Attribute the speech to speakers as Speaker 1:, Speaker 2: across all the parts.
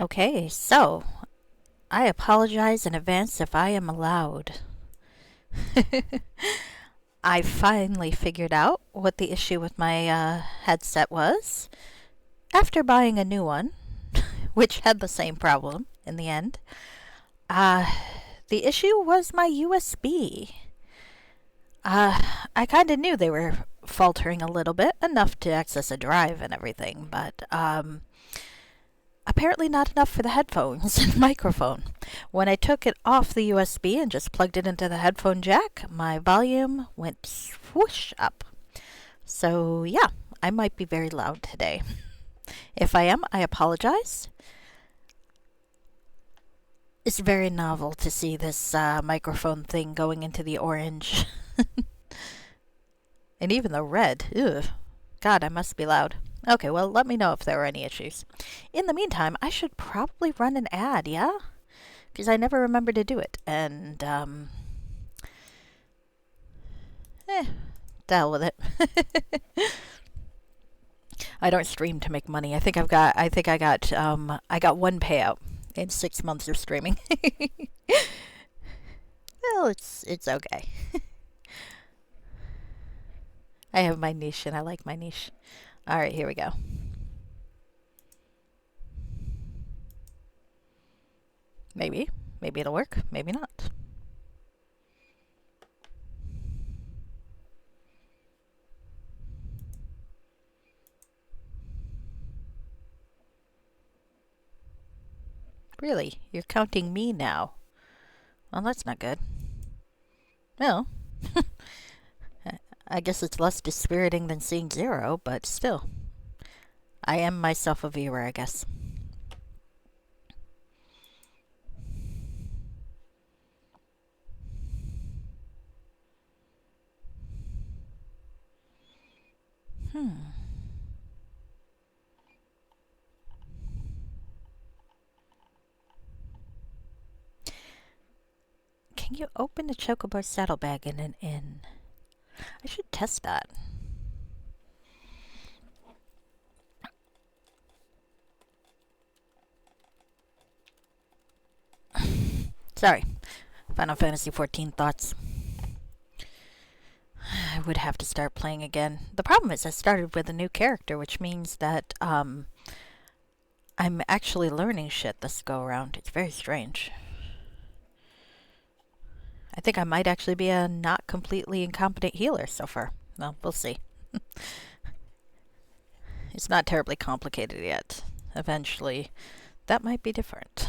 Speaker 1: Okay, so I apologize in advance if I am loud. I finally figured out what the issue with my headset was after buying a new one, which had the same problem in the end. Uh, the issue was my USB. I kind of knew they were faltering a little bit, enough to access a drive and everything, but apparently not enough for the headphones and microphone. When I took it off the USB and just plugged it into the headphone jack, my volume went swoosh up. So, yeah, I might be very loud today. If I am, I apologize. It's very novel to see this microphone thing going into the orange. And even the red. Ugh. God, I must be loud. Okay, well, let me know if there are any issues. In the meantime, I should probably run an ad, yeah? Because I never remember to do it. And, to hell with it. I don't stream to make money. I got one payout in 6 months of streaming. Well, it's okay. I have my niche and I like my niche. All right, here we go. Maybe it'll work. Maybe not. Really? You're counting me now? Well, that's not good. Well, I guess it's less dispiriting than seeing zero, but still. I am myself a viewer, I guess. Hmm. Can you open a chocobo saddlebag in an inn? I should test that. Sorry. Final Fantasy XIV thoughts. I would have to start playing again. The problem is I started with a new character, which means that I'm actually learning shit this go around. It's very strange. I think I might actually be a not completely incompetent healer so far. Well, we'll see. It's not terribly complicated yet. Eventually, that might be different.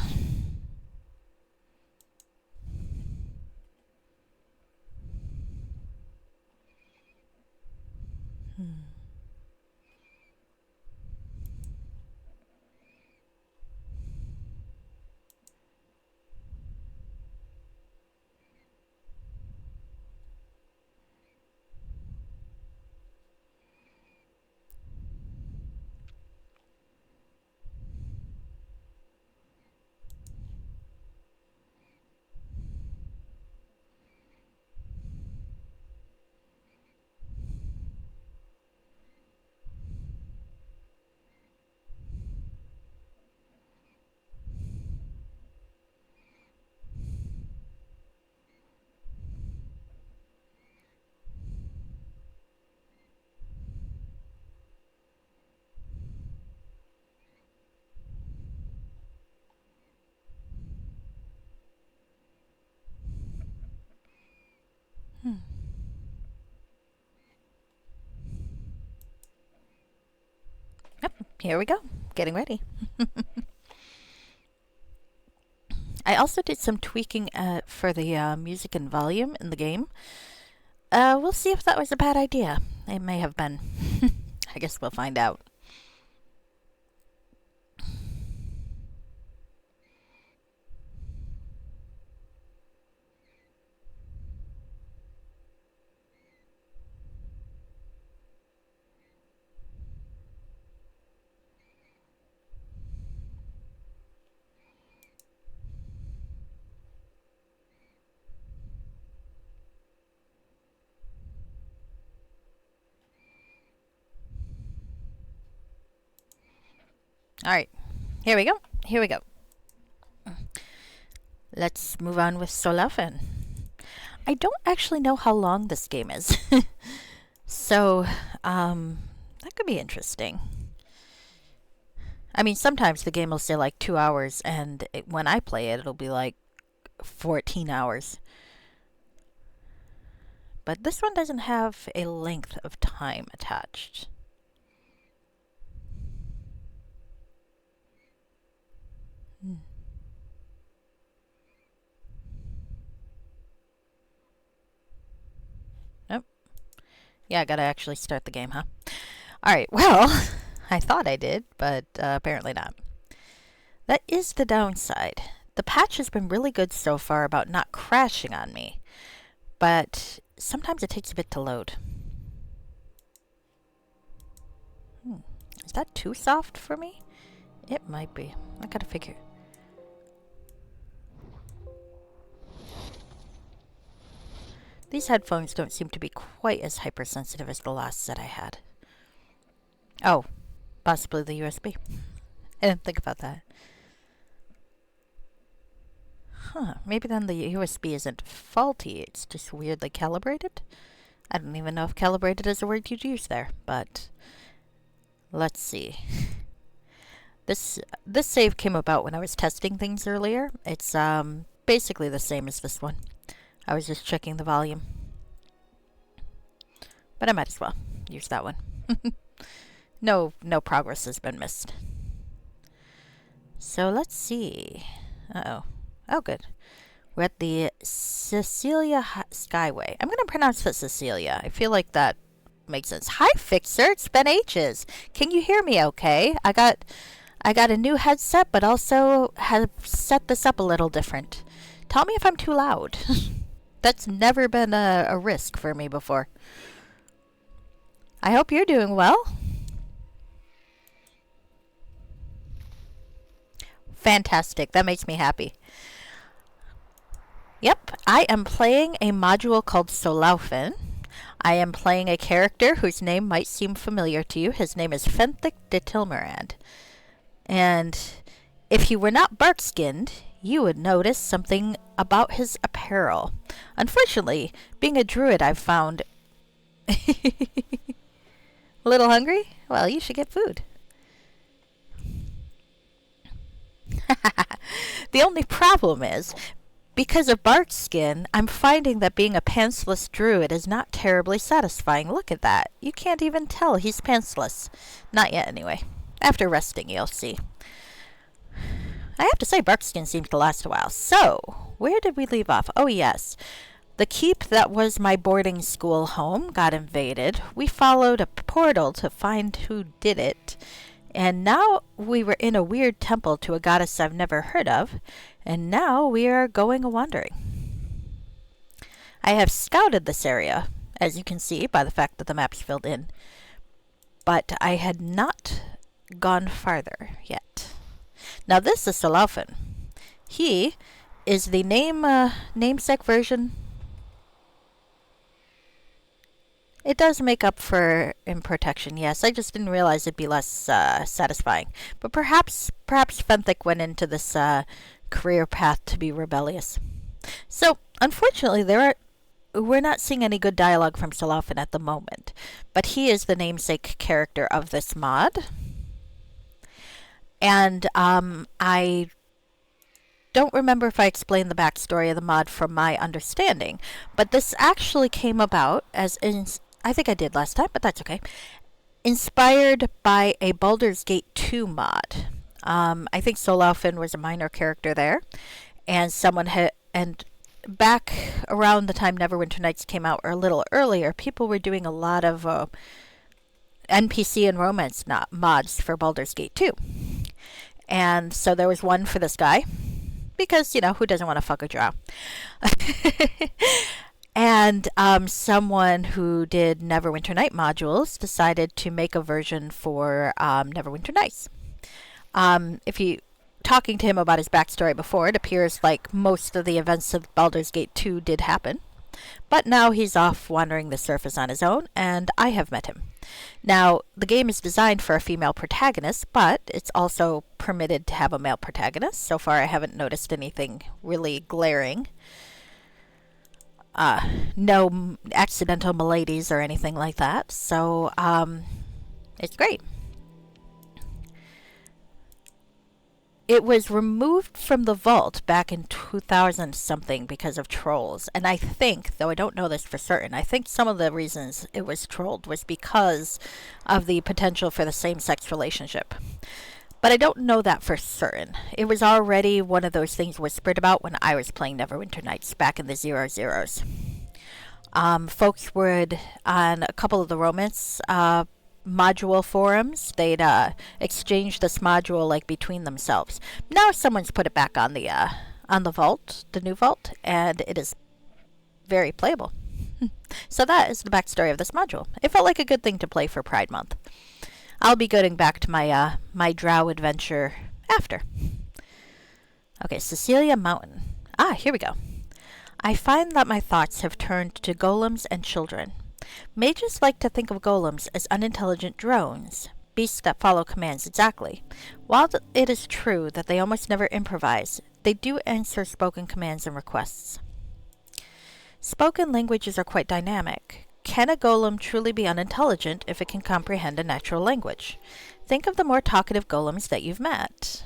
Speaker 1: Hmm. Hmm. Yep, here we go. Getting ready. I also did some tweaking for the music and volume in the game. We'll see if that was a bad idea. It may have been. I guess we'll find out. All right, here we go. here we go. Let's move on with Solaufein. I don't actually know how long this game is. So, that could be interesting. I mean, sometimes the game will say like 2 hours, and when I play it, it'll be like 14 hours. But this one doesn't have a length of time attached. Nope. Yeah, I gotta actually start the game, huh? Alright, well, I thought I did, but apparently not. That is the downside. The patch has been really good so far about not crashing on me, but sometimes it takes a bit to load. Is that too soft for me? It might be. I gotta figure. These headphones don't seem to be quite as hypersensitive as the last set I had. Oh, possibly the USB. I didn't think about that. Huh, maybe then the USB isn't faulty, it's just weirdly calibrated? I don't even know if calibrated is a word you'd use there, but let's see. This save came about when I was testing things earlier. It's basically the same as this one. I was just checking the volume. But I might as well use that one. No progress has been missed. So let's see. Uh-oh. Oh, good. We're at the Cecilia Skyway. I'm going to pronounce it Cecilia. I feel like that makes sense. Hi, Fixer. It's been ages. Can you hear me okay? I got a new headset, but also have set this up a little different. Tell me if I'm too loud. That's never been a risk for me before. I hope you're doing well. Fantastic. That makes me happy. Yep, I am playing a module called Solaufein. I am playing a character whose name might seem familiar to you. His name is Fenthic de Tilmerand. And if he were not bark-skinned, you would notice something about his apparel. Unfortunately, being a druid, I've found... A little hungry? Well, you should get food. The only problem is, because of bark skin, I'm finding that being a pantsless druid is not terribly satisfying. Look at that. You can't even tell he's pantsless. Not yet, anyway. After resting, you'll see. I have to say, bark skin seems to last a while. So, where did we leave off? Oh, yes. The keep that was my boarding school home got invaded. We followed a portal to find who did it. And now we were in a weird temple to a goddess I've never heard of. And now we are going a-wandering. I have scouted this area, as you can see by the fact that the map's filled in. But I had not gone farther yet. Now this is Solaufein. He is the namesake version. It does make up for in protection, yes. I just didn't realize it'd be less satisfying. But perhaps Fenthic went into this career path to be rebellious. So, unfortunately, we're not seeing any good dialogue from Solaufein at the moment. But he is the namesake character of this mod. And I don't remember if I explained the backstory of the mod from my understanding. But this actually came about as... I think I did last time, but that's okay. Inspired by a Baldur's Gate 2 mod. I think Solaufein was a minor character there, and back around the time Neverwinter Nights came out, or a little earlier, people were doing a lot of NPC and romance mods for Baldur's Gate 2. And so there was one for this guy, because, who doesn't want to fuck a drow? And someone who did Neverwinter Night modules decided to make a version for Neverwinter Nights. If you talking to him about his backstory before, it appears like most of the events of Baldur's Gate 2 did happen. But now he's off wandering the surface on his own, and I have met him. Now, the game is designed for a female protagonist, but it's also permitted to have a male protagonist. So far, I haven't noticed anything really glaring. No accidental maladies or anything like that. So, it's great. It was removed from the vault back in 2000 something because of trolls. And I think, though I don't know this for certain, I think some of the reasons it was trolled was because of the potential for the same-sex relationship. But I don't know that for certain. It was already one of those things whispered about when I was playing Neverwinter Nights back in the 00s. Folks would, on a couple of the romance module forums, they'd exchange this module like between themselves. Now someone's put it back on the vault, the new vault, and it is very playable. So that is the backstory of this module. It felt like a good thing to play for Pride Month. I'll be getting back to my my drow adventure after. Okay, Cecilia Mountain. Here we go. I find that my thoughts have turned to golems and children. Mages like to think of golems as unintelligent drones, beasts that follow commands exactly. While it is true that they almost never improvise, they do answer spoken commands and requests. Spoken languages are quite dynamic. Can a golem truly be unintelligent if it can comprehend a natural language? Think of the more talkative golems that you've met.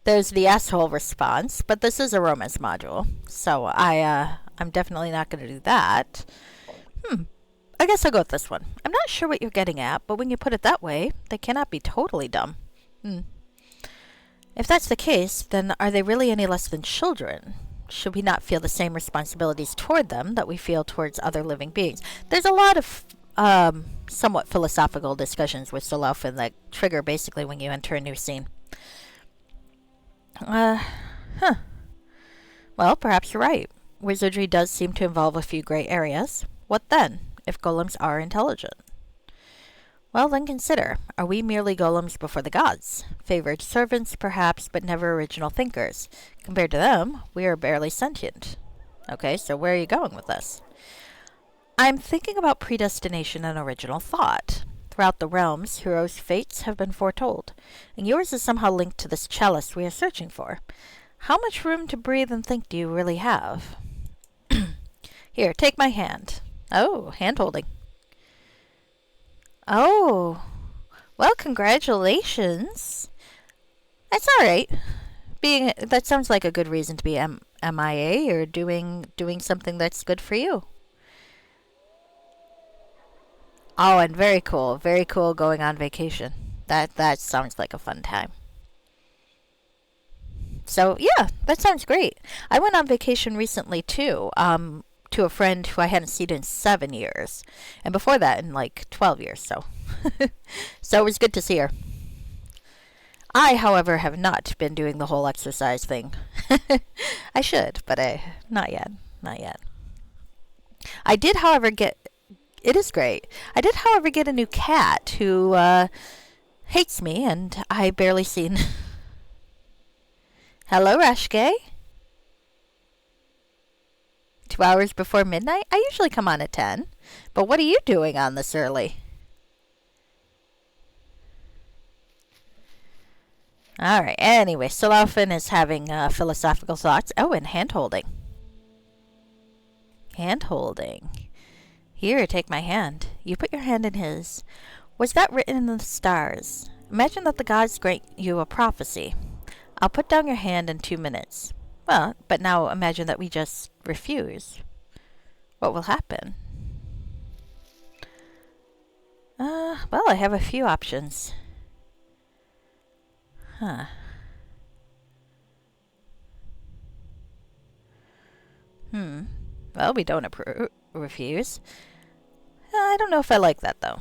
Speaker 1: There's the asshole response, but this is a romance module, so I'm definitely not going to do that. I guess I'll go with this one. I'm not sure what you're getting at, but when you put it that way, they cannot be totally dumb. If that's the case, then are they really any less than children? Should we not feel the same responsibilities toward them that we feel towards other living beings? There's a lot of somewhat philosophical discussions with Solaufein that trigger basically when you enter a new scene. Well, perhaps you're right. Wizardry does seem to involve a few gray areas. What then, if golems are intelligent? Well, then consider, are we merely golems before the gods? Favored servants, perhaps, but never original thinkers. Compared to them, we are barely sentient. Okay, so where are you going with this? I'm thinking about predestination and original thought. Throughout the realms, heroes' fates have been foretold, and yours is somehow linked to this chalice we are searching for. How much room to breathe and think do you really have? Here, take my hand. Oh, hand-holding. Oh, well, congratulations. That's all right. That sounds like a good reason to be MIA or doing something that's good for you. Oh, and very cool going on vacation. That sounds like a fun time. So, yeah, that sounds great. I went on vacation recently, too, to a friend who I hadn't seen in 7 years. And before that, in like 12 years, so. So it was good to see her. I, however, have not been doing the whole exercise thing. I should, but not yet. I did, however, it is great. I did, however, get a new cat who hates me, and I barely seen. Hello, Rashke. 2 hours before midnight? I usually come on at 10. But what are you doing on this early? Alright, anyway, Solaufein is having philosophical thoughts. Oh, and hand-holding. Hand-holding. Here, take my hand. You put your hand in his. Was that written in the stars? Imagine that the gods grant you a prophecy. I'll put down your hand in 2 minutes. Well, but now imagine that we just refuse. What will happen? Well, I have a few options. Well, we don't refuse. I don't know if I like that, though.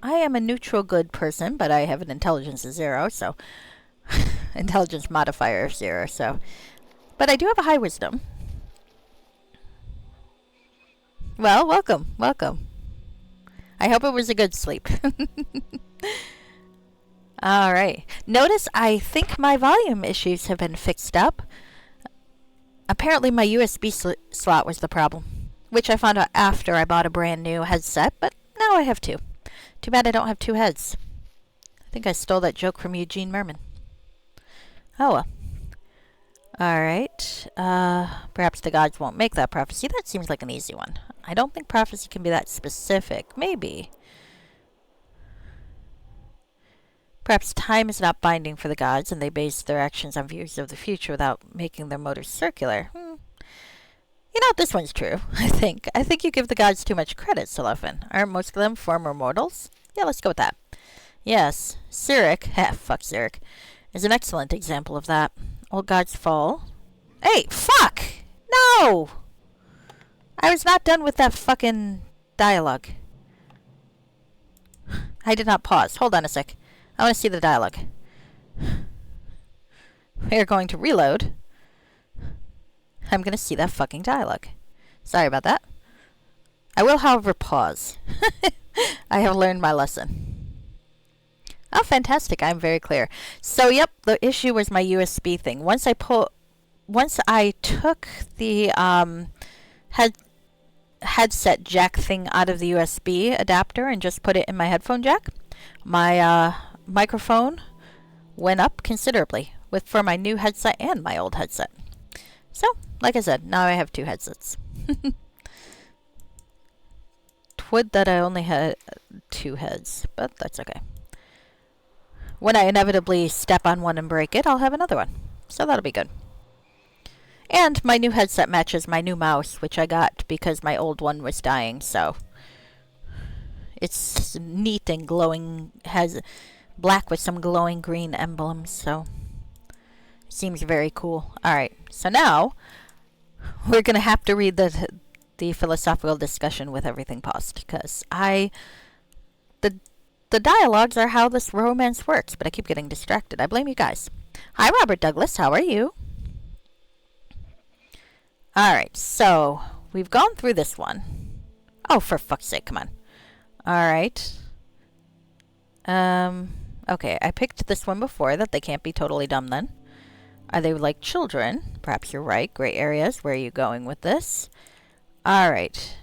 Speaker 1: I am a neutral good person, but I have an intelligence of 0, so... intelligence modifier of 0, so... But I do have a high wisdom. Well, welcome. I hope it was a good sleep. Alright. Notice I think my volume issues have been fixed up. Apparently my USB slot was the problem. which I found out after I bought a brand new headset, but now I have two. Too bad I don't have two heads. I think I stole that joke from Eugene Merman. Oh well. Alright. Perhaps the gods won't make that prophecy. That seems like an easy one. I don't think prophecy can be that specific. Maybe. Perhaps time is not binding for the gods, and they base their actions on views of the future without making their motors circular. You know, this one's true, I think. I think you give the gods too much credit, Solaufein. Aren't most of them former mortals? Yeah, let's go with that. Yes, Cyric, fuck Cyric, is an excellent example of that. Old gods fall. Hey, fuck! No! I was not done with that fucking dialogue. I did not pause. Hold on a sec. I want to see the dialogue. We are going to reload. I'm going to see that fucking dialogue. Sorry about that. I will, however, pause. I have learned my lesson. Oh, fantastic. I'm very clear. So, yep, the issue was my USB thing. Once I took the headset jack thing out of the USB adapter and just put it in my headphone jack, my microphone went up considerably for my new headset and my old headset. So, like I said, now I have two headsets. Twould that I only had two heads, but that's okay. When I inevitably step on one and break it, I'll have another one. So that'll be good. And my new headset matches my new mouse, which I got because my old one was dying, so it's neat and glowing, has black with some glowing green emblems, so it seems very cool. Alright, so now we're going to have to read the philosophical discussion with everything paused, because the dialogues are how this romance works, but I keep getting distracted. I blame you guys. Hi, Robert Douglas. How are you? Alright, so we've gone through this one. Oh, for fuck's sake, come on. Alright. Okay, I picked this one before, that they can't be totally dumb then. Are they like children? Perhaps you're right. Gray areas. Where are you going with this? Alright.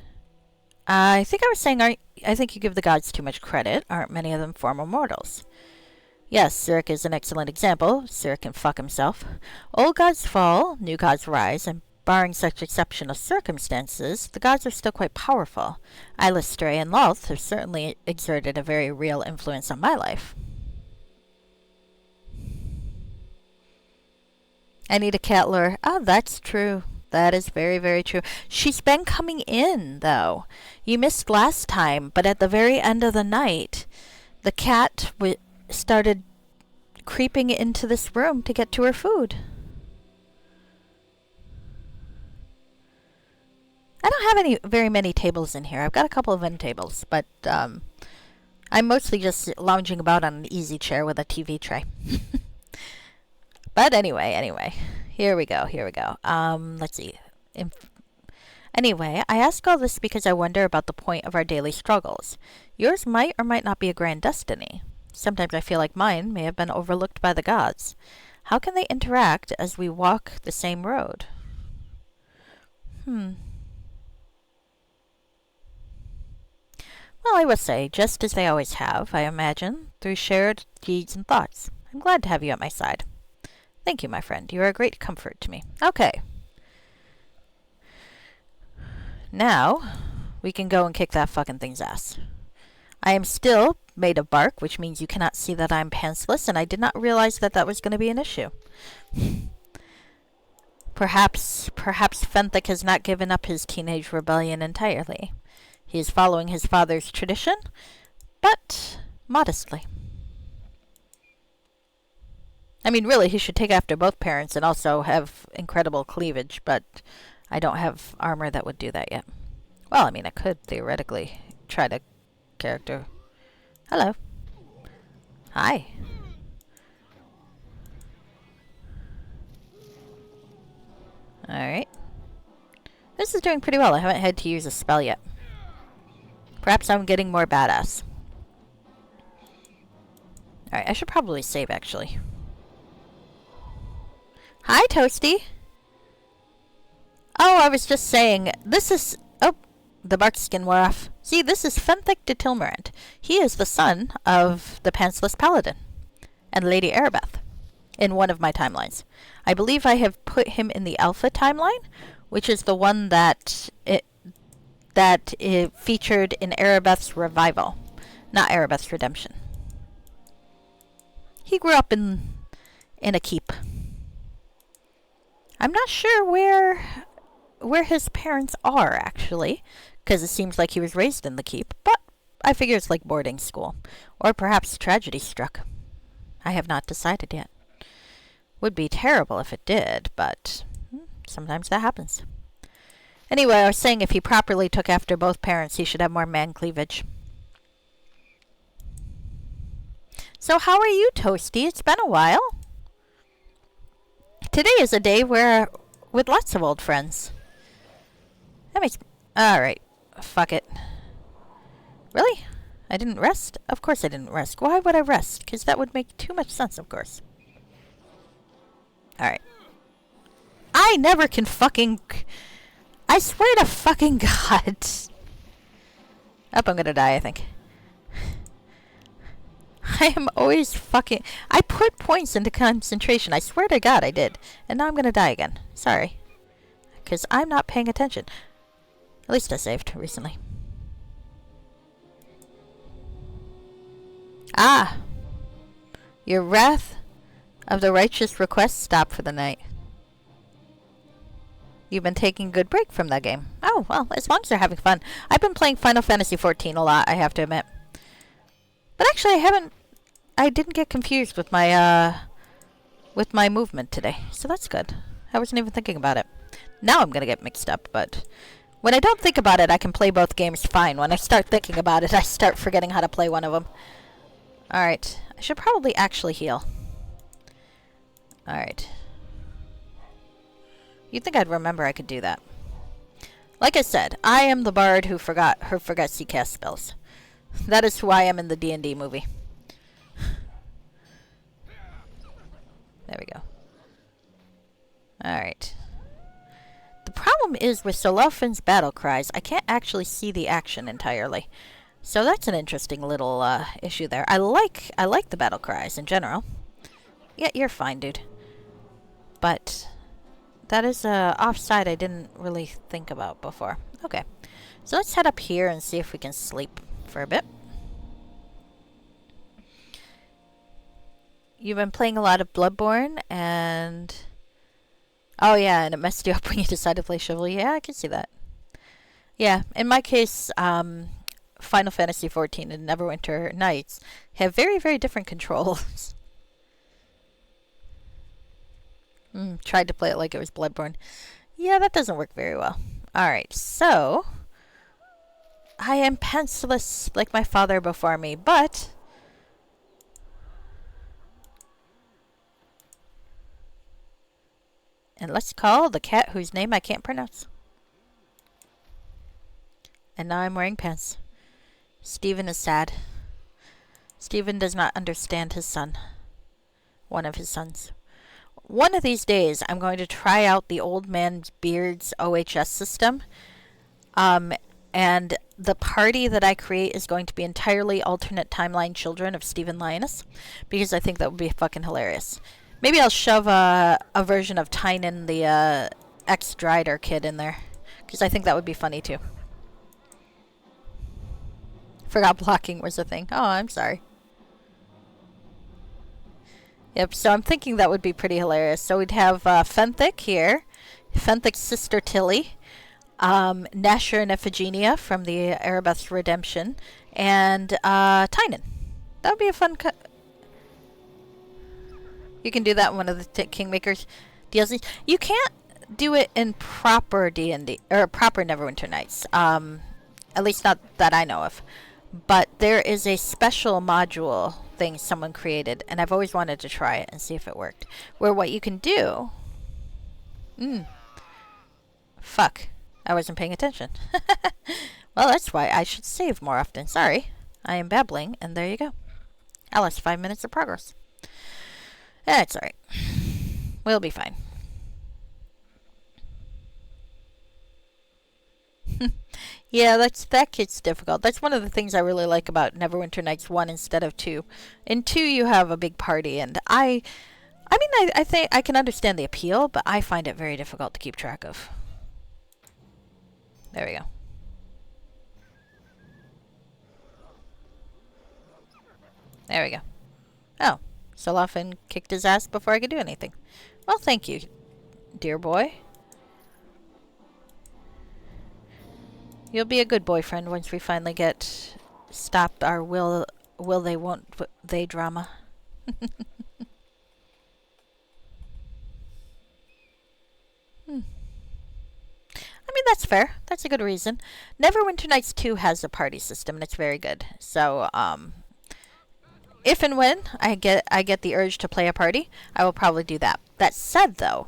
Speaker 1: I think I was saying, I think you give the gods too much credit. Aren't many of them former mortals? Yes, Cyric is an excellent example. Cyric can fuck himself. Old gods fall, new gods rise, and barring such exceptional circumstances, the gods are still quite powerful. Illustrae and Lolth have certainly exerted a very real influence on my life. I need a cat lure. Oh, that's true. That is very, very true. She's been coming in, though. You missed last time, but at the very end of the night, the cat started creeping into this room to get to her food. I don't have very many tables in here. I've got a couple of end tables, but I'm mostly just lounging about on an easy chair with a TV tray. But anyway, here we go. Let's see. Anyway, I ask all this because I wonder about the point of our daily struggles. Yours might or might not be a grand destiny. Sometimes I feel like mine may have been overlooked by the gods. How can they interact as we walk the same road? Well, I will say, just as they always have, I imagine, through shared deeds and thoughts. I'm glad to have you at my side. Thank you, my friend. You are a great comfort to me. Okay. Now, we can go and kick that fucking thing's ass. I am still made of bark, which means you cannot see that I'm pantsless, and I did not realize that that was going to be an issue. Perhaps Fenthic has not given up his teenage rebellion entirely. He is following his father's tradition, but modestly. I mean, really, he should take after both parents and also have incredible cleavage, but I don't have armor that would do that yet. Well, I mean, I could theoretically try to character. Hello. Hi. Alright. This is doing pretty well. I haven't had to use a spell yet. Perhaps I'm getting more badass. Alright, I should probably save, actually. Hi, Toasty. Oh, I was just saying, this is... Oh, the bark skin wore off. See, this is Fenthic de Tilmarant. He is the son of the Pantsless Paladin and Lady Erebeth in one of my timelines. I believe I have put him in the Alpha timeline, which is the one that it featured in Erebeth's revival, not Erebeth's redemption. He grew up in a keep. I'm not sure where his parents are, actually, because it seems like he was raised in the keep, but I figure it's like boarding school. Or perhaps tragedy struck. I have not decided yet. Would be terrible if it did, but sometimes that happens. Anyway, I was saying if he properly took after both parents, he should have more man cleavage. So how are you, Toasty? It's been a while. Today is a day with lots of old friends. That makes... Alright. Fuck it. Really? I didn't rest? Of course I didn't rest. Why would I rest? Because that would make too much sense, of course. Alright. I never can fucking... I swear to fucking God. I'm gonna die, I think. I am always fucking... I put points into concentration. I swear to God I did. And now I'm gonna die again. Sorry. Because I'm not paying attention. At least I saved recently. Ah! Your wrath of the righteous request stopped for the night. You've been taking a good break from that game. Oh, well, as long as you're having fun. I've been playing Final Fantasy XIV a lot, I have to admit. But actually, I didn't get confused with my movement today. So that's good. I wasn't even thinking about it. Now I'm gonna get mixed up, but when I don't think about it, I can play both games fine. When I start thinking about it, I start forgetting how to play one of them. Alright. I should probably actually heal. Alright. You'd think I'd remember I could do that. Like I said, I am the bard who forgot to cast spells. That is who I am in the D&D movie. There we go. Alright. The problem is with Solaufein's battle cries, I can't actually see the action entirely. So that's an interesting little issue there. I like the battle cries in general. Yeah, you're fine, dude. But that is offside I didn't really think about before. Okay. So let's head up here and see if we can sleep for a bit. You've been playing a lot of Bloodborne and... Oh yeah, and it messed you up when you decided to play Chivalry. Yeah, I can see that. Yeah, in my case, Final Fantasy XIV and Neverwinter Nights have very, very different controls. Tried to play it like it was Bloodborne. Yeah, that doesn't work very well. Alright, so... I am penseless like my father before me, but... And let's call the cat whose name I can't pronounce. And now I'm wearing pants. Stephen is sad. Stephen does not understand his son. One of his sons. One of these days, I'm going to try out the Old Man Beard's OHS system. And the party that I create is going to be entirely alternate timeline children of Stephen Linus. Because I think that would be fucking hilarious. Maybe I'll shove a version of Tynan, the ex-Drider kid in there. Because I think that would be funny too. Forgot blocking was a thing. Oh, I'm sorry. Yep, so I'm thinking that would be pretty hilarious. So we'd have Fenthic here. Fenthic's sister Tilly. Nasher and Iphigenia from the Erebeth's Redemption. And Tynan. That would be a fun You can do that in one of the Kingmakers DLCs. You can't do it in proper D&D, or proper Neverwinter Nights. At least not that I know of. But there is a special module thing someone created, and I've always wanted to try it and see if it worked. Where what you can do... Fuck. I wasn't paying attention. Well, that's why I should save more often. Sorry. I am babbling, and there you go. I lost 5 minutes of progress. That's alright. We'll be fine. Yeah, that gets difficult. That's one of the things I really like about Neverwinter Nights 1 instead of 2. In 2 you have a big party, and I mean I think I can understand the appeal, but I find it very difficult to keep track of. There we go. There we go. Oh, Solaufein kicked his ass before I could do anything. Well, thank you, dear boy. You'll be a good boyfriend once we finally get stop our will they won't they drama. I mean, that's fair. That's a good reason. Neverwinter Nights 2 has a party system, and it's very good. So, if and when I get the urge to play a party, I will probably do that. That said, though,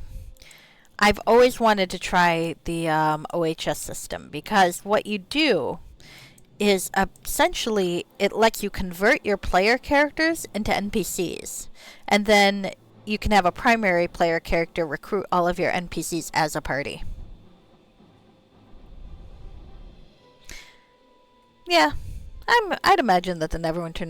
Speaker 1: I've always wanted to try the OHS system, because what you do is essentially it lets you convert your player characters into NPCs, and then you can have a primary player character recruit all of your NPCs as a party. Yeah, I'd imagine that the Neverwinter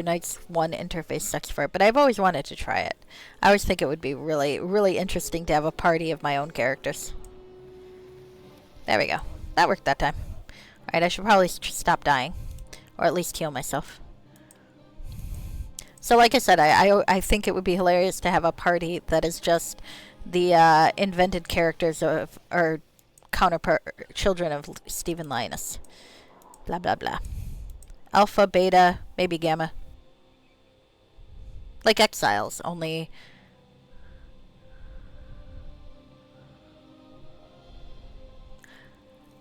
Speaker 1: Nights 1 interface sucks for it, but I've always wanted to try it. I always think it would be really, really interesting to have a party of my own characters. There we go. That worked that time. Alright, I should probably stop dying. Or at least heal myself. So like I said, I think it would be hilarious to have a party that is just the invented characters of, or counterpart children of Stephen Linus. Blah, blah, blah. Alpha, beta, maybe gamma. Like Exiles, only...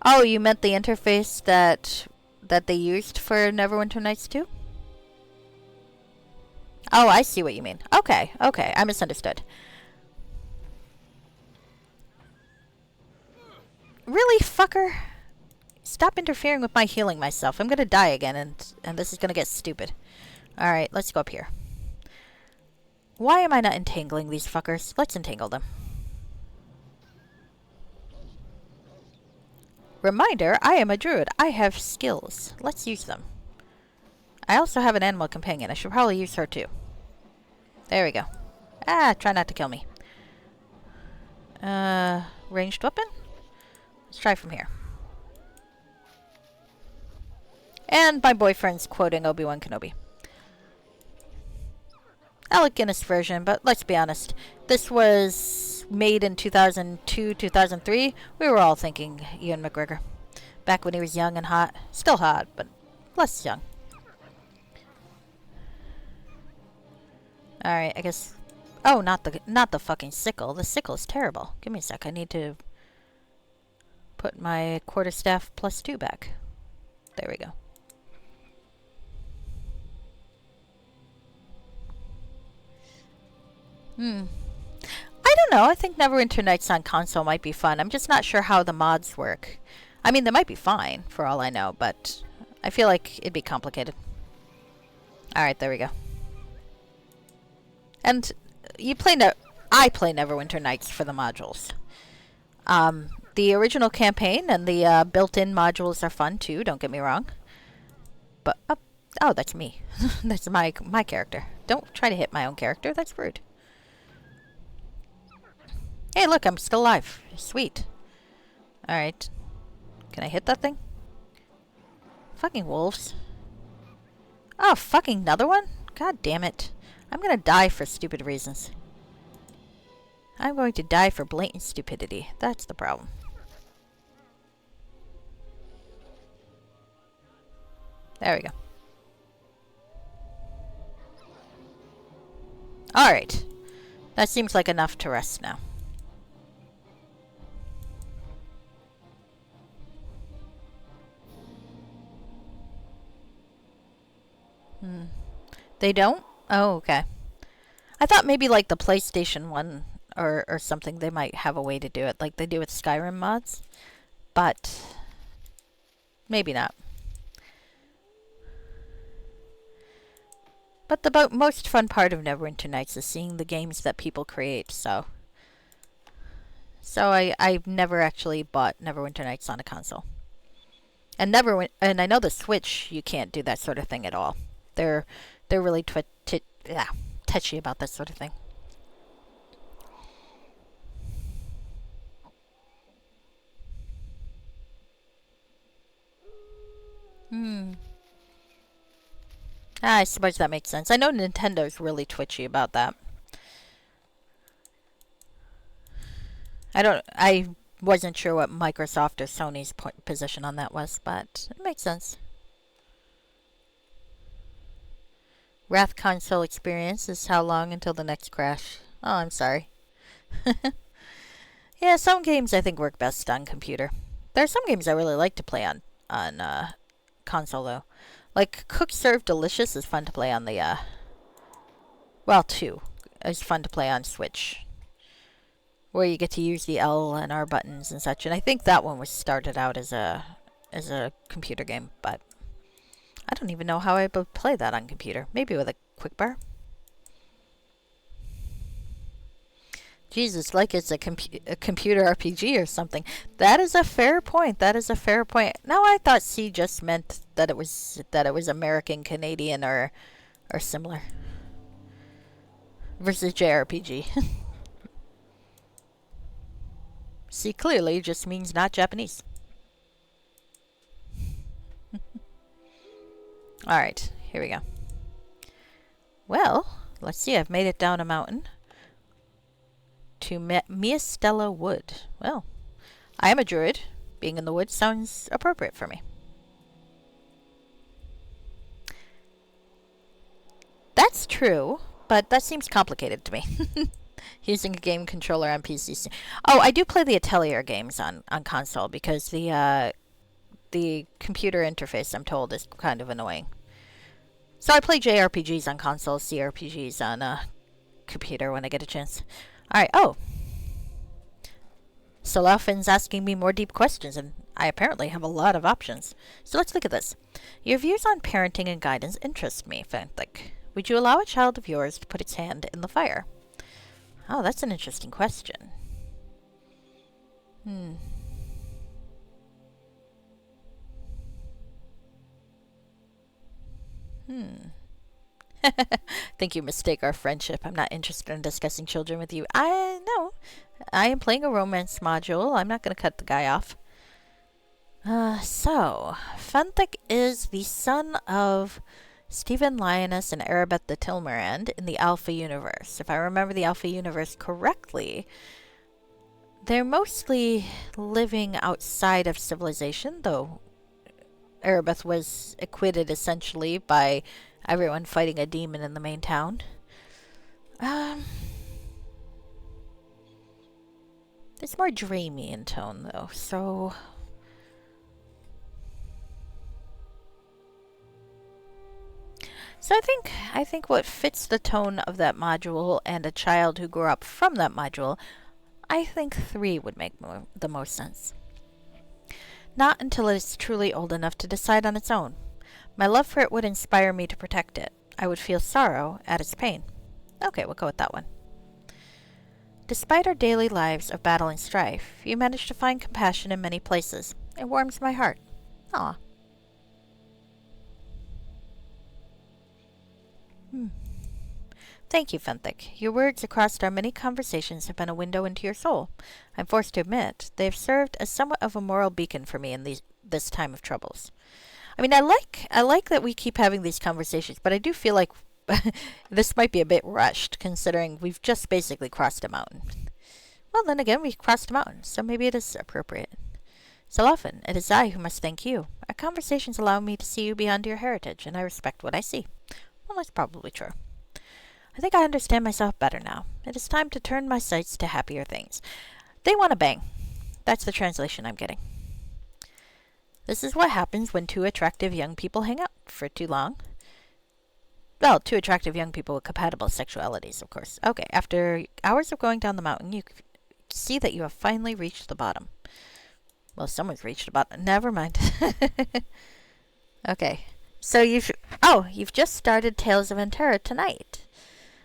Speaker 1: Oh, you meant the interface that they used for Neverwinter Nights 2? Oh, I see what you mean. Okay, okay, I misunderstood. Really, fucker? Stop interfering with my healing myself. I'm gonna die again, and this is gonna get stupid. Alright, let's go up here. Why am I not entangling these fuckers? Let's entangle them. Reminder, I am a druid. I have skills. Let's use them. I also have an animal companion. I should probably use her too. There we go. Ah, try not to kill me. Ranged weapon? Let's try from here. And my boyfriend's quoting Obi-Wan Kenobi. Alec Guinness version, but let's be honest. This was made in 2002, 2003. We were all thinking Ian McGregor. Back when he was young and hot. Still hot, but less young. Alright, I guess... Oh, not the fucking sickle. The sickle is terrible. Give me a sec. I need to put my quarterstaff +2 back. There we go. I don't know. I think Neverwinter Nights on console might be fun. I'm just not sure how the mods work. I mean, they might be fine, for all I know, but I feel like it'd be complicated. Alright, there we go. And I play Neverwinter Nights for the modules. The original campaign and the built-in modules are fun too, don't get me wrong. But, oh, that's me. That's my character. Don't try to hit my own character, that's rude. Hey, look, I'm still alive. Sweet. Alright. Can I hit that thing? Fucking wolves. Oh, fucking another one? God damn it. I'm gonna die for stupid reasons. I'm going to die for blatant stupidity. That's the problem. There we go. Alright. That seems like enough to rest now. They don't? Oh, okay. I thought maybe like the PlayStation 1 or something, they might have a way to do it like they do with Skyrim mods. But maybe not. But the most fun part of Neverwinter Nights is seeing the games that people create, so So I've never actually bought Neverwinter Nights on a console. And and I know the Switch you can't do that sort of thing at all. They're really touchy about that sort of thing. Hmm. I suppose that makes sense. I know Nintendo's really twitchy about that. I wasn't sure what Microsoft or Sony's position on that was, but it makes sense. Wrath console experience is how long until the next crash? Oh, I'm sorry. Yeah, some games I think work best on computer. There are some games I really like to play on console though. Like Cook Serve Delicious is fun to play on the well, 2 is fun to play on Switch, where you get to use the L and R buttons and such. And I think that one was started out as a computer game, but I don't even know how I would play that on computer. Maybe with a quick bar. Jesus, like it's a computer RPG or something. That is a fair point. That is a fair point. No, I thought C just meant that it was American, Canadian, or similar. Versus JRPG. C clearly just means not Japanese. Alright, here we go. Well, let's see. I've made it down a mountain to Miastella Wood. Well, I am a druid. Being in the woods sounds appropriate for me. That's true, but that seems complicated to me. Using a game controller on PC. Oh, I do play the Atelier games on console because the computer interface, I'm told, is kind of annoying. So I play JRPGs on console, CRPGs on computer when I get a chance. Alright, oh. Solaufein's asking me more deep questions, and I apparently have a lot of options. So let's look at this. Your views on parenting and guidance interest me, Fantic. Would you allow a child of yours to put its hand in the fire? Oh, that's an interesting question. Think you mistake our friendship. I'm not interested in discussing children with you. I know. I am playing a romance module. I'm not going to cut the guy off. So, Fenthic is the son of Stephen Lioness and Arabeth the Tilmarand in the Alpha universe. If I remember the Alpha universe correctly, they're mostly living outside of civilization, though Arabeth was acquitted essentially by everyone fighting a demon in the main town. It's more dreamy in tone, though, so... So I think what fits the tone of that module and a child who grew up from that module, I think 3 would make the most sense. Not until it is truly old enough to decide on its own. My love for it would inspire me to protect it. I would feel sorrow at its pain. Okay, we'll go with that one. Despite our daily lives of battle and strife, you manage to find compassion in many places. It warms my heart. Aw. Thank you, Fenthic. Your words across our many conversations have been a window into your soul. I'm forced to admit, they have served as somewhat of a moral beacon for me in this time of troubles. I mean, I like that we keep having these conversations, but I do feel like this might be a bit rushed, considering we've just basically crossed a mountain. Well, then again, we've crossed a mountain, so maybe it is appropriate. Solaufein, it is I who must thank you. Our conversations allow me to see you beyond your heritage, and I respect what I see. Well, that's probably true. I think I understand myself better now. It is time to turn my sights to happier things. They want to bang. That's the translation I'm getting. This is what happens when 2 attractive young people hang out for too long. Well, 2 attractive young people with compatible sexualities, of course. Okay, after hours of going down the mountain, you see that you have finally reached the bottom. Well, someone's reached the bottom. Never mind. Okay. So you've just started Tales of Antera tonight.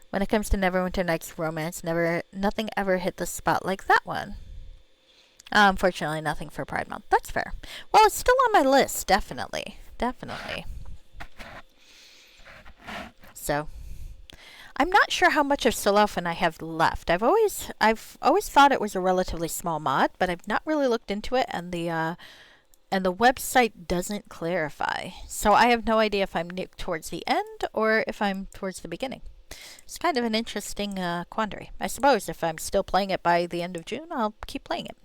Speaker 1: When it comes to Neverwinter Nights romance, nothing ever hit the spot like that one. Unfortunately, nothing for Pride Month. That's fair. Well, it's still on my list, definitely. Definitely. So, I'm not sure how much of Solaufein I have left. I've always thought it was a relatively small mod, but I've not really looked into it, and the website doesn't clarify. So I have no idea if I'm towards the end or if I'm towards the beginning. It's kind of an interesting quandary. I suppose if I'm still playing it by the end of June, I'll keep playing it.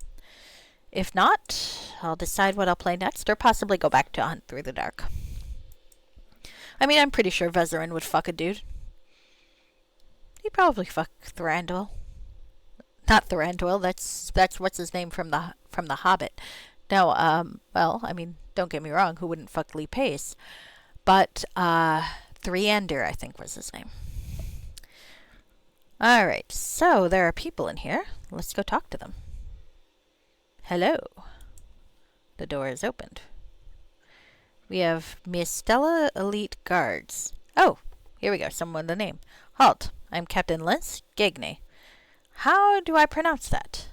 Speaker 1: If not, I'll decide what I'll play next, or possibly go back to Hunt Through the Dark. I mean, I'm pretty sure Vezerin would fuck a dude. He'd probably fuck Thranduil. Not Thranduil. That's what's his name from the Hobbit. No, well, I mean, don't get me wrong. Who wouldn't fuck Lee Pace? But Threander, I think, was his name. All right. So there are people in here. Let's go talk to them. Hello. The door is opened. We have Miestella Elite Guards. Oh, here we go. Someone with a name. Halt. I'm Captain Lens Gagne. How do I pronounce that?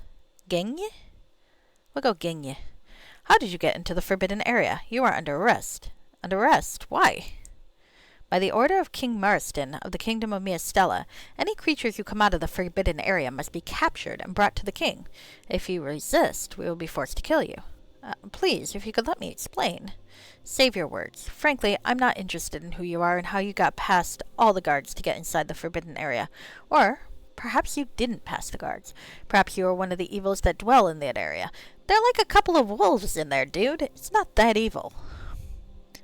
Speaker 1: Gagne? We'll go Gagne. How did you get into the Forbidden Area? You are under arrest. Under arrest? Why? By the order of King Marston of the Kingdom of Miestella, any creatures who come out of the Forbidden Area must be captured and brought to the king. If you resist, we will be forced to kill you. Please, if you could let me explain. Save your words. Frankly, I'm not interested in who you are and how you got past all the guards to get inside the Forbidden Area. Or perhaps you didn't pass the guards. Perhaps you are one of the evils that dwell in that area. They're like a couple of wolves in there, dude. It's not that evil.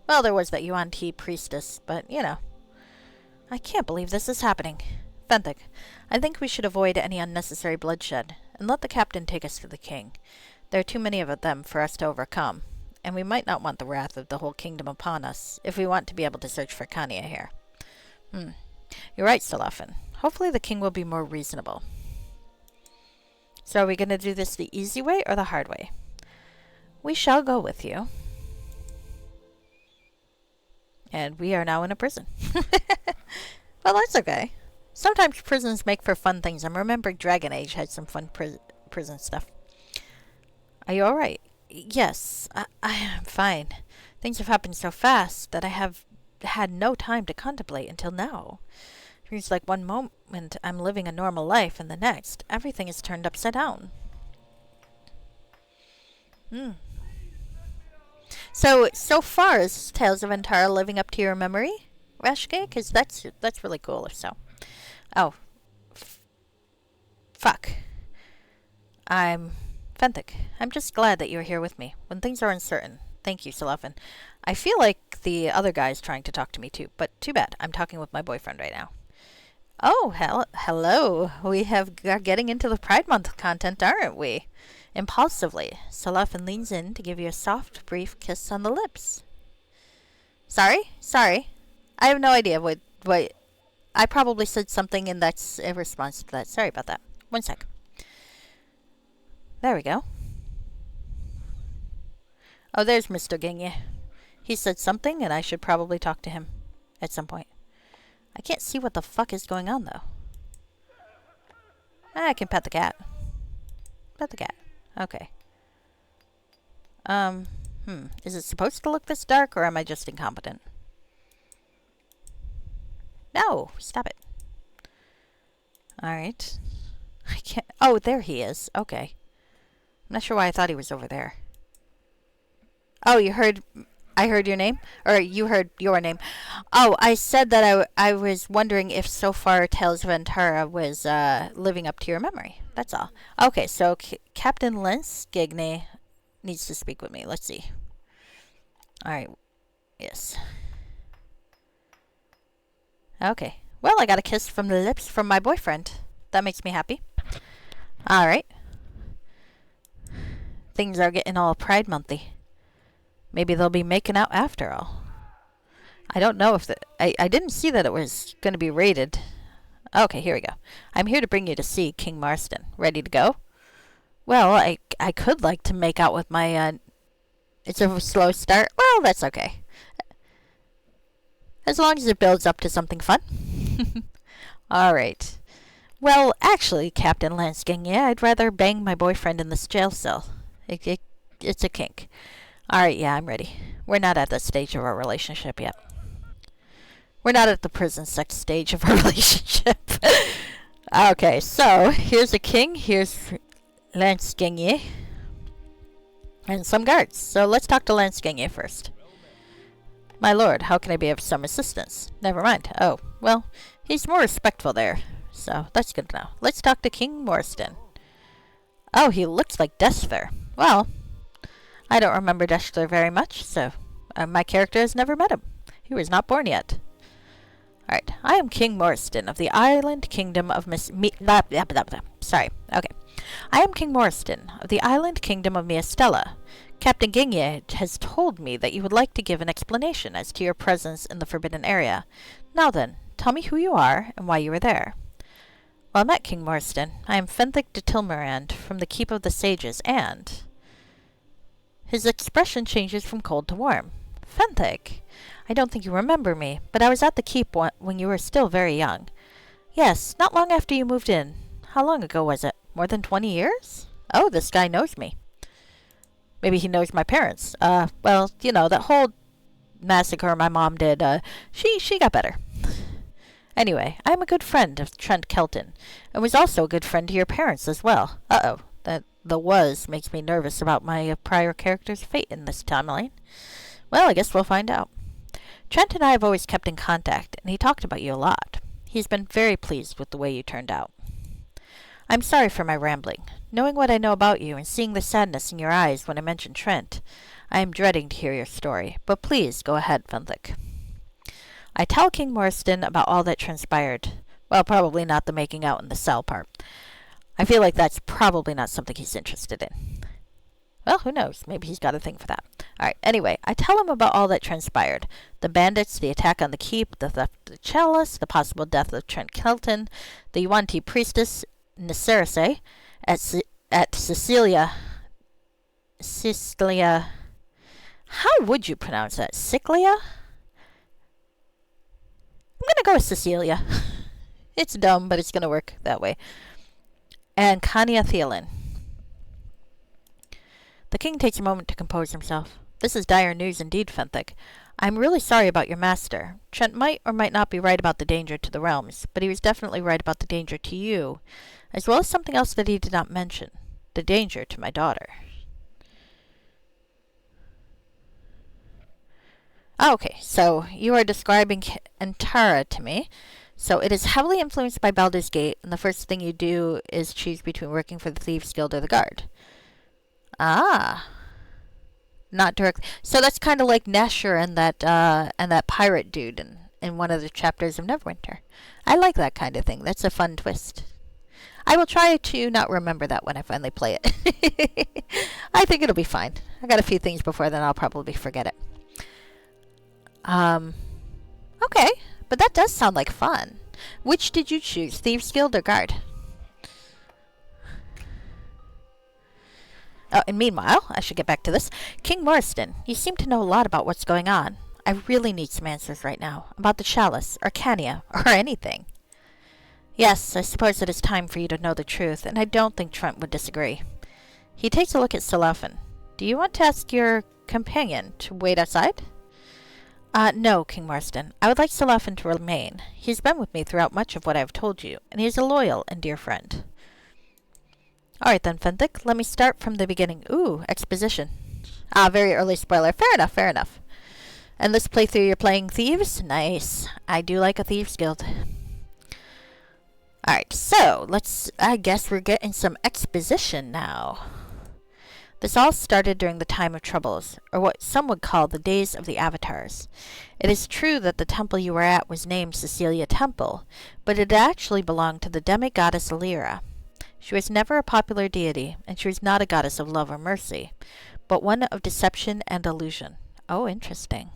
Speaker 1: Well, there was that Yuan Ti priestess, but, you know. I can't believe this is happening. Fenthik, I think we should avoid any unnecessary bloodshed, and let the captain take us to the king. There are too many of them for us to overcome, and we might not want the wrath of the whole kingdom upon us, if we want to be able to search for Kanya here. You're right, Solaufein. Hopefully the king will be more reasonable. So are we going to do this the easy way or the hard way? We shall go with you. And we are now in a prison. Well, that's okay. Sometimes prisons make for fun things. I'm remembering Dragon Age had some fun prison stuff. Are you alright? Yes, I am fine. Things have happened so fast that I have had no time to contemplate until now. It seems like one moment I'm living a normal life, and the next, everything is turned upside down. So far, is Tales of Antara living up to your memory, Rashke? Because that's really cool, if so. Oh. Fuck. I'm Fenthik. I'm just glad that you're here with me. When things are uncertain. Thank you, Solaufein. I feel like the other guy's trying to talk to me too, but too bad. I'm talking with my boyfriend right now. Oh, hello. We are getting into the Pride Month content, aren't we? Impulsively, Solaufein leans in to give you a soft, brief kiss on the lips. Sorry. I have no idea what I probably said something and that's a response to that. Sorry about that. One sec. There we go. Oh, there's Mr. Gagne. He said something and I should probably talk to him at some point. I can't see what the fuck is going on though. I can pet the cat. Pet the cat. Okay. Is it supposed to look this dark, or am I just incompetent? No! Stop it. Alright. I can't... Oh, there he is. Okay. I'm not sure why I thought he was over there. Oh, you heard... I heard your name? Or you heard your name. Oh, I said that I was wondering if so far Tales of Antara was living up to your memory. That's all. Okay, so Captain Lens Gagne needs to speak with me. Let's see. Alright. Yes. Okay. Well, I got a kiss from the lips from my boyfriend. That makes me happy. Alright. Things are getting all Pride Monthy. Maybe they'll be making out after all. I don't know if I didn't see that it was going to be rated. Okay, here we go. I'm here to bring you to see King Marston. Ready to go? Well, I could like to make out with my, it's a slow start. Well, that's okay. As long as it builds up to something fun. Alright. Well, actually, Captain Lansking, I'd rather bang my boyfriend in this jail cell. It's a kink. Alright, yeah, I'm ready. We're not at that stage of our relationship yet. We're not at the prison sex stage of our relationship. Okay, so here's a king, here's Lansgenier, and some guards. So let's talk to Lansgenier first. My lord, how can I be of some assistance? Never mind. Oh, well, he's more respectful there, so that's good to know. Let's talk to King Morstan. Oh, he looks like Deshler. Well, I don't remember Deshler very much, so my character has never met him. He was not born yet. Alright, I am King Morstan of the island kingdom of Sorry, okay. I am King Morstan of the island kingdom of Miastella. Captain Ginye has told me that you would like to give an explanation as to your presence in the Forbidden Area. Now then, tell me who you are and why you are there. Well met, King Morstan. I am Fenthic de Tilmarand from the Keep of the Sages, and... His expression changes from cold to warm. Fenthic? I don't think you remember me, but I was at the keep when you were still very young. Yes, not long after you moved in. How long ago was it? More than 20 years? Oh, this guy knows me. Maybe he knows my parents. Well, you know, that whole massacre my mom did, she got better. Anyway, I am a good friend of Trent Kelton, and was also a good friend to your parents as well. Uh-oh, that the was makes me nervous about my prior character's fate in this timeline. Well, I guess we'll find out. Trent and I have always kept in contact, and he talked about you a lot. He's been very pleased with the way you turned out. I'm sorry for my rambling. Knowing what I know about you and seeing the sadness in your eyes when I mention Trent, I am dreading to hear your story. But please, go ahead, Fenthic. I tell King Morstan about all that transpired. Well, probably not the making out in the cell part. I feel like that's probably not something he's interested in. Well, who knows? Maybe he's got a thing for that. Alright, anyway, I tell him about all that transpired. The bandits, the attack on the keep, the theft of the chalice, the possible death of Trent Kelton, the Yuan-Ti priestess, Necerese, at Sicilia. How would you pronounce that? Ciclia? I'm gonna go with Cecilia. It's dumb, but it's gonna work that way. And Kania Thielen. The king takes a moment to compose himself. This is dire news indeed, Fenthic. I'm really sorry about your master. Trent might or might not be right about the danger to the realms, but he was definitely right about the danger to you, as well as something else that he did not mention. The danger to my daughter. Okay, so you are describing Antara to me. So it is heavily influenced by Baldur's Gate, and the first thing you do is choose between working for the Thieves Guild or the Guard. Ah. Not directly. So that's kind of like Nesher and that pirate dude in one of the chapters of Neverwinter. I like that kind of thing. That's a fun twist. I will try to not remember that when I finally play it. I think it'll be fine. I got a few things before then. I'll probably forget it. Okay, but that does sound like fun. Which did you choose, Thieves Guild or Guard? Oh, and meanwhile, I should get back to this. King Morstan, you seem to know a lot about what's going on. I really need some answers right now, about the chalice, or Cania, or anything. Yes, I suppose it is time for you to know the truth, and I don't think Trent would disagree. He takes a look at Solaufein. Do you want to ask your companion to wait outside? No, King Morstan. I would like Solaufein to remain. He's been with me throughout much of what I have told you, and he is a loyal and dear friend. Alright then, Fenthic, let me start from the beginning. Ooh, exposition. Very early spoiler. Fair enough, fair enough. And this playthrough you're playing Thieves? Nice. I do like a Thieves Guild. Alright, so, I guess we're getting some exposition now. This all started during the time of troubles, or what some would call the days of the Avatars. It is true that the temple you were at was named Cecilia Temple, but it actually belonged to the demi-goddess Lyra. She was never a popular deity, and she was not a goddess of love or mercy, but one of deception and illusion. Oh, interesting.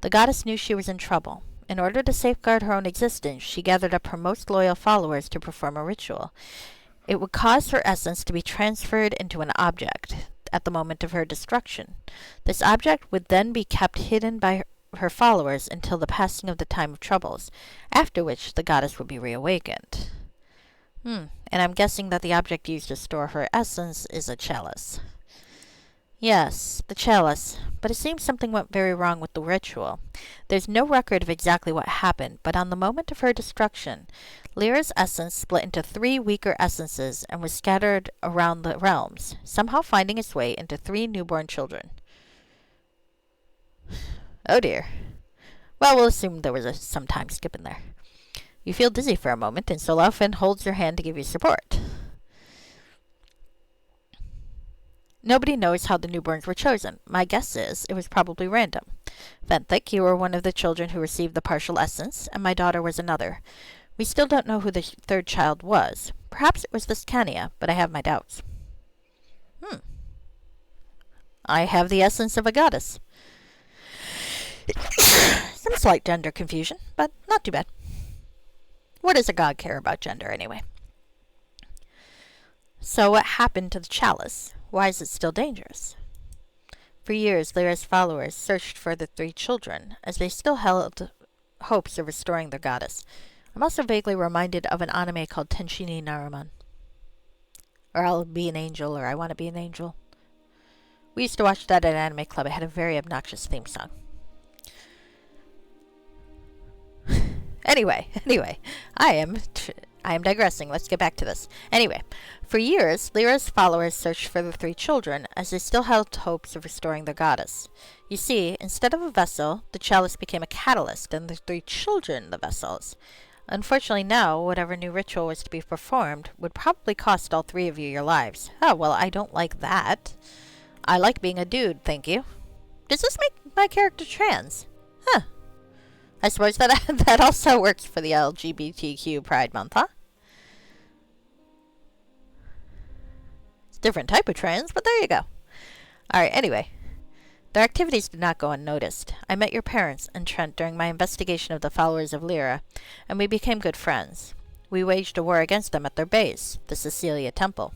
Speaker 1: The goddess knew she was in trouble. In order to safeguard her own existence, she gathered up her most loyal followers to perform a ritual. It would cause her essence to be transferred into an object at the moment of her destruction. This object would then be kept hidden by her followers until the passing of the time of troubles, after which the goddess would be reawakened. And I'm guessing that the object used to store her essence is a chalice. Yes, the chalice. But it seems something went very wrong with the ritual. There's no record of exactly what happened, but on the moment of her destruction, Lyra's essence split into 3 weaker essences and was scattered around the realms, somehow finding its way into 3 newborn children. Oh dear. Well, we'll assume there was some time skip in there. You feel dizzy for a moment, and Solaufein holds your hand to give you support. Nobody knows how the newborns were chosen. My guess is it was probably random. Venthic, you were one of the children who received the partial essence, and my daughter was another. We still don't know who the 3rd child was. Perhaps it was this Cania, but I have my doubts. I have the essence of a goddess. Some slight gender confusion, but not too bad. What does a god care about gender, anyway? So what happened to the chalice? Why is it still dangerous? For years, Lyra's followers searched for the 3 children, as they still held hopes of restoring their goddess. I'm also vaguely reminded of an anime called Tenshini Naruman. Or I'll Be an Angel, or I Want to Be an Angel. We used to watch that at Anime Club. It had a very obnoxious theme song. Anyway, I am digressing. Let's get back to this. Anyway, for years, Lyra's followers searched for the 3 children, as they still held hopes of restoring their goddess. You see, instead of a vessel, the chalice became a catalyst, and the 3 children the vessels. Unfortunately now, whatever new ritual was to be performed would probably cost all 3 of you your lives. Oh, well, I don't like that. I like being a dude, thank you. Does this make my character trans? Huh. I suppose that also works for the LGBTQ Pride Month, huh? It's a different type of trans, but there you go. Alright, anyway. Their activities did not go unnoticed. I met your parents and Trent during my investigation of the followers of Lyra, and we became good friends. We waged a war against them at their base, the Cecilia Temple.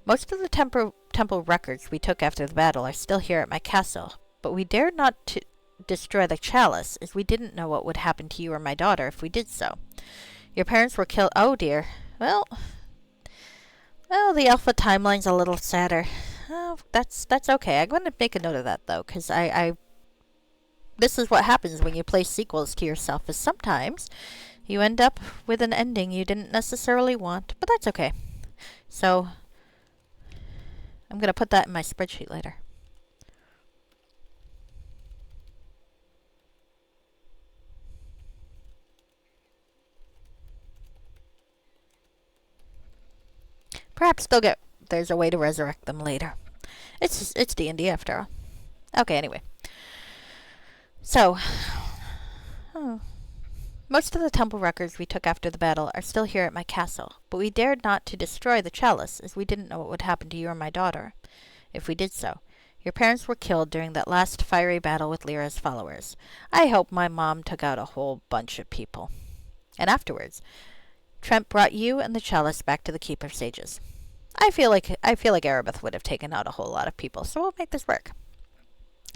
Speaker 1: Most of the temple records we took after the battle are still here at my castle, but we dared not to destroy the chalice, as we didn't know what would happen to you or my daughter if we did so. Your parents were killed. Oh dear. Well, the Alpha timeline's a little sadder. Oh, that's okay. I'm going to make a note of that, though, because this is what happens when you play sequels to yourself, is sometimes you end up with an ending you didn't necessarily want, but that's okay. So, I'm going to put that in my spreadsheet later. Perhaps there's a way to resurrect them later. It's D&D after all. Okay, anyway. So, most of the temple records we took after the battle are still here at my castle, but we dared not to destroy the chalice, as we didn't know what would happen to you or my daughter if we did so. Your parents were killed during that last fiery battle with Lyra's followers. I hope my mom took out a whole bunch of people. And afterwards, Trent brought you and the chalice back to the Keep of Sages. I feel like Erebeth would have taken out a whole lot of people, so we'll make this work.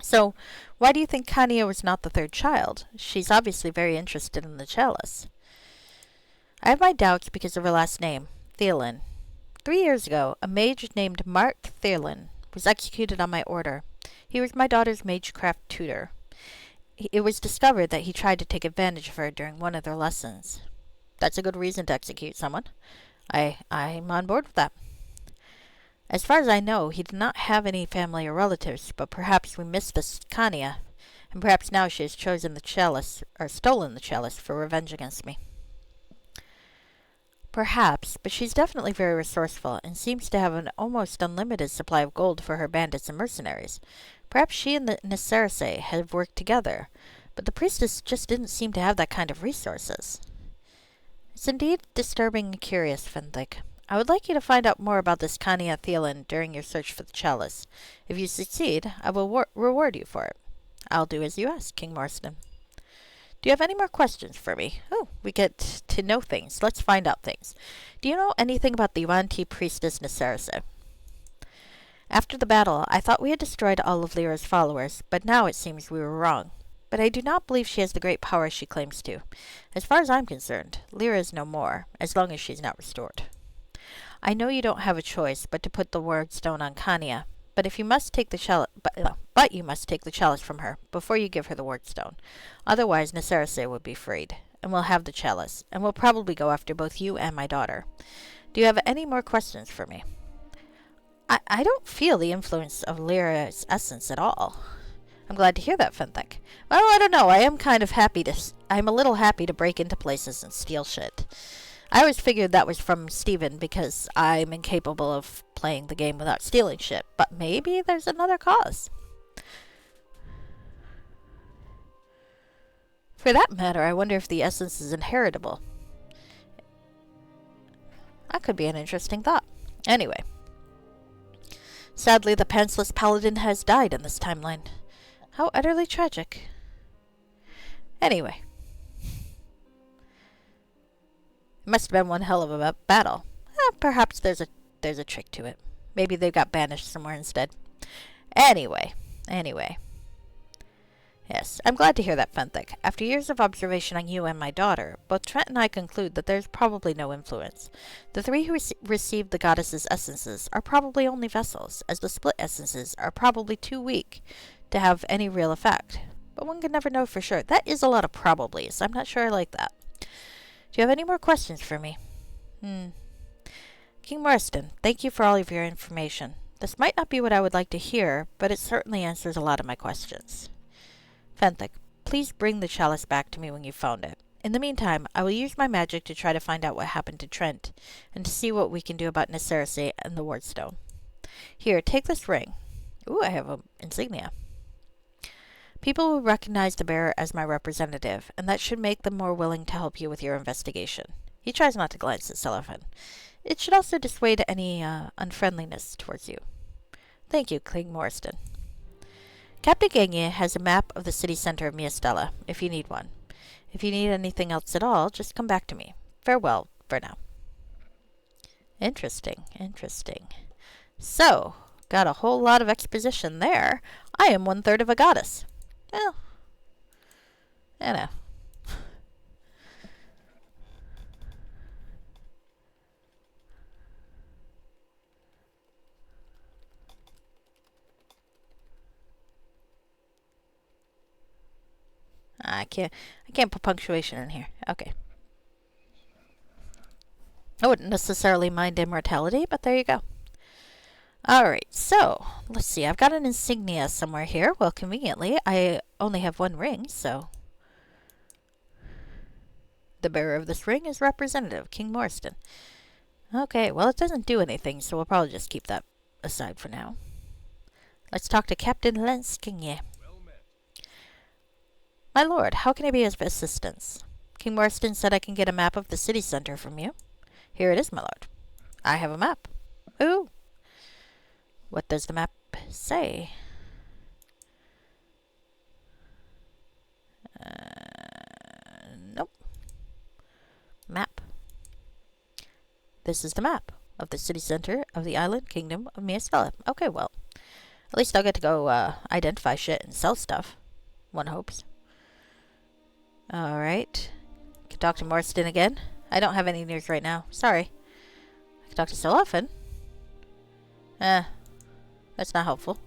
Speaker 1: So, why do you think Kania was not the 3rd child? She's obviously very interested in the chalice. I have my doubts because of her last name, Theolin. 3 years ago, a mage named Mark Theolin was executed on my order. He was my daughter's magecraft tutor. It was discovered that he tried to take advantage of her during one of their lessons. That's a good reason to execute someone. I'm on board with that. As far as I know, he did not have any family or relatives, but perhaps we missed this Kania, and perhaps now she has chosen the chalice, or stolen the chalice, for revenge against me. Perhaps, but she's definitely very resourceful, and seems to have an almost unlimited supply of gold for her bandits and mercenaries. Perhaps she and the Neserse have worked together, but the priestess just didn't seem to have that kind of resources. It's indeed disturbing and curious, Fenthic. I would like you to find out more about this Kania Thielin during your search for the chalice. If you succeed, I will reward you for it. I'll do as you ask, King Marston. Do you have any more questions for me? Oh, we get to know things. Let's find out things. Do you know anything about the Yuan-Ti priestess Neserse? After the battle, I thought we had destroyed all of Lyra's followers, but now it seems we were wrong. but I do not believe she has the great power she claims to. As far as I'm concerned, Lyra is no more, as long as she's not restored. I know you don't have a choice but to put the ward stone on Kanya, but if you must take the chalice, but you must take the chalice from her before you give her the ward stone. Otherwise, Neserase would be freed, and we'll have the chalice, and we'll probably go after both you and my daughter. Do you have any more questions for me? I don't feel the influence of Lyra's essence at all. I'm glad to hear that, Fenthic. Well, I don't know. I'm a little happy to break into places and steal shit. I always figured that was from Steven because I'm incapable of playing the game without stealing shit. But maybe there's another cause. For that matter, I wonder if the essence is inheritable. That could be an interesting thought. Anyway. Sadly, the pantsless paladin has died in this timeline. How utterly tragic. Anyway. It must have been one hell of a battle. Perhaps there's a trick to it. Maybe they got banished somewhere instead. Anyway. Yes, I'm glad to hear that, Fenthic. After years of observation on you and my daughter, both Trent and I conclude that there's probably no influence. The three who received the goddess's essences are probably only vessels, as the split essences are probably too weak to have any real effect. But one can never know for sure. That is a lot of probablys. I'm not sure I like that. Do you have any more questions for me? King Marston, thank you for all of your information. This might not be what I would like to hear, but it certainly answers a lot of my questions. Fenthic, please bring the chalice back to me when you've found it. In the meantime, I will use my magic to try to find out what happened to Trent, and to see what we can do about Neserase and the wardstone. Here, take this ring. Ooh, I have an insignia. People will recognize the bearer as my representative, and that should make them more willing to help you with your investigation. He tries not to glance at Solaufein. It should also dissuade any unfriendliness towards you. Thank you, King Marston. Captain Gagne has a map of the city center of Miastella, if you need one. If you need anything else at all, just come back to me. Farewell for now. Interesting. So, got a whole lot of exposition there. I am 1/3 of a goddess. Well, I know. I can't put punctuation in here. Okay. I wouldn't necessarily mind immortality, but there you go. Alright, so, let's see. I've got an insignia somewhere here. Well, conveniently, I only have one ring, so... The bearer of this ring is Representative King Marston. Okay, well, it doesn't do anything, so we'll probably just keep that aside for now. Let's talk to Captain Lenskigne. My lord, how can I be of assistance? King Marston said I can get a map of the city center from you. Here it is, my lord. I have a map. Ooh. What does the map say? Nope. Map. This is the map of the city center of the island kingdom of Miastella. Okay, well. At least I'll get to go identify shit and sell stuff. One hopes. Alright. Can talk to Marston again. I don't have any news right now. Sorry. I can talk to Solaufein. That's not helpful.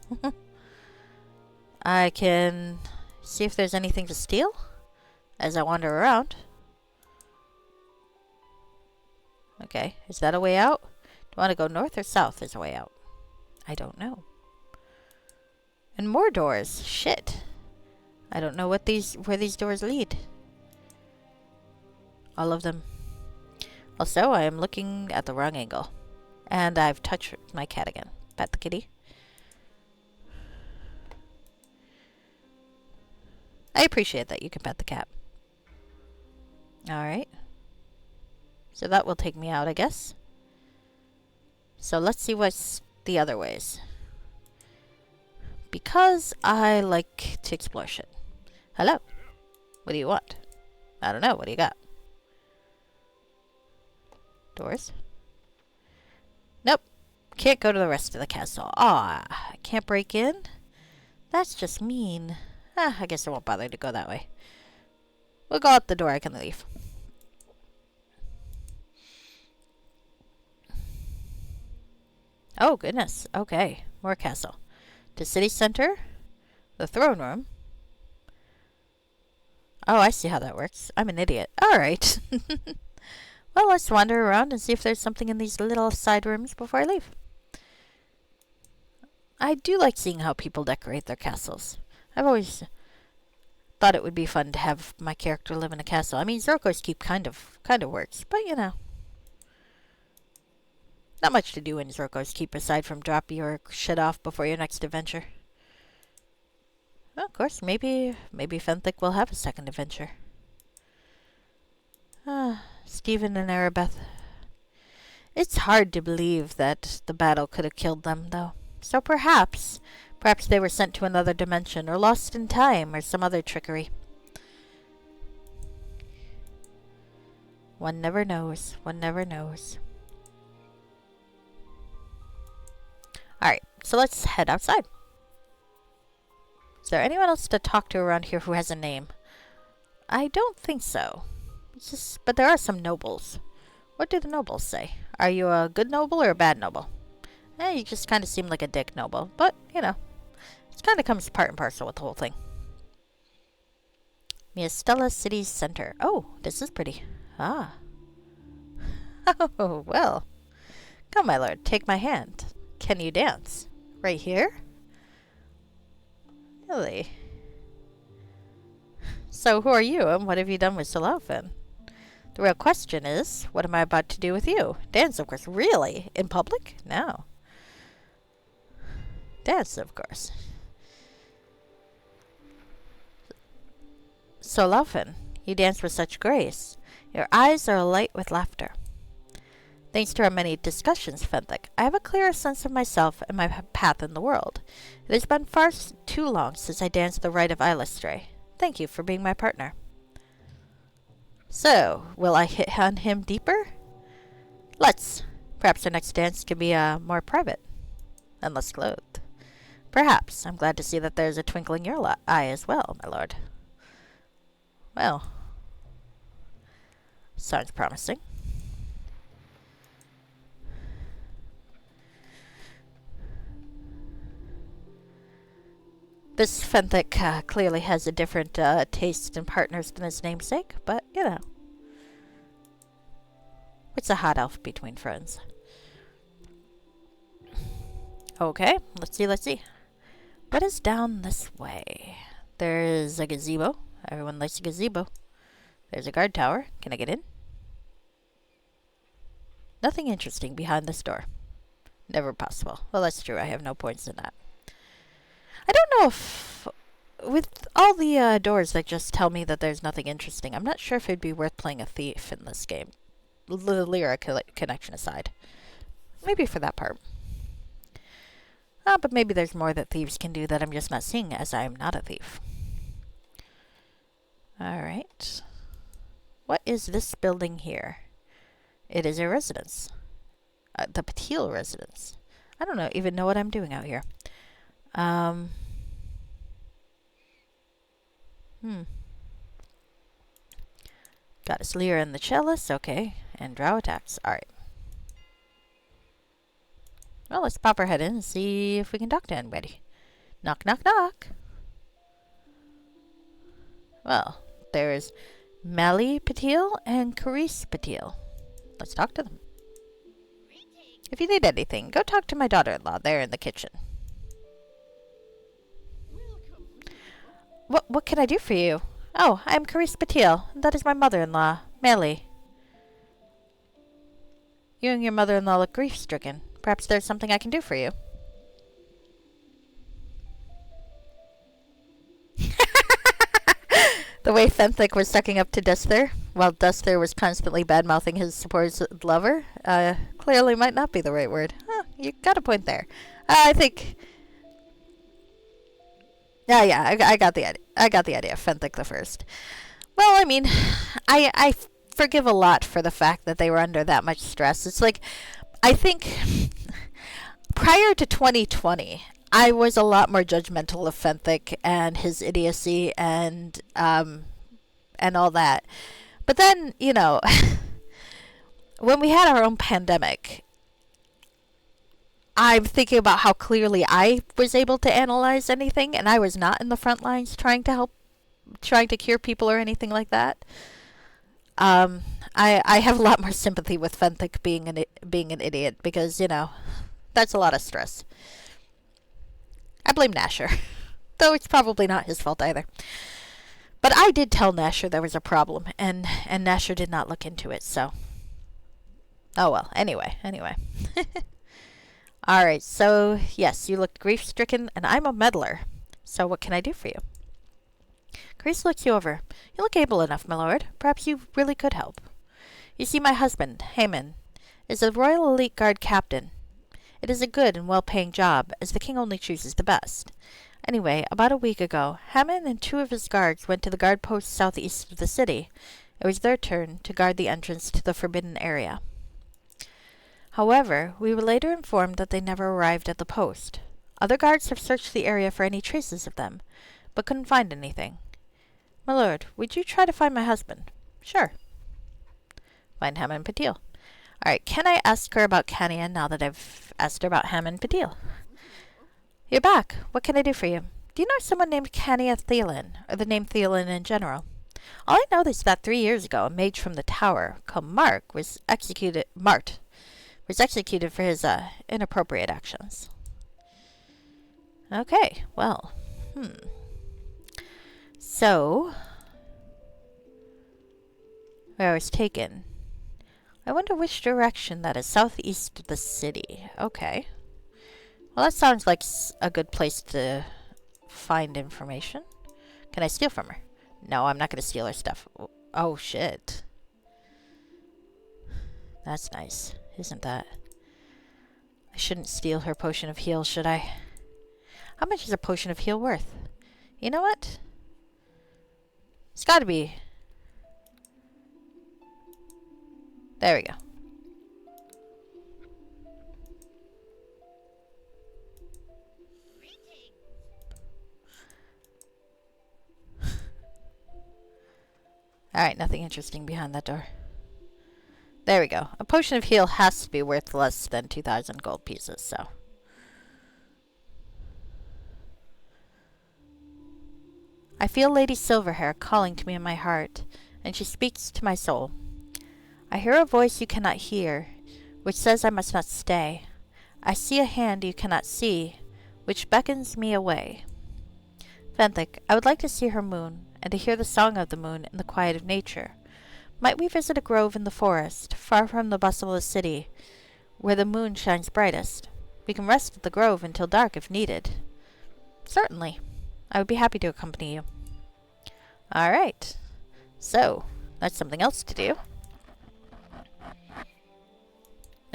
Speaker 1: I can see if there's anything to steal as I wander around. Okay, is that a way out? Do you want to go north or south as a way out? I don't know. And more doors. Shit. I don't know where these doors lead. All of them. Also, I am looking at the wrong angle. And I've touched my cat again. Pet the kitty. I appreciate that you can pet the cat. Alright. So that will take me out, I guess. So let's see what's the other ways. Because I like to explore shit. Hello. What do you want? I don't know. What do you got? Doors? Nope. Can't go to the rest of the castle. Aw, I can't break in? That's just mean. I guess I won't bother to go that way. We'll go out the door. I can leave. Oh, goodness. Okay. More castle. To city center. The throne room. Oh, I see how that works. I'm an idiot. All right. Well, let's wander around and see if there's something in these little side rooms before I leave. I do like seeing how people decorate their castles. I've always thought it would be fun to have my character live in a castle. I mean, Zorko's Keep kind of works, but you know. Not much to do in Zorko's Keep aside from drop your shit off before your next adventure. Well, of course, maybe Fenthic will have a second adventure. Stephen and Arabeth. It's hard to believe that the battle could have killed them, though. So perhaps they were sent to another dimension, or lost in time, or some other trickery. One never knows. One never knows. Alright, so let's head outside. Is there anyone else to talk to around here who has a name? I don't think so. But there are some nobles. What do the nobles say? Are you a good noble or a bad noble? You just kind of seem like a dick noble. But, you know, it kind of comes part and parcel with the whole thing. Miastella City Center. Oh, this is pretty. Ah. Oh, well. Come, my lord, take my hand. Can you dance? Right here? Really? So who are you, and what have you done with Solaufein? The real question is, what am I about to do with you? Dance, of course. Really? In public? No. Dance, of course. Solaufein, you dance with such grace. Your eyes are alight with laughter. Thanks to our many discussions, Fenthic, I have a clearer sense of myself and my path in the world. It has been far too long since I danced the rite of Illustre. Thank you for being my partner. So, will I hit on him deeper? Let's. Perhaps our next dance can be more private and less clothed. Perhaps. I'm glad to see that there's a twinkle in your eye as well, my lord. Well, sounds promising. This Fenthic clearly has a different taste in partners than his namesake, but, you know. It's a hot elf between friends. Okay, let's see. What is down this way? There's a gazebo. Everyone likes a gazebo. There's a guard tower. Can I get in? Nothing interesting behind this door. Never possible. Well, that's true. I have no points in that. I don't know if, with all the doors that just tell me that there's nothing interesting, I'm not sure if it'd be worth playing a thief in this game. The Lyra connection aside. Maybe for that part. But maybe there's more that thieves can do that I'm just not seeing, as I'm not a thief. Alright. What is this building here? It is a residence. The Patil residence. I don't even know what I'm doing out here. Goddess Lyra and the cellist, okay. And drow attacks, alright. Well, let's pop our head in and see if we can talk to anybody. Knock, knock, knock. Well, there's Mali Patil and Carice Patil. Let's talk to them. If you need anything, go talk to my daughter-in-law there in the kitchen. What can I do for you? Oh, I'm Carice Patil. That is my mother-in-law, Mali. You and your mother-in-law look grief-stricken. Perhaps there's something I can do for you. The way Fenthic was sucking up to Dusther, while Dusther was constantly bad-mouthing his supposed lover, clearly might not be the right word. Huh, you got a point there. I think... yeah, I got the idea. I got the idea. Fenthic the First. Well, I mean, I forgive a lot for the fact that they were under that much stress. It's like, I think, prior to 2020, I was a lot more judgmental of Fenthic and his idiocy and all that. But then, when we had our own pandemic, I'm thinking about how clearly I was able to analyze anything, and I was not in the front lines trying to cure people or anything like that. I have a lot more sympathy with Fenthic being an idiot because that's a lot of stress. I blame Nasher, though it's probably not his fault either. But I did tell Nasher there was a problem, and Nasher did not look into it. So, oh well. Anyway. All right. So yes, you look grief-stricken, and I'm a meddler. So what can I do for you? Grace looks you over. You look able enough, my lord. Perhaps you really could help. You see, my husband, Haman, is a Royal Elite Guard captain. It is a good and well-paying job, as the king only chooses the best. Anyway, about a week ago, Haman and 2 of his guards went to the guard post southeast of the city. It was their turn to guard the entrance to the forbidden area. However, we were later informed that they never arrived at the post. Other guards have searched the area for any traces of them, but couldn't find anything. My lord, would you try to find my husband? Sure. Find Haman Patil. All right, can I ask her about Kania now that I've asked her about Haman Patil? You're back. What can I do for you? Do you know someone named Kania Thielen, or the name Thielen in general? All I know is that 3 years ago, a mage from the tower called Mart was executed for his inappropriate actions. Okay, well, So, where I was taken. I wonder which direction that is. Southeast of the city. Okay. Well, that sounds like a good place to find information. Can I steal from her? No, I'm not going to steal her stuff. Oh, shit. That's nice, isn't that? I shouldn't steal her potion of heal, should I? How much is a potion of heal worth? You know what? It's got to be... There we go. Alright, nothing interesting behind that door. There we go. A potion of heal has to be worth less than 2,000 gold pieces, so... I feel Lady Silverhair calling to me in my heart, and she speaks to my soul. I hear a voice you cannot hear, which says I must not stay. I see a hand you cannot see, which beckons me away. Fenthic, I would like to see her moon, and to hear the song of the moon in the quiet of nature. Might we visit a grove in the forest, far from the bustle of the city, where the moon shines brightest? We can rest at the grove until dark if needed. Certainly. I would be happy to accompany you. All right. So, that's something else to do.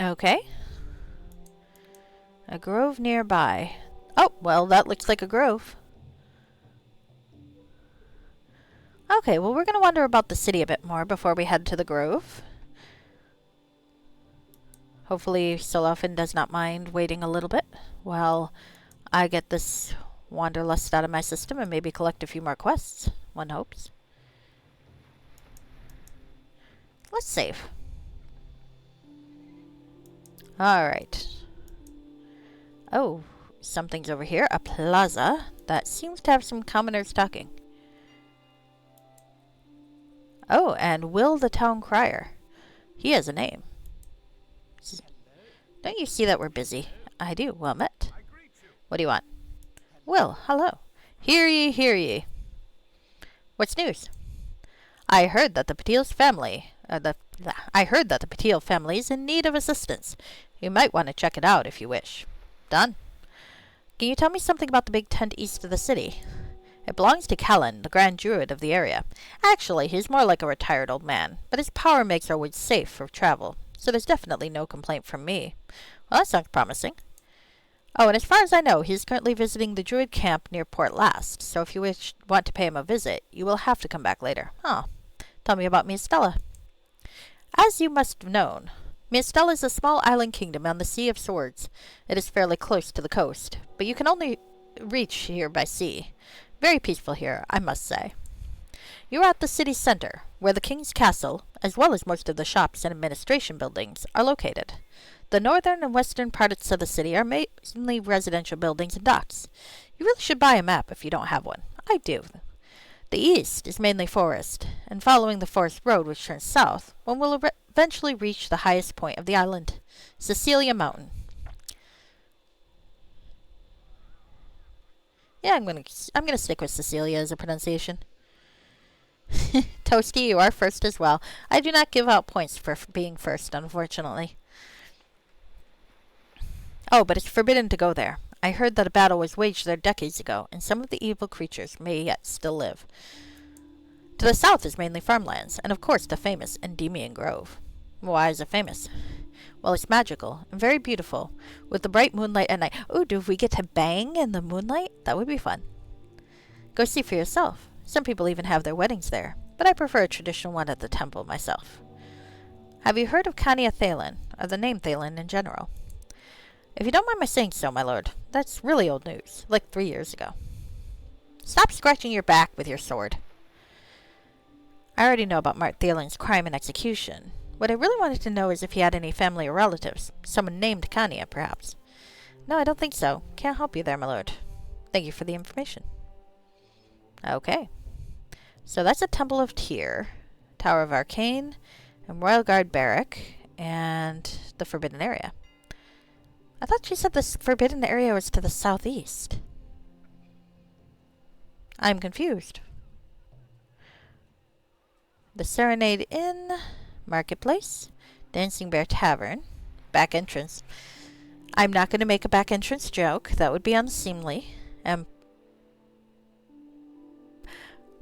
Speaker 1: Okay. A grove nearby. Oh, well, that looks like a grove. Okay, well, we're going to wander about the city a bit more before we head to the grove. Hopefully, Solaufein does not mind waiting a little bit while I get this wanderlust out of my system and maybe collect a few more quests, one hopes. Let's save. Alright. Oh, something's over here. A plaza that seems to have some commoners talking. Oh, and Will the Town Crier. He has a name. Don't you see that we're busy? I do. Well met. What do you want? Will, hello. Hear ye, hear ye. What's news? I heard that the Patil family is in need of assistance. You might want to check it out if you wish. Done. Can you tell me something about the big tent east of the city? It belongs to Callan, the Grand Druid of the area. Actually, he's more like a retired old man, but his power makes our woods safe for travel, so there's definitely no complaint from me. Well, that sounds promising. Oh, and as far as I know, he's currently visiting the Druid camp near Port Last, so if you want to pay him a visit, you will have to come back later. Huh. Tell me about me, Stella. As you must have known, Miestel is a small island kingdom on the Sea of Swords. It is fairly close to the coast, but you can only reach here by sea. Very peaceful here, I must say. You are at the city center, where the king's castle, as well as most of the shops and administration buildings, are located. The northern and western parts of the city are mainly residential buildings and docks. You really should buy a map if you don't have one. I do. The east is mainly forest, and following the forest road which turns south, one will eventually reach the highest point of the island, Cecilia Mountain. Yeah, I'm gonna stick with Cecilia as a pronunciation. Toasty, you are first as well. I do not give out points for being first, unfortunately. Oh, but it's forbidden to go there. I heard that a battle was waged there decades ago, and some of the evil creatures may yet still live. To the south is mainly farmlands, and of course the famous Endymion Grove. Why is it famous? Well, it's magical and very beautiful, with the bright moonlight at night. Oh, do we get to bang in the moonlight? That would be fun. Go see for yourself. Some people even have their weddings there, but I prefer a traditional one at the temple myself. Have you heard of Khania Thalen, or the name Thalen in general? If you don't mind my saying so, my lord, that's really old news, like 3 years ago. Stop scratching your back with your sword. I already know about Mark Thalen's crime and execution. What I really wanted to know is if he had any family or relatives. Someone named Khania, perhaps. No, I don't think so. Can't help you there, my lord. Thank you for the information. Okay. So that's a Temple of Tyr, Tower of Arcane, and Royal Guard Barrack, and the Forbidden Area. I thought you said this forbidden area was to the southeast. I'm confused. The Serenade Inn, Marketplace, Dancing Bear Tavern, back entrance. I'm not going to make a back entrance joke. That would be unseemly.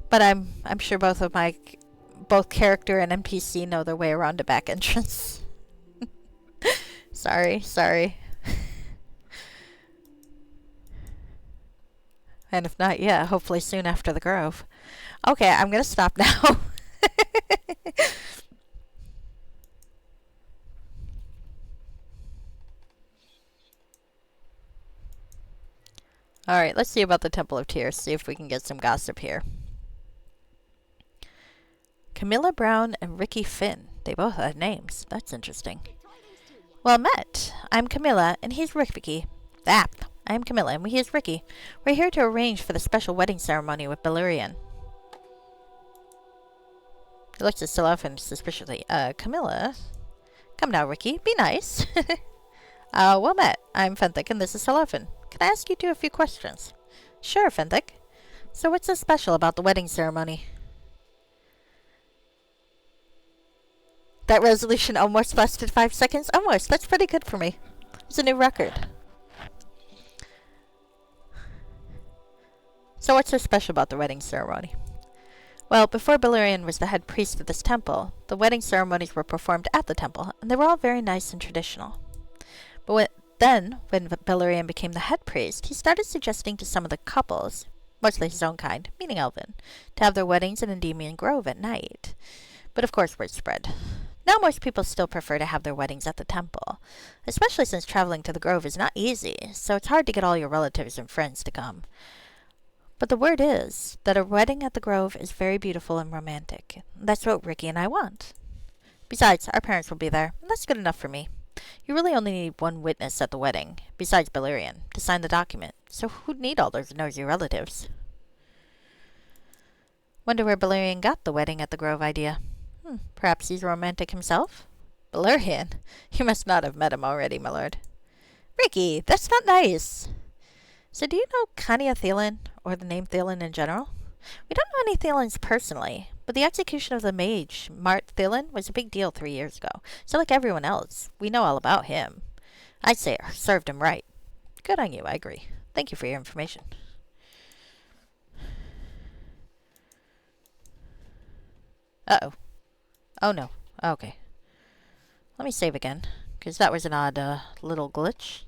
Speaker 1: But I'm sure both character and NPC know their way around a back entrance. Sorry. And if not, yeah, hopefully soon after the Grove. Okay, I'm going to stop now. Alright, let's see about the Temple of Tyr, see if we can get some gossip here. Camilla Brown and Ricky Finn. They both have names. That's interesting. Well met. I'm Camilla, and he's Ricky. I'm Camilla, and he is Ricky. We're here to arrange for the special wedding ceremony with Balerion. He looks at Solaufein suspiciously. Camilla? Come now, Ricky. Be nice. Well met. I'm Fenthic, and this is Solaufein. Can I ask you two a few questions? Sure, Fenthic. So what's so special about the wedding ceremony? That resolution almost lasted 5 seconds? Almost. That's pretty good for me. It's a new record. So what's so special about the wedding ceremony? Well, before Balerion was the head priest of this temple, the wedding ceremonies were performed at the temple, and they were all very nice and traditional. But when Balerion became the head priest, he started suggesting to some of the couples, mostly his own kind, meaning Elven, to have their weddings in Endymion Grove at night. But of course word spread. Now most people still prefer to have their weddings at the temple, especially since traveling to the Grove is not easy, so it's hard to get all your relatives and friends to come. But the word is that a wedding at the Grove is very beautiful and romantic. That's what Ricky and I want. Besides, our parents will be there, and that's good enough for me. You really only need one witness at the wedding, besides Balerion, to sign the document, so who'd need all those nosy relatives? Wonder where Balerion got the wedding at the Grove idea. Perhaps he's romantic himself? Balerion? You must not have met him already, my lord. Ricky, that's not nice. So do you know Khania Thalen, or the name Thalen in general? We don't know any Thalens personally, but the execution of the mage, Mart Thalen, was a big deal 3 years ago. So like everyone else, we know all about him. I'd say it served him right. Good on you, I agree. Thank you for your information. Uh-oh. Oh no. Okay. Let me save again, because that was an odd little glitch.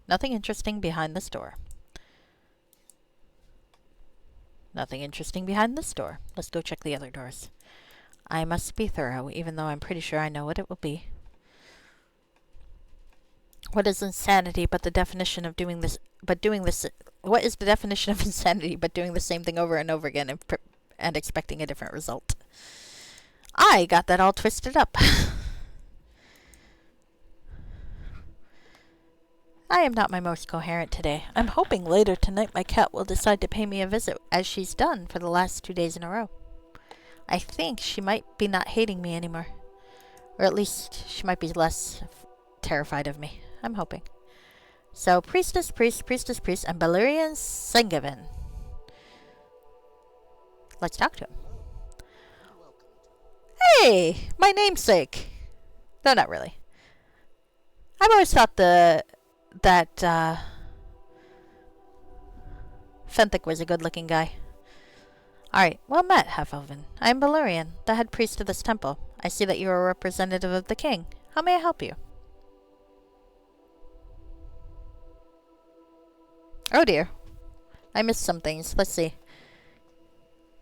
Speaker 1: Nothing interesting behind this door. Nothing interesting behind this door. Let's go check the other doors. I must be thorough, even though I'm pretty sure I know what it will be. What is insanity but the definition of doing this, what is the definition of insanity but doing the same thing over and over again and expecting a different result? I got that all twisted up. I am not my most coherent today. I'm hoping later tonight my cat will decide to pay me a visit, as she's done for the last 2 days in a row. I think she might be not hating me anymore. Or at least she might be less terrified of me. I'm hoping. So, priestess, and Balerian Sengavin. Let's talk to him. Hey! My namesake! No, not really. I've always thought that Fenthic was a good-looking guy. Alright, well met, Half-Elven. I am Balerian, the head priest of this temple. I see that you are a representative of the king. How may I help you? Oh dear. I missed some things. Let's see.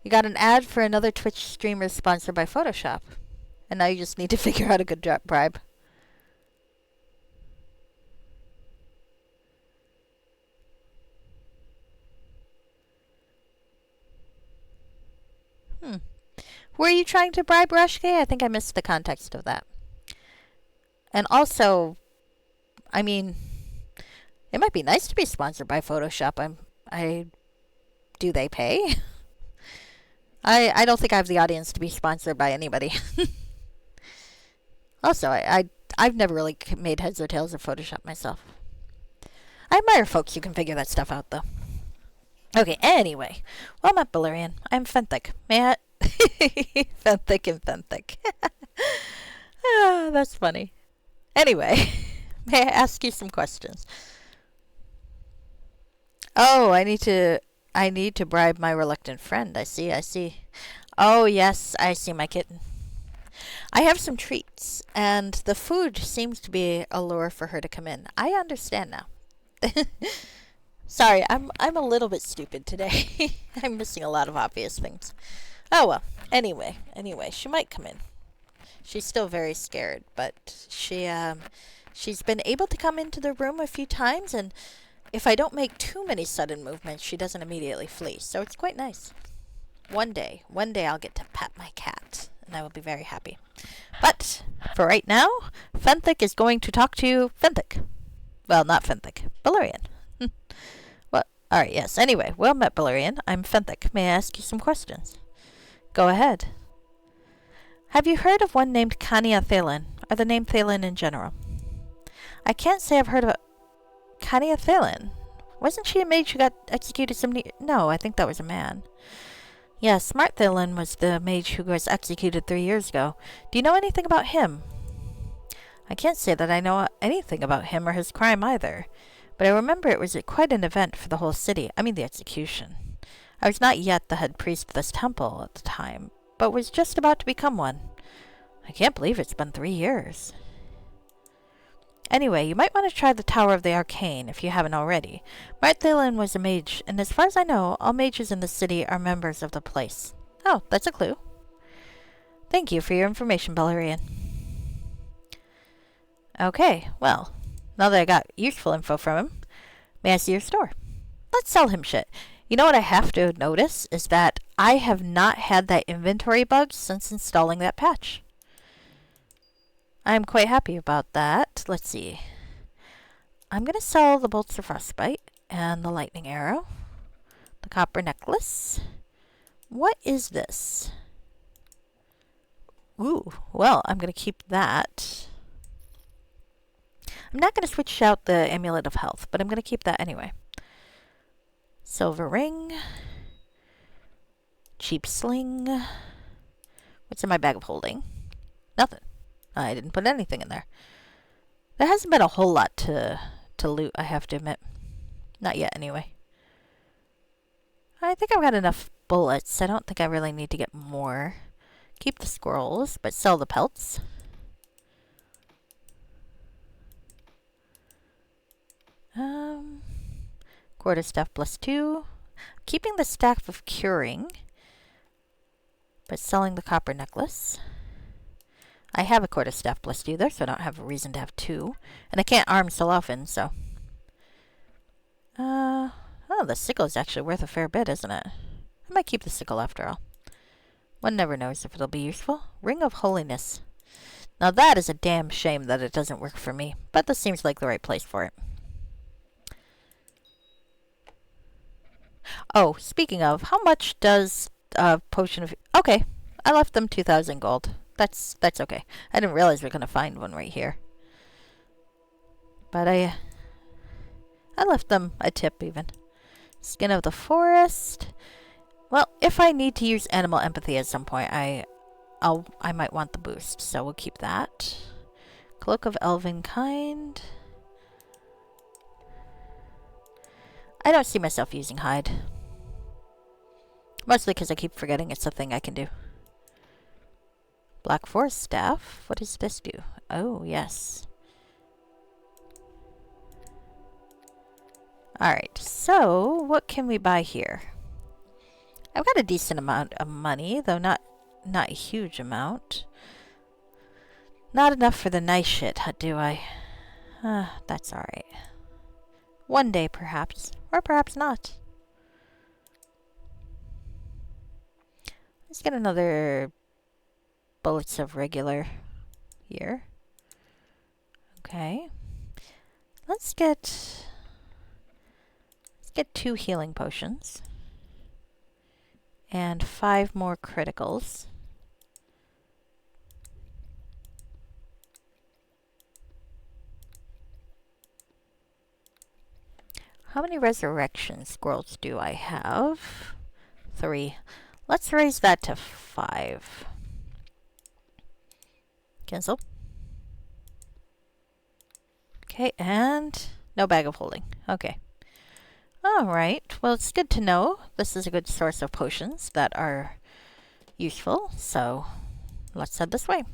Speaker 1: You got an ad for another Twitch streamer sponsored by Photoshop. And now you just need to figure out a good bribe. Were you trying to bribe Rashke? I think I missed the context of that. And also, I mean, it might be nice to be sponsored by Photoshop. Do they pay? I don't think I have the audience to be sponsored by anybody. Also, I've never really made heads or tails of Photoshop myself. I admire folks who can figure that stuff out, though. Okay, anyway. Well, I'm at Balerian. I'm Fenthic. May I... Fenthic and Fenthic. Ah, that's funny. Anyway, may I ask you some questions? Oh, I need to bribe my reluctant friend. I see. Oh, yes, I see my kitten. I have some treats, and the food seems to be a lure for her to come in. I understand now. Sorry, I'm a little bit stupid today. I'm missing a lot of obvious things. Oh well. Anyway, she might come in. She's still very scared, but she's been able to come into the room a few times, and if I don't make too many sudden movements, she doesn't immediately flee. So it's quite nice. One day I'll get to pet my cat, and I will be very happy. But for right now, Fenthic is going to talk to you. Fenthic. Well, not Fenthic. Balerian. Well, alright, yes. Anyway, well met, Balerian. I'm Fenthic. May I ask you some questions? Go ahead. Have you heard of one named Kania Thalen, or the name Thalen in general? I can't say I've heard of Kania Thalen. Wasn't she a mage who got executed No, I think that was a man. Yes, Smart Thalen was the mage who was executed 3 years ago. Do you know anything about him? I can't say that I know anything about him or his crime either, but I remember it was quite an event for the whole city. I mean the execution. I was not yet the head priest of this temple at the time, but was just about to become one. I can't believe it's been 3 years. Anyway, you might want to try the Tower of the Arcane if you haven't already. Marthalan was a mage, and as far as I know, all mages in the city are members of the place. Oh, that's a clue. Thank you for your information, Balerian. Okay, well, now that I got useful info from him, may I see your store? Let's sell him shit. You know what I have to notice is that I have not had that inventory bug since installing that patch. I'm quite happy about that. Let's see. I'm going to sell the bolts of frostbite and the lightning arrow, the copper necklace. What is this? Ooh, well, I'm going to keep that. I'm not going to switch out the amulet of health, but I'm going to keep that anyway. Silver ring. Cheap sling. What's in my bag of holding? Nothing. I didn't put anything in there. There hasn't been a whole lot to loot, I have to admit. Not yet, anyway. I think I've got enough bullets. I don't think I really need to get more. Keep the scrolls, but sell the pelts. Quarterstaff +2. Keeping the staff of curing, but selling the copper necklace. I have a quarterstaff blessed either, so I don't have a reason to have two. And I can't arm Solaufein, so... oh, the sickle is actually worth a fair bit, isn't it? I might keep the sickle after all. One never knows if it'll be useful. Ring of Holiness. Now that is a damn shame that it doesn't work for me, but this seems like the right place for it. Oh, speaking of, how much does potion of... Okay, I left them 2,000 gold. That's okay. I didn't realize we are going to find one right here. But I left them a tip even. Skin of the Forest. Well, if I need to use animal empathy at some point, I might want the boost, so we'll keep that. Cloak of Elven Kind. I don't see myself using hide. Mostly because I keep forgetting it's a thing I can do. Black Forest Staff. What does this do? Oh, yes. Alright, so what can we buy here? I've got a decent amount of money, though not a huge amount. Not enough for the nice shit, do I? That's alright. One day, perhaps. Or perhaps not. Let's get another bullets of regular here. Okay. Let's get 2 healing potions. And 5 more criticals. How many resurrection scrolls do I have? 3. Let's raise that to 5. Cancel. Okay, and no bag of holding. Okay. Alright, well, it's good to know. This is a good source of potions that are useful, so let's head this way.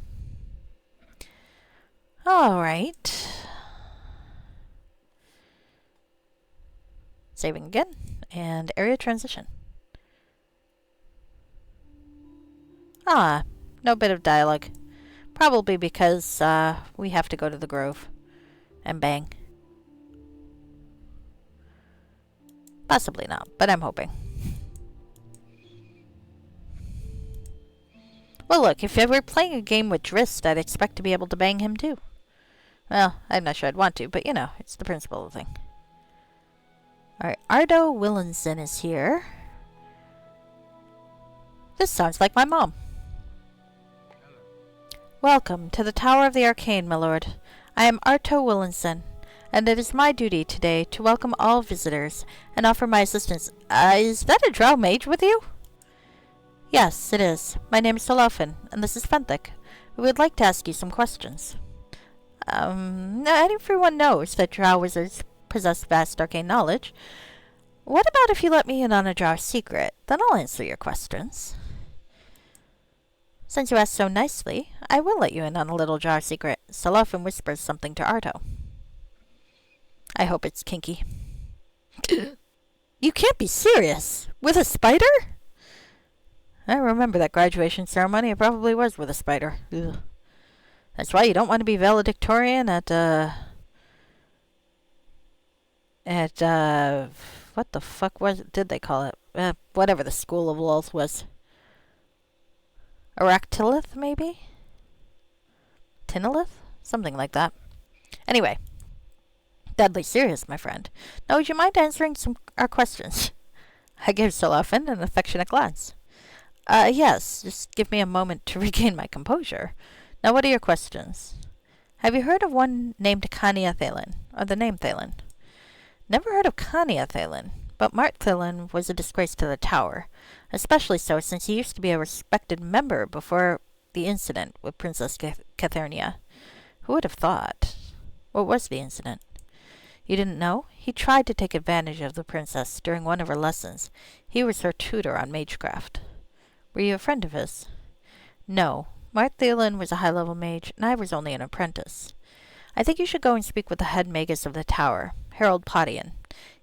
Speaker 1: Alright. Saving again, and area transition. No bit of dialogue. Probably because we have to go to the grove and bang. Possibly not, but I'm hoping. Well, look, if I were playing a game with Drist, I'd expect to be able to bang him too. Well, I'm not sure I'd want to, but you know, it's the principle of the thing. Alright, Ardo Willinson is here. This sounds like my mom. Welcome to the Tower of the Arcane, my lord. I am Arto Willinson, and it is my duty today to welcome all visitors and offer my assistance. Is that a drow mage with you? Yes, it is. My name is Solaufein, and this is Fenthic. We would like to ask you some questions. Everyone knows that drow wizards possess vast arcane knowledge. What about if you let me in on a drow secret? Then I'll answer your questions. Since you asked so nicely, I will let you in on a little jar secret. Solaufein whispers something to Arto. I hope it's kinky. You can't be serious! With a spider? I remember that graduation ceremony. It probably was with a spider. Ugh. That's why you don't want to be valedictorian at what the fuck did they call it? Whatever the School of Lulth was. Aractilith, maybe? Tinilith? Something like that. Anyway. Deadly serious, my friend. Now, would you mind answering our questions? I gave Solaufein an affectionate glance. Yes. Just give me a moment to regain my composure. Now, what are your questions? Have you heard of one named Khania Thalen? Or the name Thalen? Never heard of Khania Thalen. But Mart Thalen was a disgrace to the tower. Especially so since he used to be a respected member before the incident with Princess Cathernia. Who would have thought? What was the incident? You didn't know? He tried to take advantage of the princess during one of her lessons. He was her tutor on magecraft. Were you a friend of his? No. Mart Thalen was a high-level mage, and I was only an apprentice. I think you should go and speak with the head magus of the tower, Harold Podian.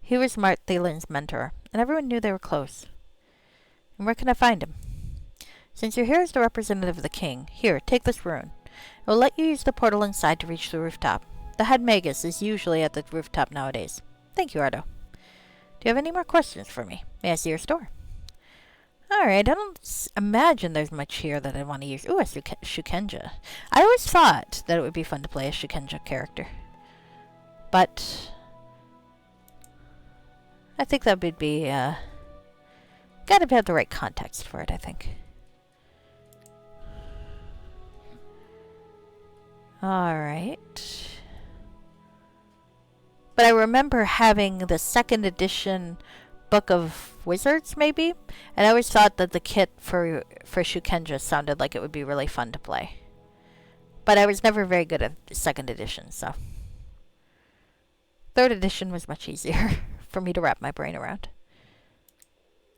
Speaker 1: He was Mart Thalen's mentor, and everyone knew they were close. And where can I find him? Since you're here as the representative of the king, here, take this rune. It will let you use the portal inside to reach the rooftop. The head magus is usually at the rooftop nowadays. Thank you, Ardo. Do you have any more questions for me? May I see your store? Alright, I don't imagine there's much here that I want to use. Ooh, a Shukenja. I always thought that it would be fun to play a Shukenja character. But I think that would be, gotta have the right context for it, I think. Alright. But I remember having the 2nd edition Book of Wizards, maybe? And I always thought that the kit for Shukenja sounded like it would be really fun to play. But I was never very good at 2nd edition, so. 3rd edition was much easier for me to wrap my brain around.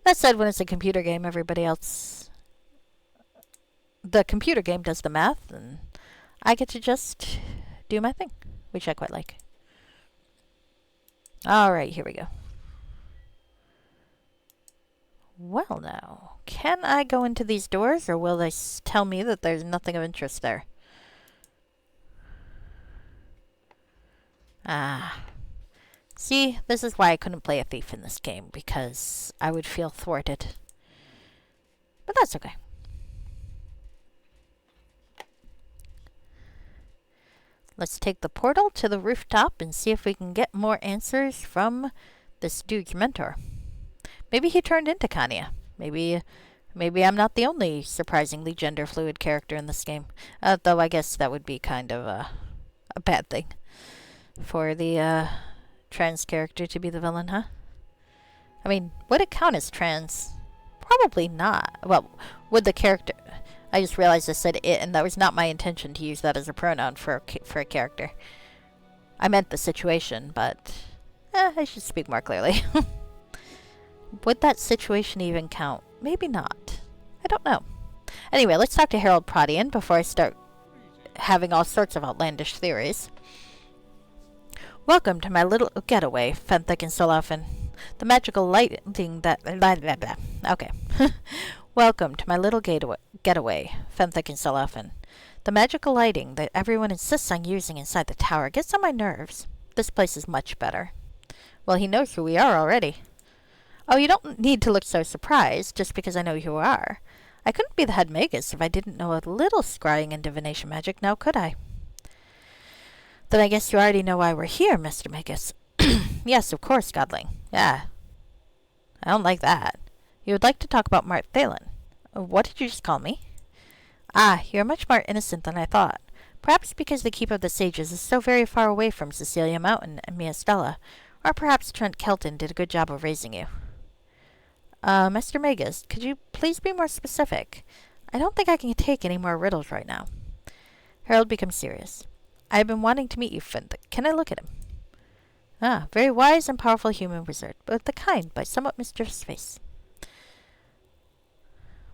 Speaker 1: That said, when it's a computer game, everybody else... The computer game does the math, and I get to just do my thing, which I quite like. Alright, here we go. Well now, can I go into these doors, or will they tell me that there's nothing of interest there? Ah. See, this is why I couldn't play a thief in this game, because I would feel thwarted. But that's okay. Let's take the portal to the rooftop and see if we can get more answers from this dude's mentor. Maybe he turned into Kanya. Maybe I'm not the only surprisingly gender fluid character in this game. Though I guess that would be kind of a bad thing for the trans character to be the villain, huh? I mean, would it count as trans? Probably not. Well, would the character... I just realized I said it, and that was not my intention to use that as a pronoun for a character. I meant the situation, but I should speak more clearly. Would that situation even count? Maybe not. I don't know. Anyway, let's talk to Harold Prodian before I start having all sorts of outlandish theories. Welcome to my little getaway, Fenthic and Solaufein. The magical lighting that... Blah, blah, blah. Okay. Welcome to my little getaway, Fenthic and Solaufein. The magical lighting that everyone insists on using inside the tower gets on my nerves. This place is much better. Well, he knows who we are already. Oh, you don't need to look so surprised, just because I know who you are. I couldn't be the head magus if I didn't know a little scrying and divination magic, now could I? Then I guess you already know why we're here, Mr. Magus. Yes, of course, Godling. Yeah. I don't like that. You would like to talk about Mart Thalen. What did you just call me? Ah, you're much more innocent than I thought. Perhaps because the Keep of the Sages is so very far away from Cecilia Mountain and Mia Stella, or perhaps Trent Kelton did a good job of raising you. Mr. Magus, could you please be more specific? I don't think I can take any more riddles right now. Harold becomes serious. I have been wanting to meet you, Fenthic. Can I look at him? Ah, very wise and powerful human wizard, but with a kind but somewhat mischievous face.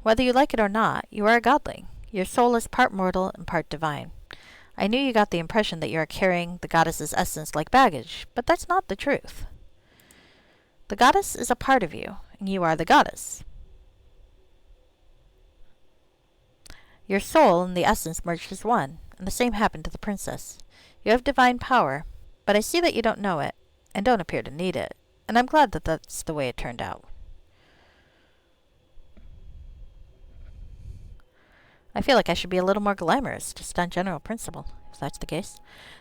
Speaker 1: Whether you like it or not, you are a godling. Your soul is part mortal and part divine. I knew you got the impression that you are carrying the goddess's essence like baggage, but that's not the truth. The goddess is a part of you, and you are the goddess. Your soul and the essence merged as one, and the same happened to the princess. You have divine power, but I see that you don't know it, and don't appear to need it, and I'm glad that that's the way it turned out. I feel like I should be a little more glamorous, just on general principle, if that's the case.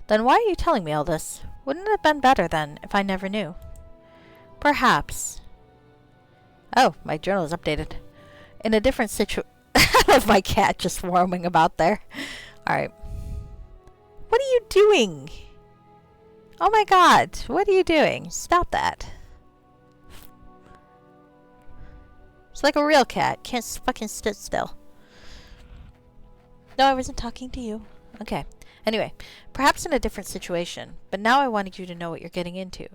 Speaker 1: Then why are you telling me all this? Wouldn't it have been better, then, if I never knew? Perhaps. Oh, my journal is updated. In a different I love my cat just roaming about there. Alright. What are you doing? Oh my god, what are you doing? Stop that. It's like a real cat. Can't fucking sit still. No, I wasn't talking to you. Okay. Anyway, perhaps in a different situation, but now I wanted you to know what you're getting into.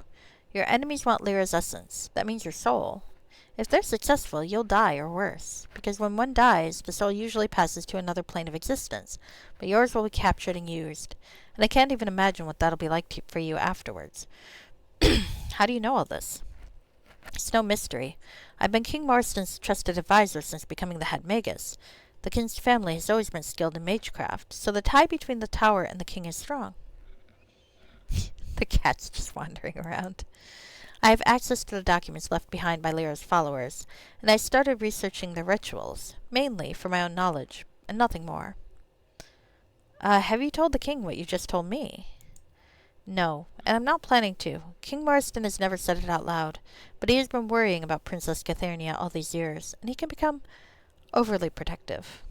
Speaker 1: Your enemies want Lyra's essence. That means your soul. If they're successful, you'll die or worse, because when one dies, the soul usually passes to another plane of existence, but yours will be captured and used, and I can't even imagine what that'll be like for you afterwards. How do you know all this? It's no mystery. I've been King Morriston's trusted advisor since becoming the head magus. The king's family has always been skilled in magecraft, so the tie between the tower and the king is strong. The cat's just wandering around. I have access to the documents left behind by Lyra's followers, and I started researching their rituals, mainly for my own knowledge, and nothing more. Have you told the king what you just told me? No, and I'm not planning to. King Marston has never said it out loud, but he has been worrying about Princess Catherine all these years, and he can become overly protective.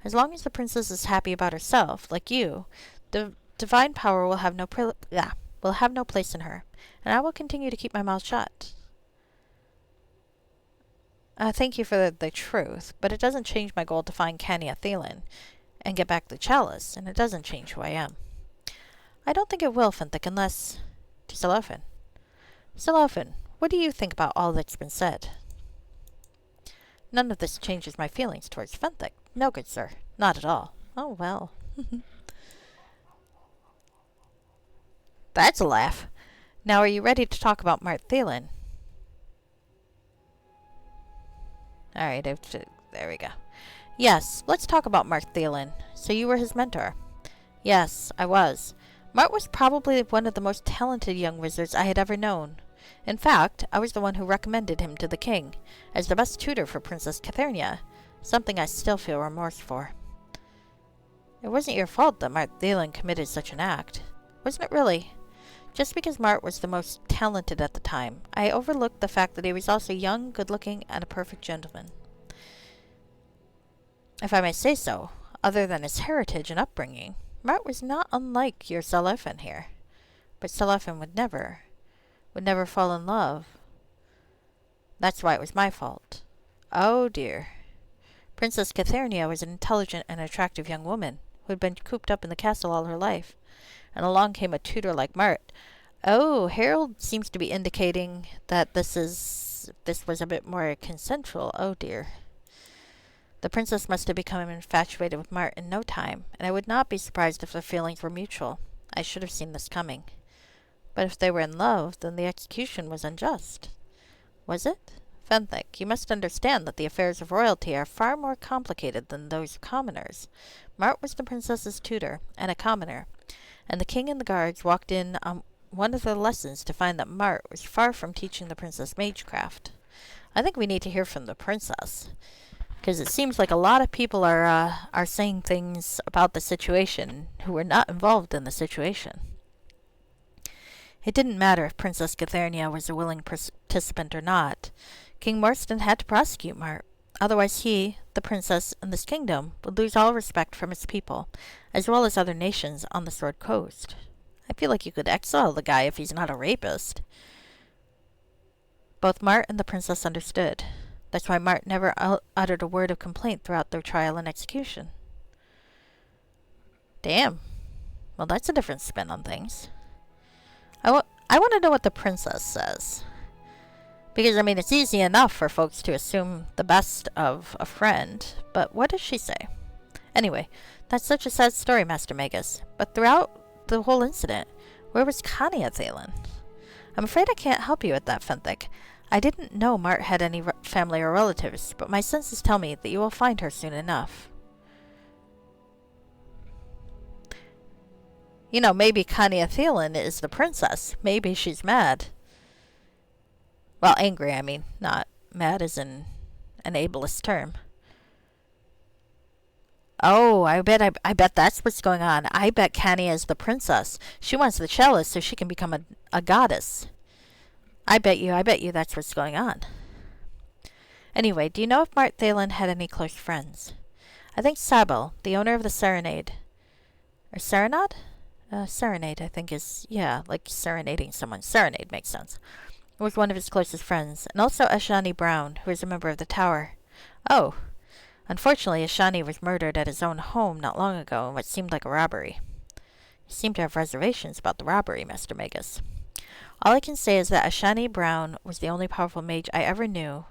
Speaker 1: As long as the princess is happy about herself, like you, the divine power will have no place in her, and I will continue to keep my mouth shut. Thank you for the truth, but it doesn't change my goal to find Cania Thielen and get back the chalice, and it doesn't change who I am. I don't think it will, Fenthic, unless... to Solaufein. Solaufein, what do you think about all that's been said? None of this changes my feelings towards Fenthic. No, good sir. Not at all. Oh, well. That's a laugh. Now, are you ready to talk about Mart Thielen? Alright, there we go. Yes, let's talk about Mart Thielen. So you were his mentor? Yes, I was. Mart was probably one of the most talented young wizards I had ever known. In fact, I was the one who recommended him to the king as the best tutor for Princess Catherine, something I still feel remorse for. It wasn't your fault that Mart Thielen committed such an act. Wasn't it really? Just because Mart was the most talented at the time, I overlooked the fact that he was also young, good-looking, and a perfect gentleman. If I may say so, other than his heritage and upbringing, Mart was not unlike your Solaufein here. But Solaufein would never fall in love. That's why it was my fault. Oh dear. Princess Catherine was an intelligent and attractive young woman who had been cooped up in the castle all her life, and along came a tutor like Mart. Oh, Harold seems to be indicating that this was a bit more consensual. Oh dear. The princess must have become infatuated with Mart in no time, and I would not be surprised if their feelings were mutual. I should have seen this coming. But if they were in love, then the execution was unjust. Was it? Fenthic, you must understand that the affairs of royalty are far more complicated than those of commoners. Mart was the princess's tutor, and a commoner, and the king and the guards walked in on one of their lessons to find that Mart was far from teaching the princess magecraft. I think we need to hear from the princess, because it seems like a lot of people are saying things about the situation who were not involved in the situation. It didn't matter if Princess Catherine was a willing participant or not. King Marston had to prosecute Mart. Otherwise he, the princess, and this kingdom would lose all respect from its people, as well as other nations on the Sword Coast. I feel like you could exile the guy if he's not a rapist. Both Mart and the princess understood. That's why Mart never uttered a word of complaint throughout their trial and execution. Damn. Well, that's a different spin on things. I want to know what the princess says. Because, I mean, it's easy enough for folks to assume the best of a friend, but what does she say? Anyway, that's such a sad story, Master Magus. But throughout the whole incident, where was Cania Thielen? I'm afraid I can't help you with that, Fenthic. I didn't know Mart had any family or relatives, but my senses tell me that you will find her soon enough. You know, maybe Cania Thielen is the princess. Maybe she's mad. Well, angry, I mean. Not mad as in an ableist term. Oh, I bet that's what's going on. I bet Cania is the princess. She wants the chalice so she can become a goddess. I bet you that's what's going on. Anyway, do you know if Mart Thielen had any close friends? I think Sabel, the owner of the Serenade. Or Serenade? Serenade, I think, is, yeah, like serenading someone. Serenade makes sense. Was one of his closest friends, and also Ashani Brown, who is a member of the Tower. Oh. Unfortunately, Ashani was murdered at his own home not long ago in what seemed like a robbery. You seem to have reservations about the robbery, Master Magus. All I can say is that Ashani Brown was the only powerful mage I ever knew,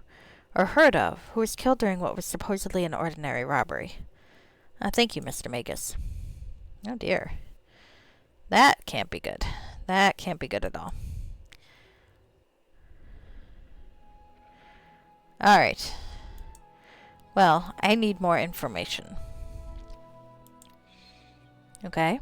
Speaker 1: or heard of, who was killed during what was supposedly an ordinary robbery. Thank you, Mr. Magus. Oh dear. That can't be good. That can't be good at all. Alright. Well, I need more information. Okay.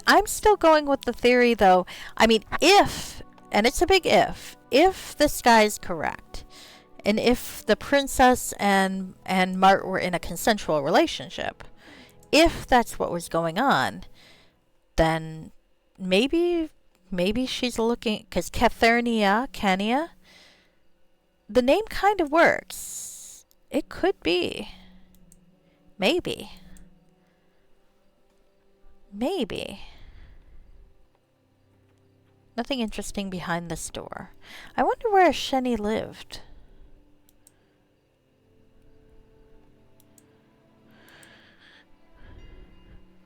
Speaker 1: I'm still going with the theory, though. I mean, if, and it's a big if this guy's correct, and if the princess and Mart were in a consensual relationship, if that's what was going on, then maybe she's looking, because Cania, the name kind of works. It could be. Maybe. Nothing interesting behind this door. I wonder where Shenny lived.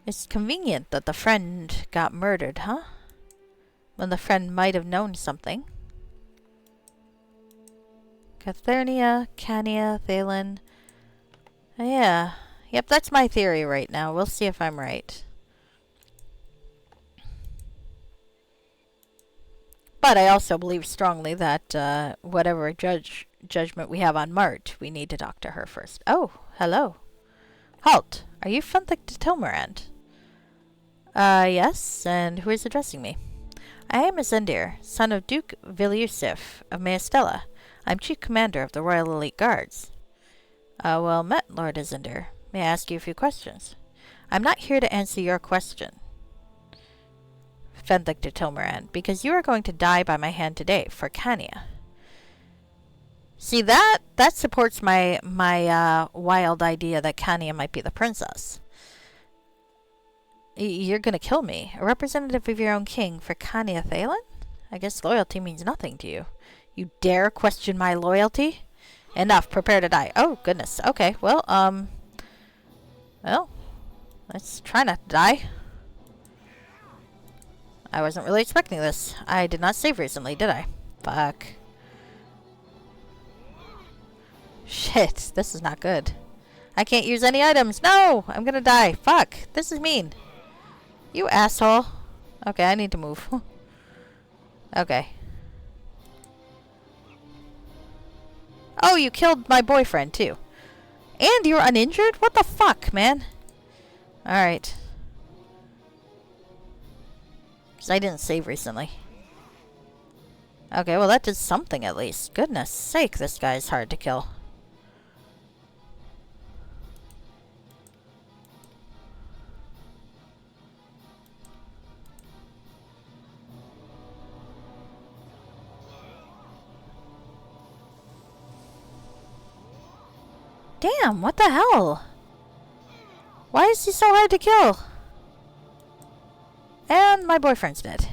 Speaker 1: It's convenient that the friend got murdered, huh? When the friend might have known something. Cania, Thalen. Yeah. Yep, that's my theory right now. We'll see if I'm right. But I also believe strongly that whatever judgment we have on Mart, we need to talk to her first. Oh, hello. Halt. Are you Fenthik de Tilmarand? Yes, and who is addressing me? I am Azendir, son of Duke Viliusif of Maestella. I'm Chief Commander of the Royal Elite Guards. Well met, Lord Azendir. May I ask you a few questions? I'm not here to answer your question, Fenthik de Tilmarand, because you are going to die by my hand today for Cania. See, that supports my wild idea that Cania might be the princess. You're gonna kill me, a representative of your own king, for Cania Thalen? I guess loyalty means nothing to you. You dare question my loyalty? Enough, prepare to die. Oh, goodness. Okay, well, let's try not to die. I wasn't really expecting this. I did not save recently, did I? Fuck. Shit, this is not good. I can't use any items. No! I'm gonna die. Fuck. This is mean. You asshole. Okay, I need to move. Okay. Oh, you killed my boyfriend, too. And you're uninjured? What the fuck, man? Alright. Because I didn't save recently. Okay, well that did something at least. Goodness sake, this guy's hard to kill. Damn, what the hell? Why is he so hard to kill? And my boyfriend's dead.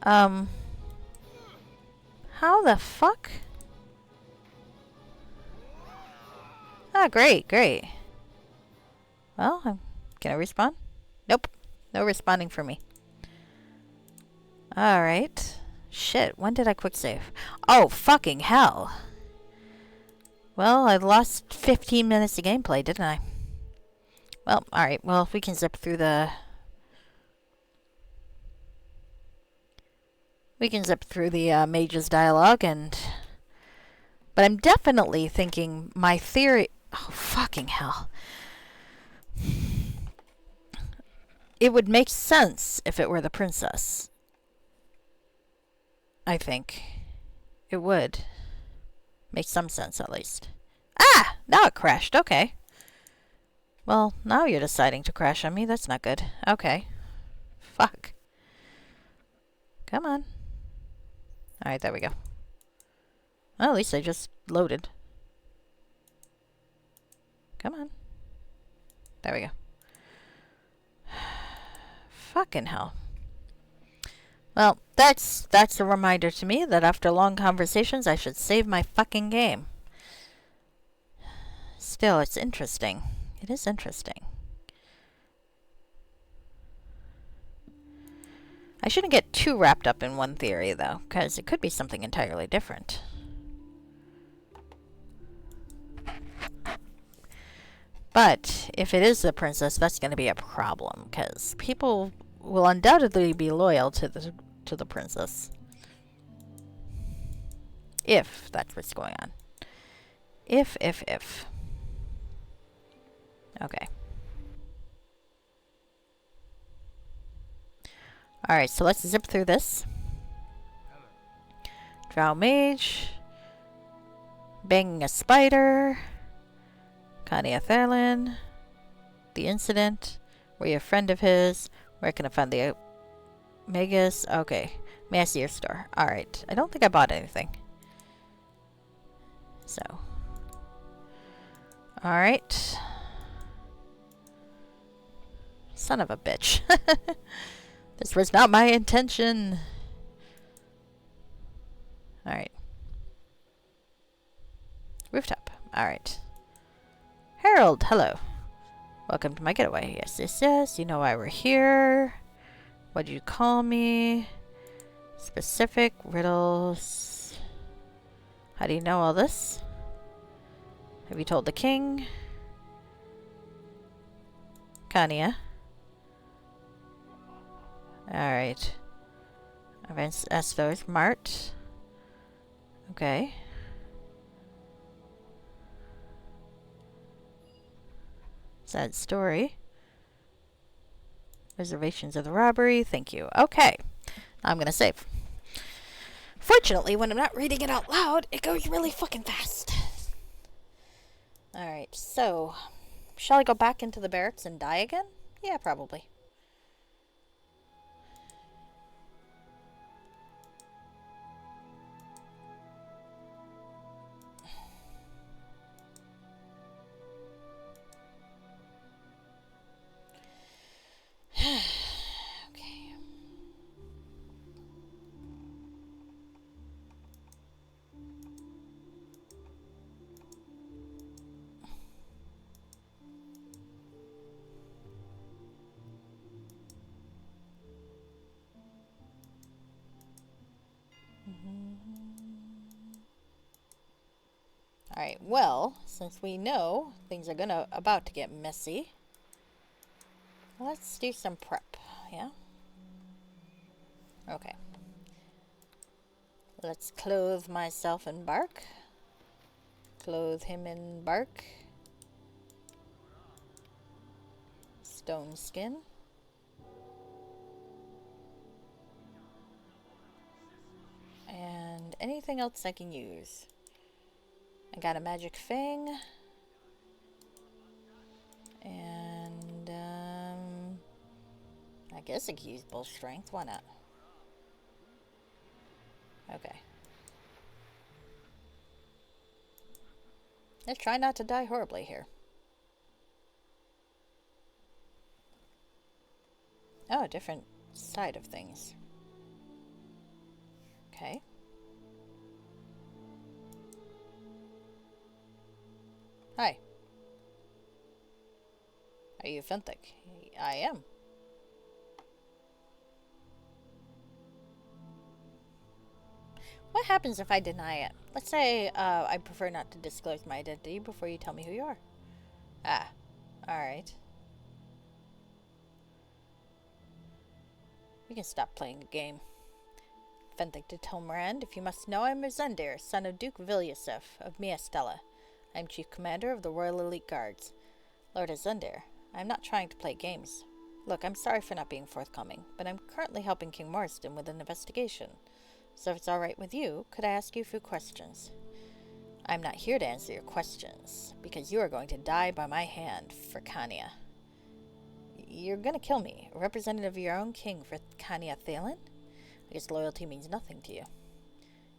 Speaker 1: How the fuck? Ah, great. Well, can I respawn? Nope. No responding for me. Alright. Shit, when did I quick save? Oh, fucking hell. Well, I lost 15 minutes of gameplay, didn't I? Well, alright. Well, we can zip through the... mage's dialogue, and... But I'm definitely thinking my theory... Oh, fucking hell. It would make sense if it were the princess. I think. It would. Make some sense, at least. Ah! Now it crashed. Okay. Well, now you're deciding to crash on me. That's not good. Okay. Fuck. Come on. Alright, there we go. Well, at least I just loaded. Come on. There we go. Fucking hell. Well, that's a reminder to me that after long conversations, I should save my fucking game. Still, it's interesting. It is interesting. I shouldn't get too wrapped up in one theory, though, because it could be something entirely different. But if it is the princess, that's going to be a problem, because people will undoubtedly be loyal to the princess. If that's what's going on. If. Okay. Alright, so let's zip through this. Drow mage. Banging a spider. Connie Atherlin. The incident. Were you a friend of his? Where can I find the Magus? Okay. May I see your store? Alright. I don't think I bought anything. So. Alright. Son of a bitch. This was not my intention. Alright. Rooftop. Alright. Harold, hello. Welcome to my getaway. Yes. You know why we're here. What did you call me? Specific riddles. How do you know all this? Have you told the king? Kania. Alright. I've asked those. Mart. Okay. Sad story. Reservations of the robbery. Thank you. Okay. I'm gonna save. Fortunately, when I'm not reading it out loud, it goes really fucking fast. Alright, so... shall I go back into the barracks and die again? Yeah, probably. Okay. Alright, well, since we know things are about to get messy, let's do some prep, yeah? Okay. Let's clothe myself in bark. Clothe him in bark. Stone skin. And anything else I can use. I got a magic fang. And, I guess I could use bull strength. Why not? Okay. Let's try not to die horribly here. Oh, a different side of things. Okay. Hi. Are you Finthic? I am. What happens if I deny it? Let's say I prefer not to disclose my identity before you tell me who you are. Ah, alright. We can stop playing a game. Fenthic de Tilmarand, if you must know, I am Zendir, son of Duke Vilyasef of Miastella. I am Chief Commander of the Royal Elite Guards. Lord Zendir, I am not trying to play games. Look, I'm sorry for not being forthcoming, but I'm currently helping King Morstan with an investigation. So if it's alright with you, could I ask you a few questions? I'm not here to answer your questions, because you are going to die by my hand for Kania. You're gonna kill me, a representative of your own king for Kania Thalen? I guess loyalty means nothing to you.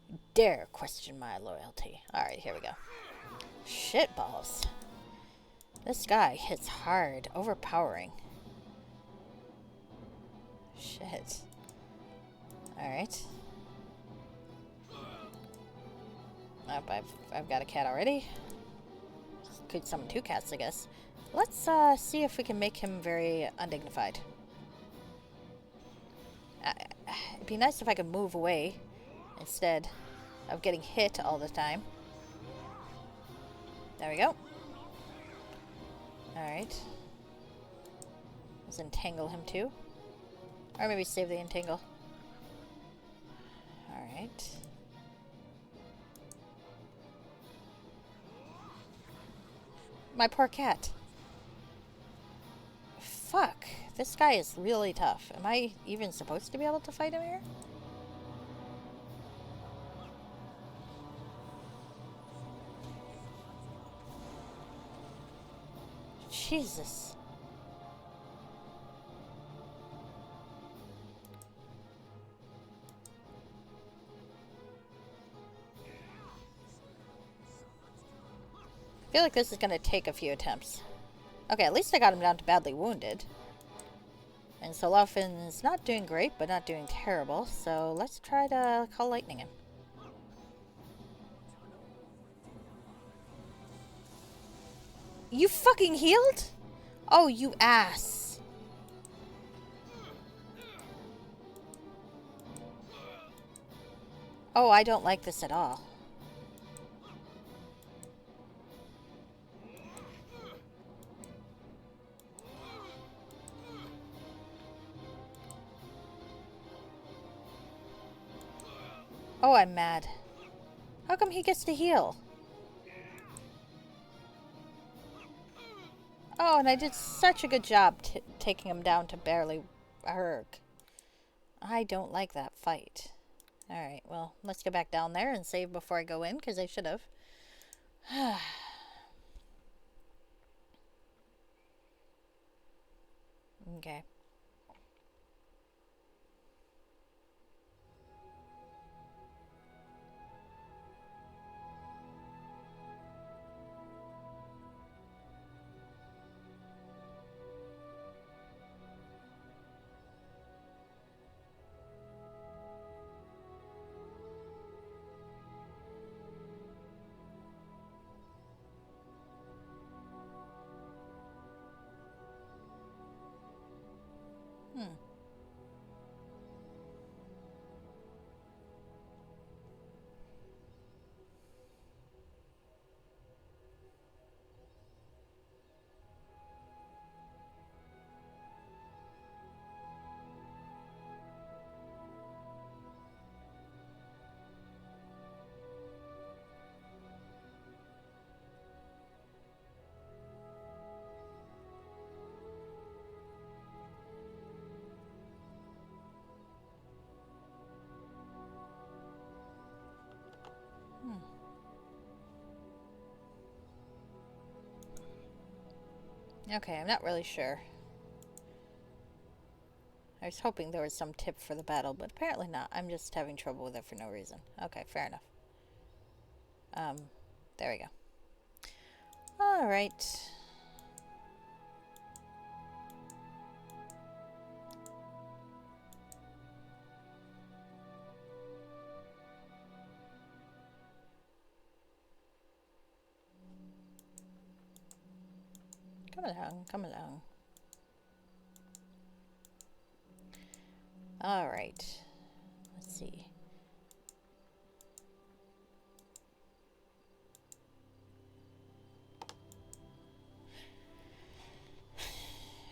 Speaker 1: You dare question my loyalty. Alright, here we go. Shitballs. This guy hits hard, overpowering. Shit. Alright. I've got a cat already. Could summon 2 cats, I guess. Let's see if we can make him very undignified. It'd be nice if I could move away instead of getting hit all the time. There we go. Alright. Let's entangle him too. Or maybe save the entangle. Alright. My poor cat. Fuck. This guy is really tough. Am I even supposed to be able to fight him here? Jesus. I feel like this is going to take a few attempts. Okay, at least I got him down to badly wounded. And Solaufein is not doing great, but not doing terrible. So let's try to call lightning him. You fucking healed? Oh, you ass. Oh, I don't like this at all. Oh, I'm mad. How come he gets to heal? Oh, and I did such a good job taking him down to barely hurt. I don't like that fight. Alright, well, let's go back down there and save before I go in, because I should have. Okay. Okay, I'm not really sure. I was hoping there was some tip for the battle, but apparently not. I'm just having trouble with it for no reason. Okay, fair enough. There we go. Alright. Come along, come along. Alright. Let's see.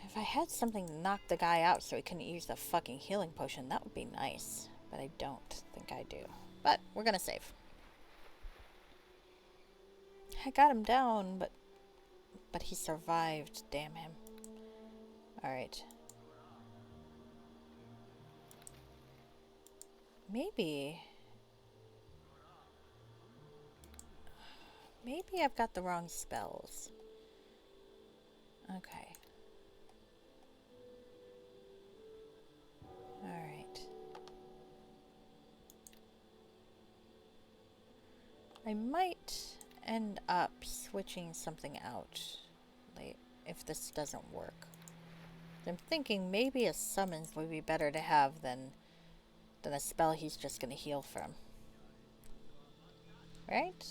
Speaker 1: If I had something to knock the guy out so he couldn't use the fucking healing potion, that would be nice. But I don't think I do. But we're gonna save. I got him down, but he survived. Damn him. Alright. Maybe I've got the wrong spells. Okay. Alright. I might end up switching something out if this doesn't work. I'm thinking maybe a summons would be better to have than a spell he's just going to heal from. Right?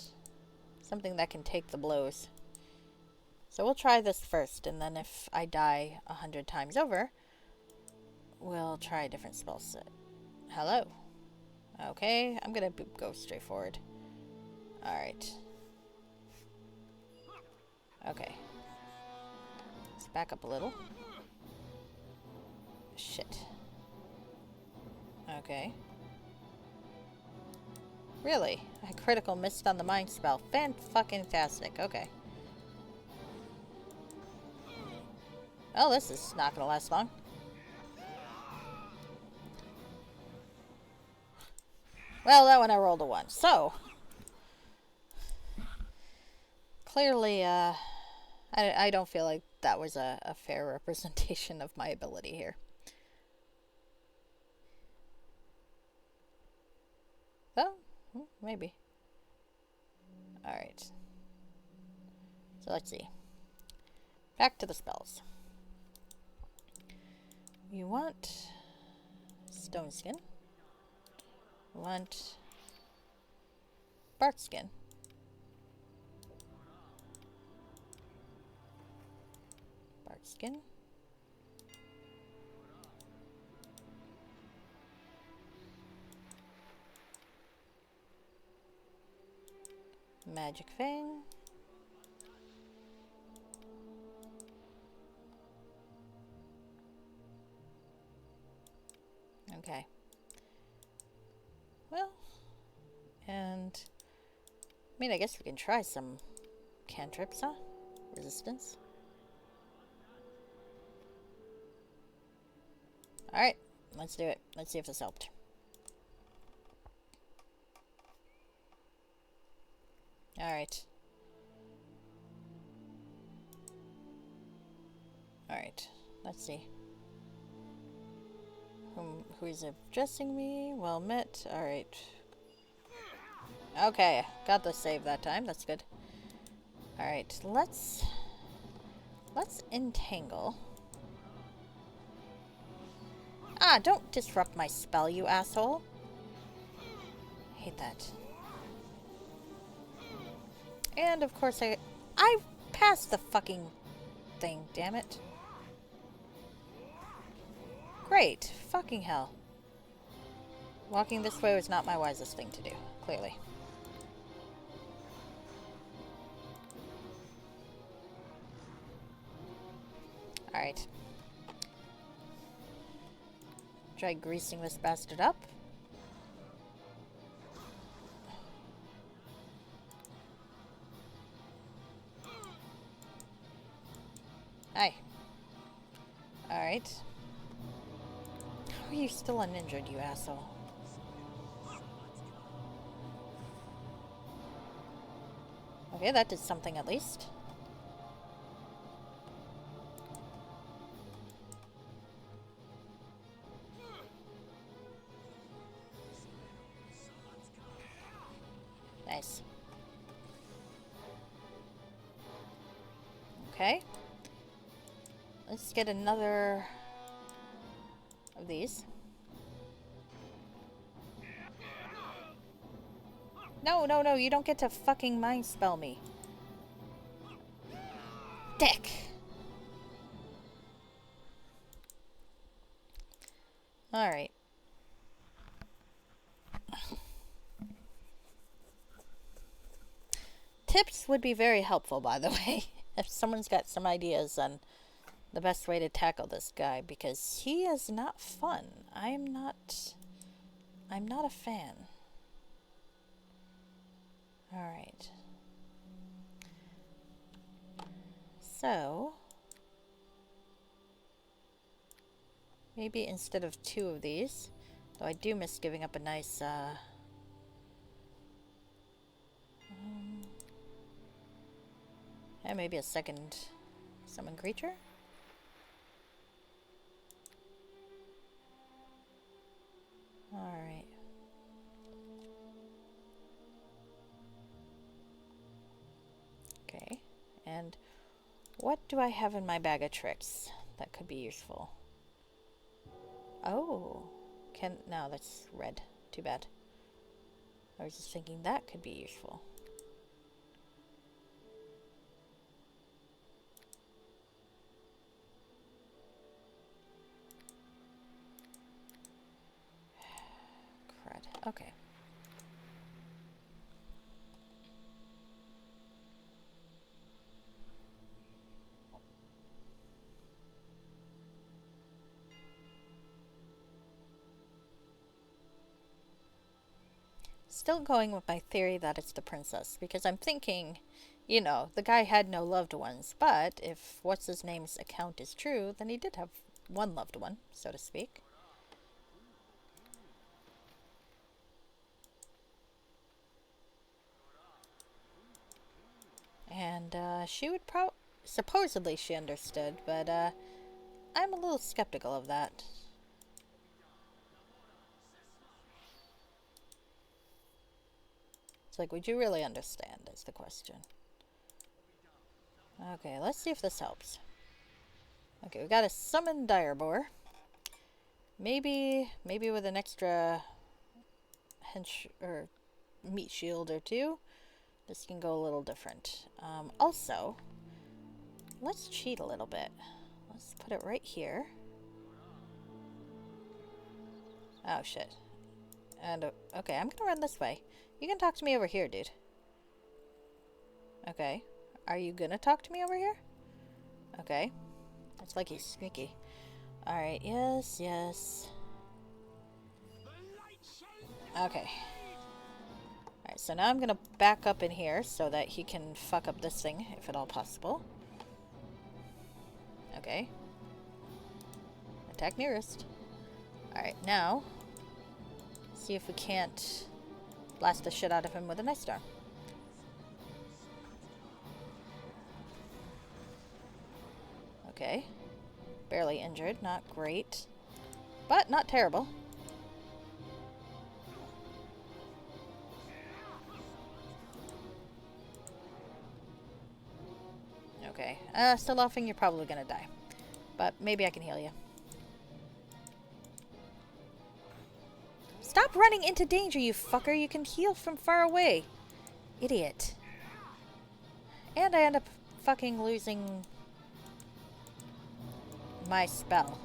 Speaker 1: Something that can take the blows. So we'll try this first, and then if I die 100 times over, we'll try a different spell set. Hello. Okay, I'm gonna go straight forward. Alright. Okay. back up a little. Shit. Okay. Really? I critical missed on the mind spell. Fan-fucking-tastic. Okay. Well, this is not gonna last long. Well, that one I rolled a 1. So, clearly, I don't feel like that was a fair representation of my ability here. Oh, maybe. Alright. So let's see. Back to the spells. You want Stone Skin. You want Bark Skin. Bark Skin. Magic Fang. Okay. Well, and I mean, I guess we can try some cantrips, huh? Resistance. Alright, let's do it. Let's see if this helped. Alright. Alright, let's see. Who is addressing me? Well met. Alright. Okay, got the save that time. That's good. Alright, let's entangle. Ah, don't disrupt my spell, you asshole. Hate that. And of course I passed the fucking thing, damn it. Great. Fucking hell. Walking this way was not my wisest thing to do, clearly. Alright. Try greasing this bastard up. Hi. Alright. How are you still uninjured, you asshole? Okay, that did something at least. Nice. Okay. Let's get another of these. No, no, no, you don't get to fucking mind spell me. Dick. Alright. Tips would be very helpful, by the way, if someone's got some ideas on the best way to tackle this guy, because he is not fun. I'm not a fan. Alright. So, maybe instead of 2 of these, though I do miss giving up a nice, and maybe a second summon creature? Alright. Okay, and what do I have in my bag of tricks that could be useful? Oh, no, that's red. Too bad. I was just thinking that could be useful. Crud. Okay. Still going with my theory that it's the princess, because I'm thinking, you know, the guy had no loved ones, but if what's-his-name's account is true, then he did have one loved one, so to speak. And she would supposedly she understood, but I'm a little skeptical of that. It's like, would you really understand, is the question. Okay, let's see if this helps. Okay, we got a summoned Direboar. Maybe with an extra or meat shield or two, this can go a little different. Also, let's cheat a little bit. Let's put it right here. Oh, shit. And, okay, I'm gonna run this way. You can talk to me over here, dude. Okay. Are you gonna talk to me over here? Okay. It's like he's sneaky. Alright, yes, yes. Okay. Alright, so now I'm gonna back up in here so that he can fuck up this thing, if at all possible. Okay. Attack nearest. Alright, now, see if we can't blast the shit out of him with an ice storm. Okay. Barely injured, not great. But not terrible. Okay. Solaufein, you're probably gonna die. But maybe I can heal you. Stop running into danger, you fucker! You can heal from far away. Idiot. And I end up fucking losing my spell.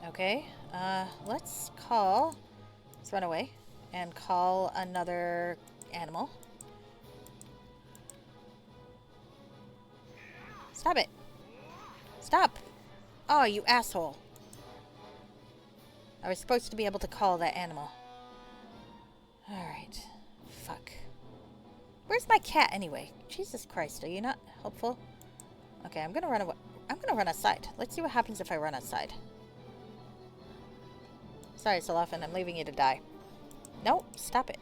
Speaker 1: Okay, let's run away and call another animal. Stop it! Stop! Oh, you asshole. I was supposed to be able to call that animal. Alright. Fuck. Where's my cat anyway? Jesus Christ, are you not helpful? Okay, I'm gonna run away. I'm gonna run outside. Let's see what happens if I run outside. Sorry, Solaufein, I'm leaving you to die. No, stop it.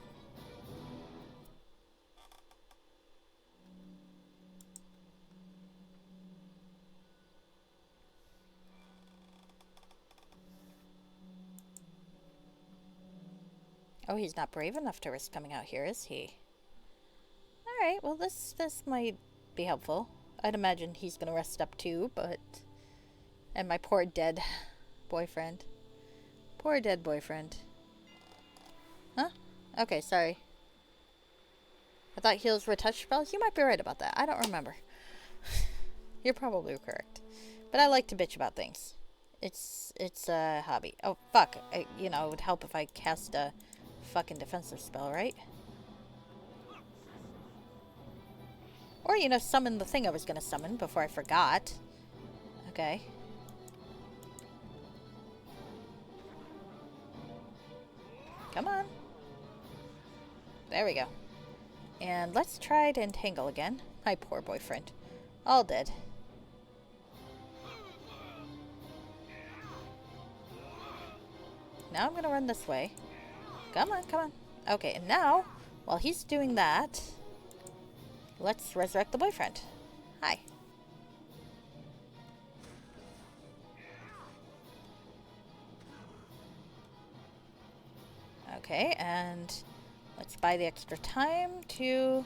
Speaker 1: Oh, he's not brave enough to risk coming out here, is he? Alright, well this might be helpful. I'd imagine he's gonna rest up too, but... And my poor dead boyfriend. Poor dead boyfriend. Huh? Okay, sorry. I thought heals were touch spells? You might be right about that. I don't remember. You're probably correct. But I like to bitch about things. It's a hobby. Oh, fuck. You know, it would help if I cast a fucking defensive spell, right? Or, you know, summon the thing I was gonna summon before I forgot. Okay. Come on. There we go. And let's try to entangle again. My poor boyfriend. All dead. Now I'm gonna run this way. Come on, come on. Okay, and now, while he's doing that, let's resurrect the boyfriend. Hi. Okay, and let's buy the extra time to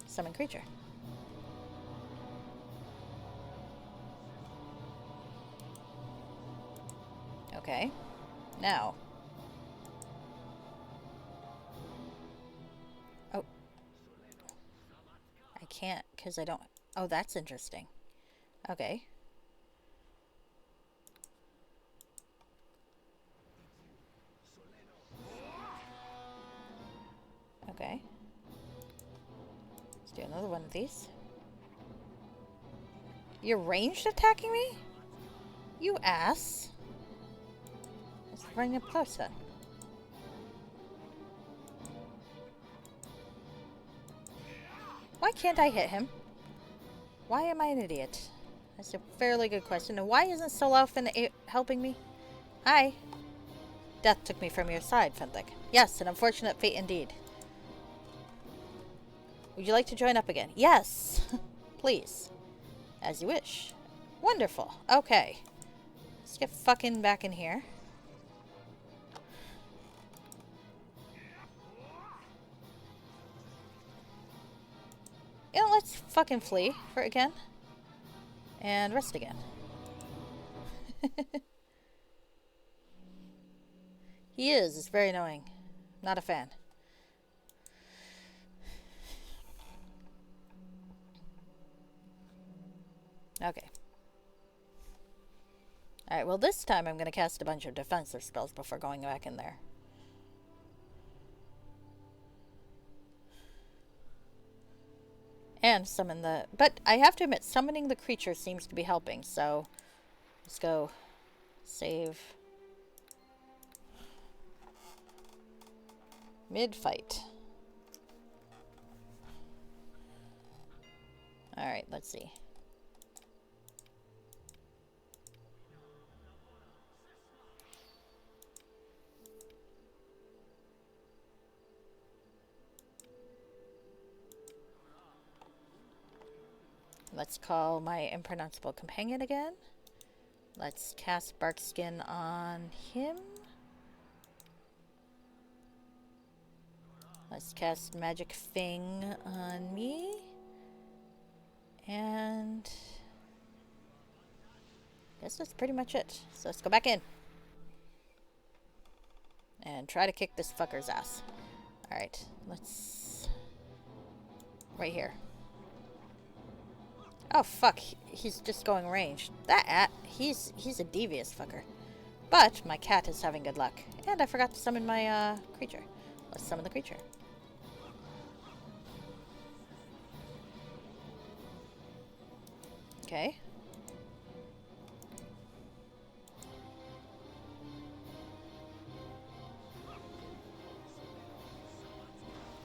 Speaker 1: summon creature. Okay, now. Oh. I can't, because I don't... Oh, that's interesting. Okay. Okay. Let's do another one of these. You're ranged attacking me? You ass. Let's bring up close then. Why can't I hit him? Why am I an idiot? That's a fairly good question. And why isn't Solaufein helping me? Hi. Death took me from your side, Fenthic. Yes, an unfortunate fate indeed. Would you like to join up again? Yes. Please. As you wish. Wonderful. Okay. Let's get fucking back in here. You know, let's fucking flee for again. And rest again. He is. It's very annoying. Not a fan. Okay. Alright, well this time I'm going to cast a bunch of defensive spells before going back in there. And summon the... But I have to admit, summoning the creature seems to be helping, so... Let's go. Save. Mid-fight. Alright, let's see. Let's call my impronounceable companion again. Let's cast Barkskin on him. Let's cast Magic Fang on me. And I guess that's pretty much it. So let's go back in. And try to kick this fucker's ass. Alright, let's... Right here. Oh fuck, he's just going ranged. He's a devious fucker. But my cat is having good luck. And I forgot to summon my creature. Let's summon the creature. Okay.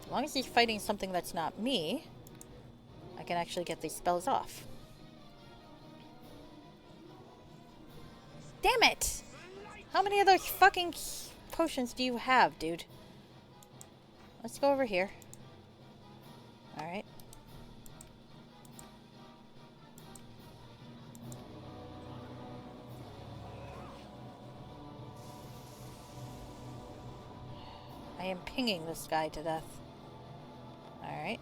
Speaker 1: As long as he's fighting something that's not me, I can actually get these spells off. Damn it! How many of those fucking potions do you have, dude? Let's go over here. Alright. I am pinging this guy to death. Alright.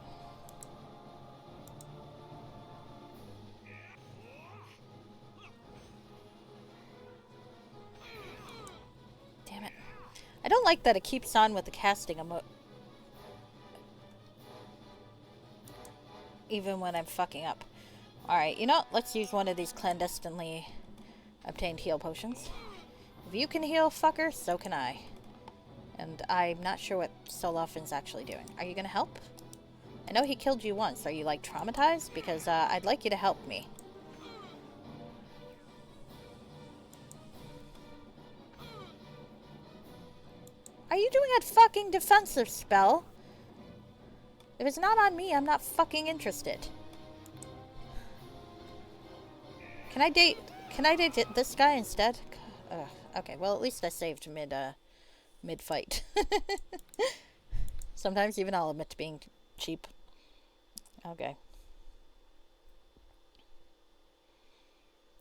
Speaker 1: Damn it. I don't like that it keeps on with the casting even when I'm fucking up. Alright, you know, let's use one of these clandestinely obtained heal potions. If you can heal, fucker, so can I. And I'm not sure what Solaufein's actually doing. Are you gonna help? I know he killed you once. Are you, like, traumatized? Because, I'd like you to help me. Are you doing a fucking defensive spell? If it's not on me, I'm not fucking interested. Can I date this guy instead? Okay, well, at least I saved mid-fight. Sometimes even I'll admit to being cheap. Okay.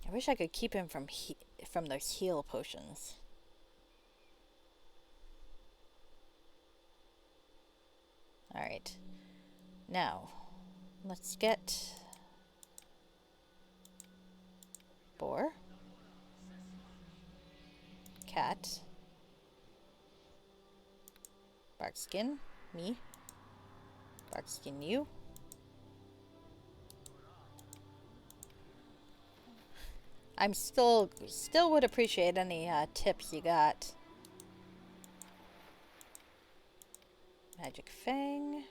Speaker 1: I wish I could keep him from those heal potions. Alright. Now, let's get Boar, Cat, Barkskin, me, Barkskin you. I'm still would appreciate any tips you got. Magic Fang.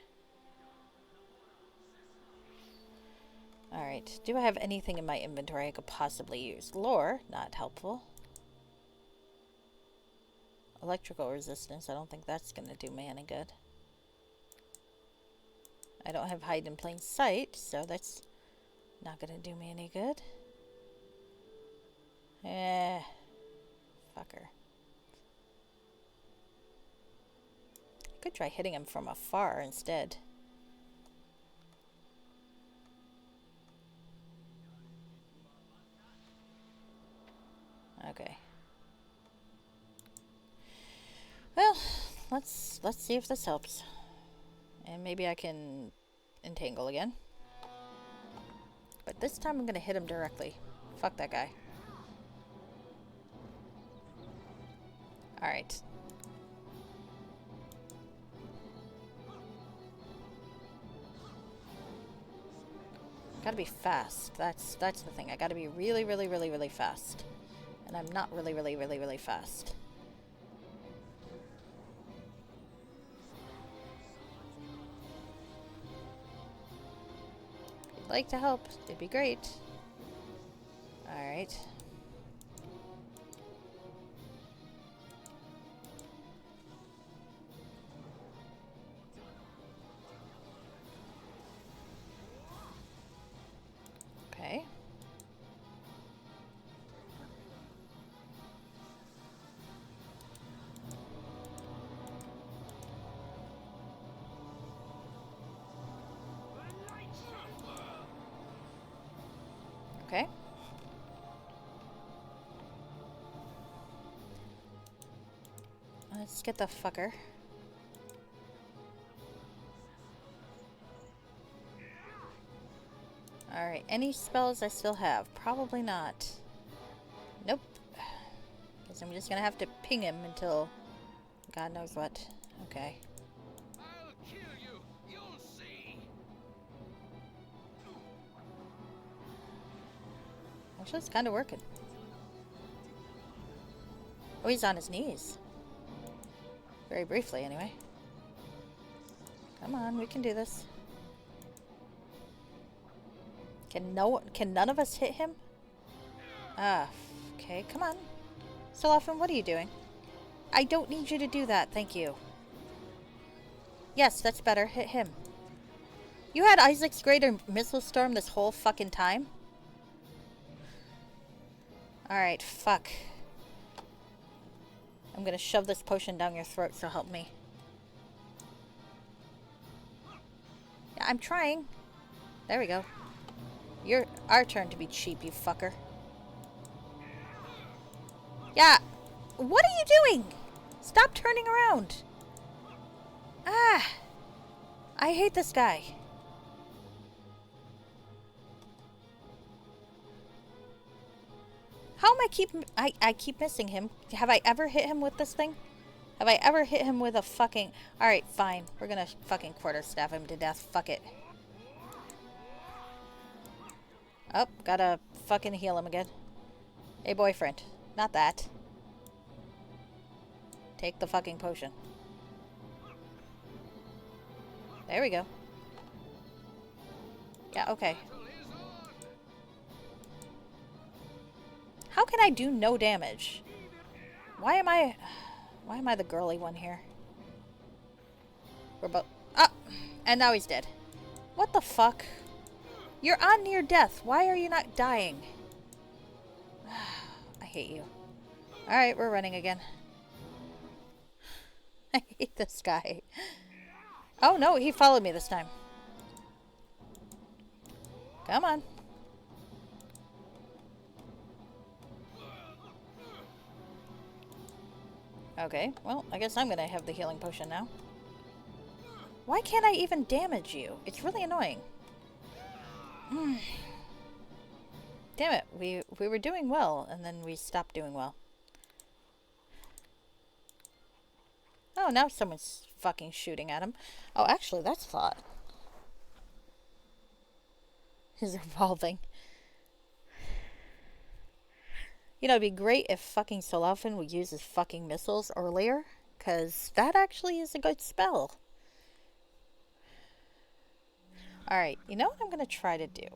Speaker 1: Alright, do I have anything in my inventory I could possibly use? Lore, not helpful. Electrical resistance, I don't think that's gonna do me any good. I don't have hide in plain sight, so that's not gonna do me any good. Fucker. I could try hitting him from afar instead. Okay. Well, let's see if this helps. And maybe I can entangle again. But this time I'm gonna hit him directly. Fuck that guy. Alright. Gotta be fast. That's the thing. I gotta be really, really, really, really fast. And I'm not really, really, really, really fast. If you'd like to help, it'd be great. Alright. Okay. Okay. Let's get the fucker. Alright, any spells I still have? Probably not. Nope. Guess I'm just gonna have to ping him until God knows what. Okay.
Speaker 2: I'll kill you. You'll see.
Speaker 1: Actually, it's kind of working. Oh, he's on his knees. Very briefly, anyway. Come on, we can do this. Can none of us hit him? Ah, okay, come on. Solaufein, what are you doing? I don't need you to do that, thank you. Yes, that's better. Hit him. You had Isaac's Greater Missile Storm this whole fucking time? Alright, fuck. I'm gonna shove this potion down your throat, so help me. Yeah, I'm trying. There we go. You're our turn to be cheap, you fucker. Yeah. What are you doing? Stop turning around. Ah. I hate this guy. How am I keep missing him? Have I ever hit him with this thing? Have I ever hit him with a fucking... Alright, fine. We're gonna fucking quarterstaff him to death. Fuck it. Oh, gotta fucking heal him again. Hey, boyfriend. Not that. Take the fucking potion. There we go. Yeah, okay. How can I do no damage? Why am I the girly one here? We're both... Ah! And now he's dead. What the fuck? You're on near death. Why are you not dying? I hate you. Alright, we're running again. I hate this guy. Oh no, he followed me this time. Come on. Okay, well, I guess I'm gonna have the healing potion now. Why can't I even damage you? It's really annoying. Damn it, we were doing well, and then we stopped doing well. Oh, now someone's fucking shooting at him. Oh, actually, that's thought. Is revolving. You know, it'd be great if fucking Solaufein would use his fucking missiles earlier, because that actually is a good spell. Alright, you know what I'm going to try to do?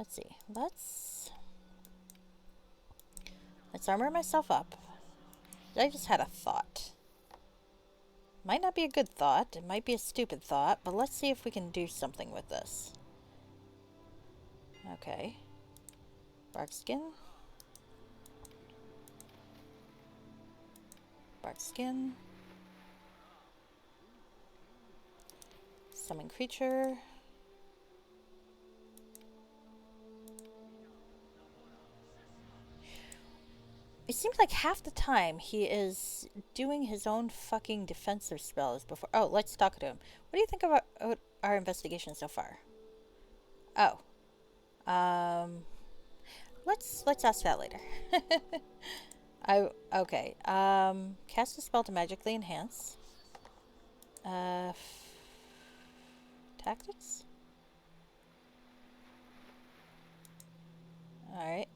Speaker 1: Let's see. Let's armor myself up. I just had a thought. Might not be a good thought. It might be a stupid thought, but let's see if we can do something with this. Okay. Bark skin. Bark skin. Summon creature. It seems like half the time he is doing his own fucking defensive spells before. Oh, let's talk to him. What do you think about our investigation so far? Oh, let's ask that later. Okay. Cast a spell to magically enhance. Tactics. All right.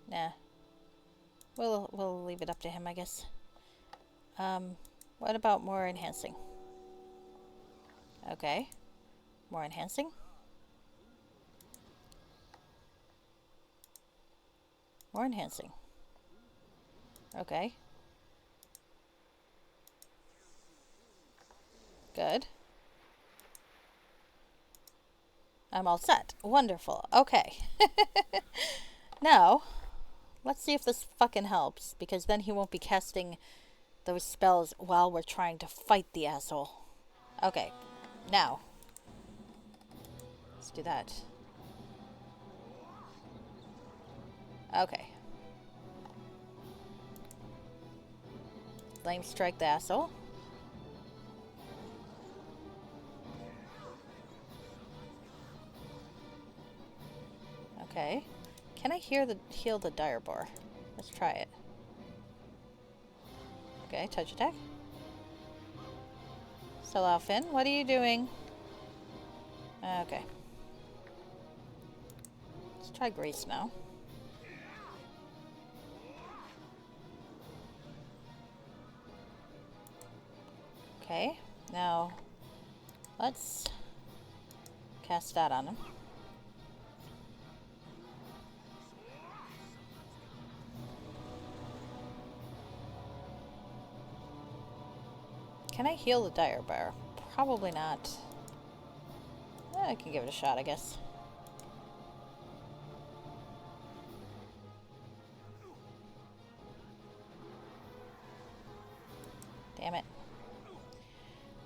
Speaker 1: Nah. We'll leave it up to him, I guess. What about more enhancing? Okay. More enhancing. More enhancing. Okay. Good. I'm all set. Wonderful. Okay. Now, let's see if this fucking helps, because then he won't be casting those spells while we're trying to fight the asshole. Okay. Now. Let's do that. Okay. Flame strike the asshole. Okay. Can I heal the dire boar? Let's try it. Okay, touch attack. Solaufein, what are you doing? Okay. Let's try Grace now. Okay, now let's cast that on him. Can I heal the dire bear? Probably not. I can give it a shot, I guess. Damn it.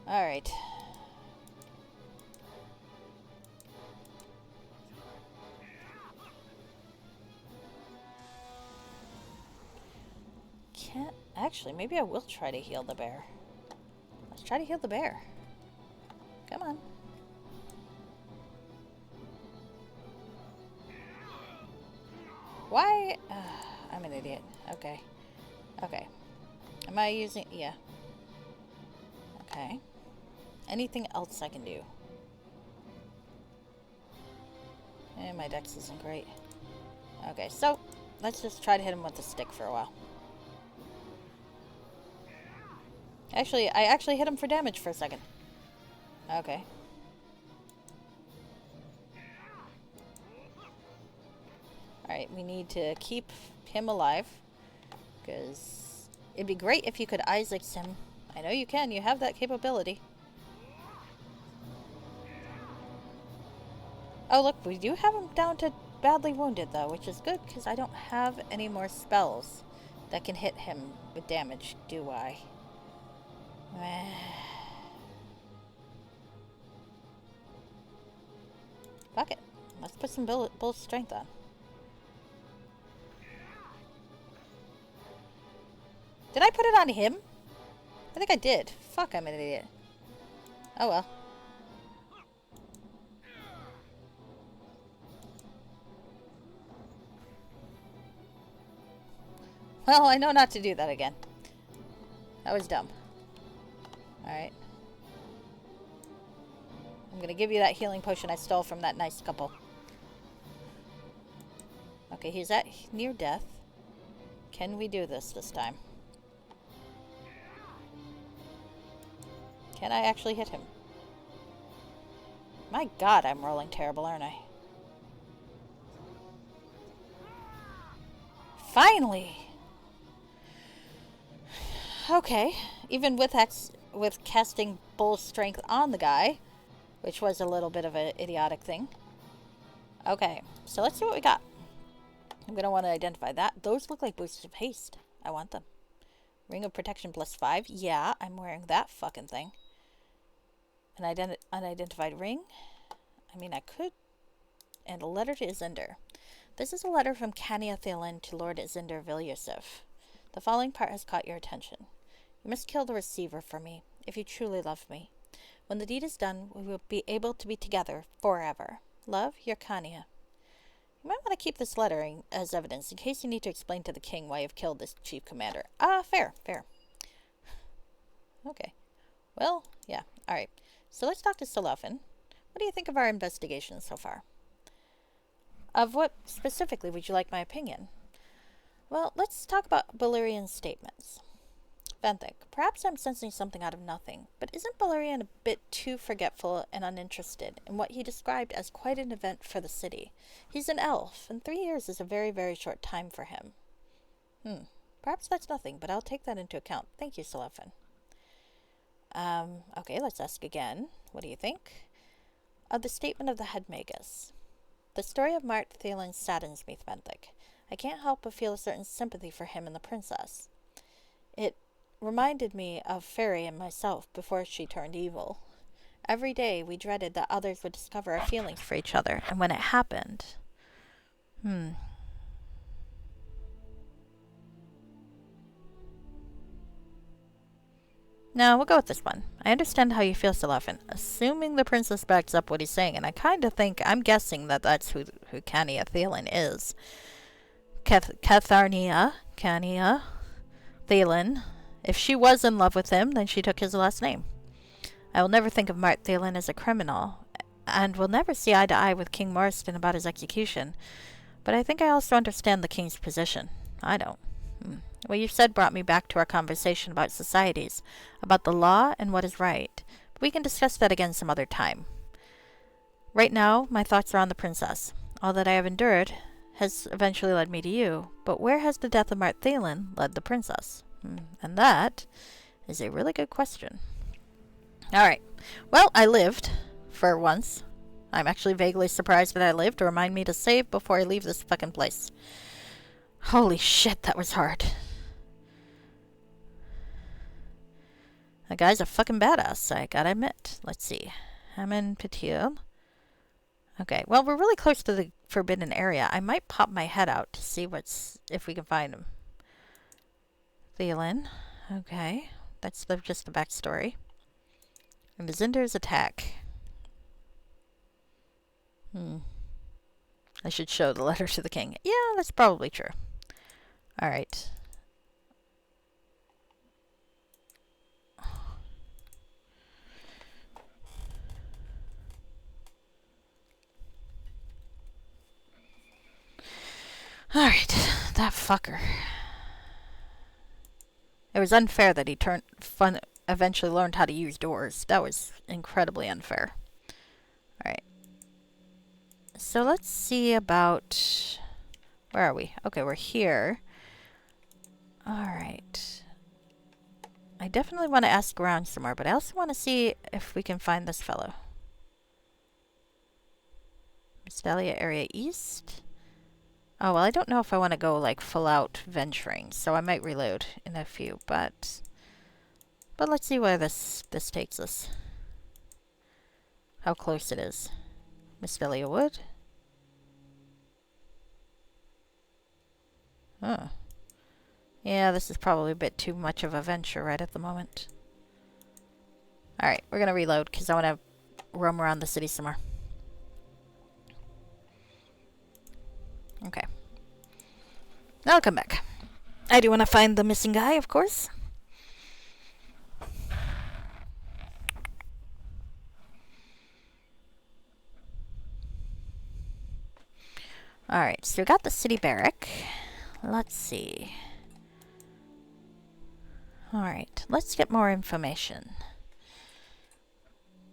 Speaker 1: Alright. Can't... Actually, maybe I will try to heal the bear. Let's try to heal the bear. Come on. Why? I'm an idiot. Okay. Okay. Am I using... Yeah. Okay. Anything else I can do? And my dex isn't great. Okay, so let's just try to hit him with the stick for a while. Actually, I actually hit him for damage for a second. Okay. Alright, we need to keep him alive. Because it'd be great if you could Isaac's him. I know you can, you have that capability. Oh look, we do have him down to badly wounded though, which is good because I don't have any more spells that can hit him with damage, do I? Fuck it. Let's put some bull strength on. Did I put it on him? I think I did. Fuck, I'm an idiot. Oh well. Well, I know not to do that again. That was dumb. Alright. I'm gonna give you that healing potion I stole from that nice couple. Okay, he's at near death. Can we do this time? Can I actually hit him? My god, I'm rolling terrible, aren't I? Finally! Okay, even with casting bull strength on the guy, which was a little bit of an idiotic thing. Okay, so let's see what we got. I'm going to want to identify that. Those look like boosts of haste. I want them. Ring of protection +5. Yeah, I'm wearing that fucking thing. An unidentified ring. I mean, I could. And a letter to Izinder. This is a letter from Cania Thielen to Lord Izinder Vilyusuf. The following part has caught your attention. You must kill the receiver for me, if you truly love me. When the deed is done, we will be able to be together forever. Love, your Cania. You might want to keep this letter as evidence in case you need to explain to the king why you've killed this chief commander. Fair. Okay. Well, yeah. Alright. So let's talk to Solaufein. What do you think of our investigation so far? Of what specifically would you like my opinion? Well, let's talk about Balerian's statements. Venthic, perhaps I'm sensing something out of nothing, but isn't Balerian a bit too forgetful and uninterested in what he described as quite an event for the city? He's an elf, and 3 years is a very, very short time for him. Perhaps that's nothing, but I'll take that into account. Thank you, Solaufein. Okay, let's ask again. What do you think? Of the statement of the head magus. The story of Mart Thielen saddens me, Venthic. I can't help but feel a certain sympathy for him and the princess. It reminded me of Fairy and myself before she turned evil. Every day we dreaded that others would discover our feelings for each other, and when it happened... No, we'll go with this one. I understand how you feel, Solaufein, assuming the princess backs up what he's saying, and I kind of think, I'm guessing that that's who Cania Thielen is. Cania Thielen. If she was in love with him, then she took his last name. I will never think of Mart Thielen as a criminal, and will never see eye to eye with King Moriston about his execution, but I think I also understand the king's position. I don't. What you said brought me back to our conversation about societies, about the law and what is right. But we can discuss that again some other time. Right now, my thoughts are on the princess. All that I have endured has eventually led me to you, but where has the death of Mart Thielen led the princess? And that is a really good question. Alright. Well, I lived, for once. I'm actually vaguely surprised that I lived to remind me to save before I leave this fucking place. Holy shit, that was hard. That guy's a fucking badass, I gotta admit. Let's see. Hammond Petil. Okay, well, we're really close to the forbidden area. I might pop my head out to see if we can find him. Thielen. Okay. That's just the backstory. And Izinder's attack. I should show the letter to the king. Yeah, that's probably true. Alright. Alright, that fucker. It was unfair that he eventually learned how to use doors. That was incredibly unfair. Alright. So let's see about... Where are we? Okay, we're here. Alright. I definitely want to ask around some more, but I also want to see if we can find this fellow. Mystalia area east? Oh, well, I don't know if I want to go, like, full out venturing, so I might reload in a few, but let's see where this takes us. How close it is. Mystalia Wood? Oh. Yeah, this is probably a bit too much of a venture right at the moment. Alright, we're gonna reload, because I want to roam around the city some more. Okay. Now I'll come back. I do want to find the missing guy, of course. Alright, so we got the city barrack. Let's see. Alright, let's get more information.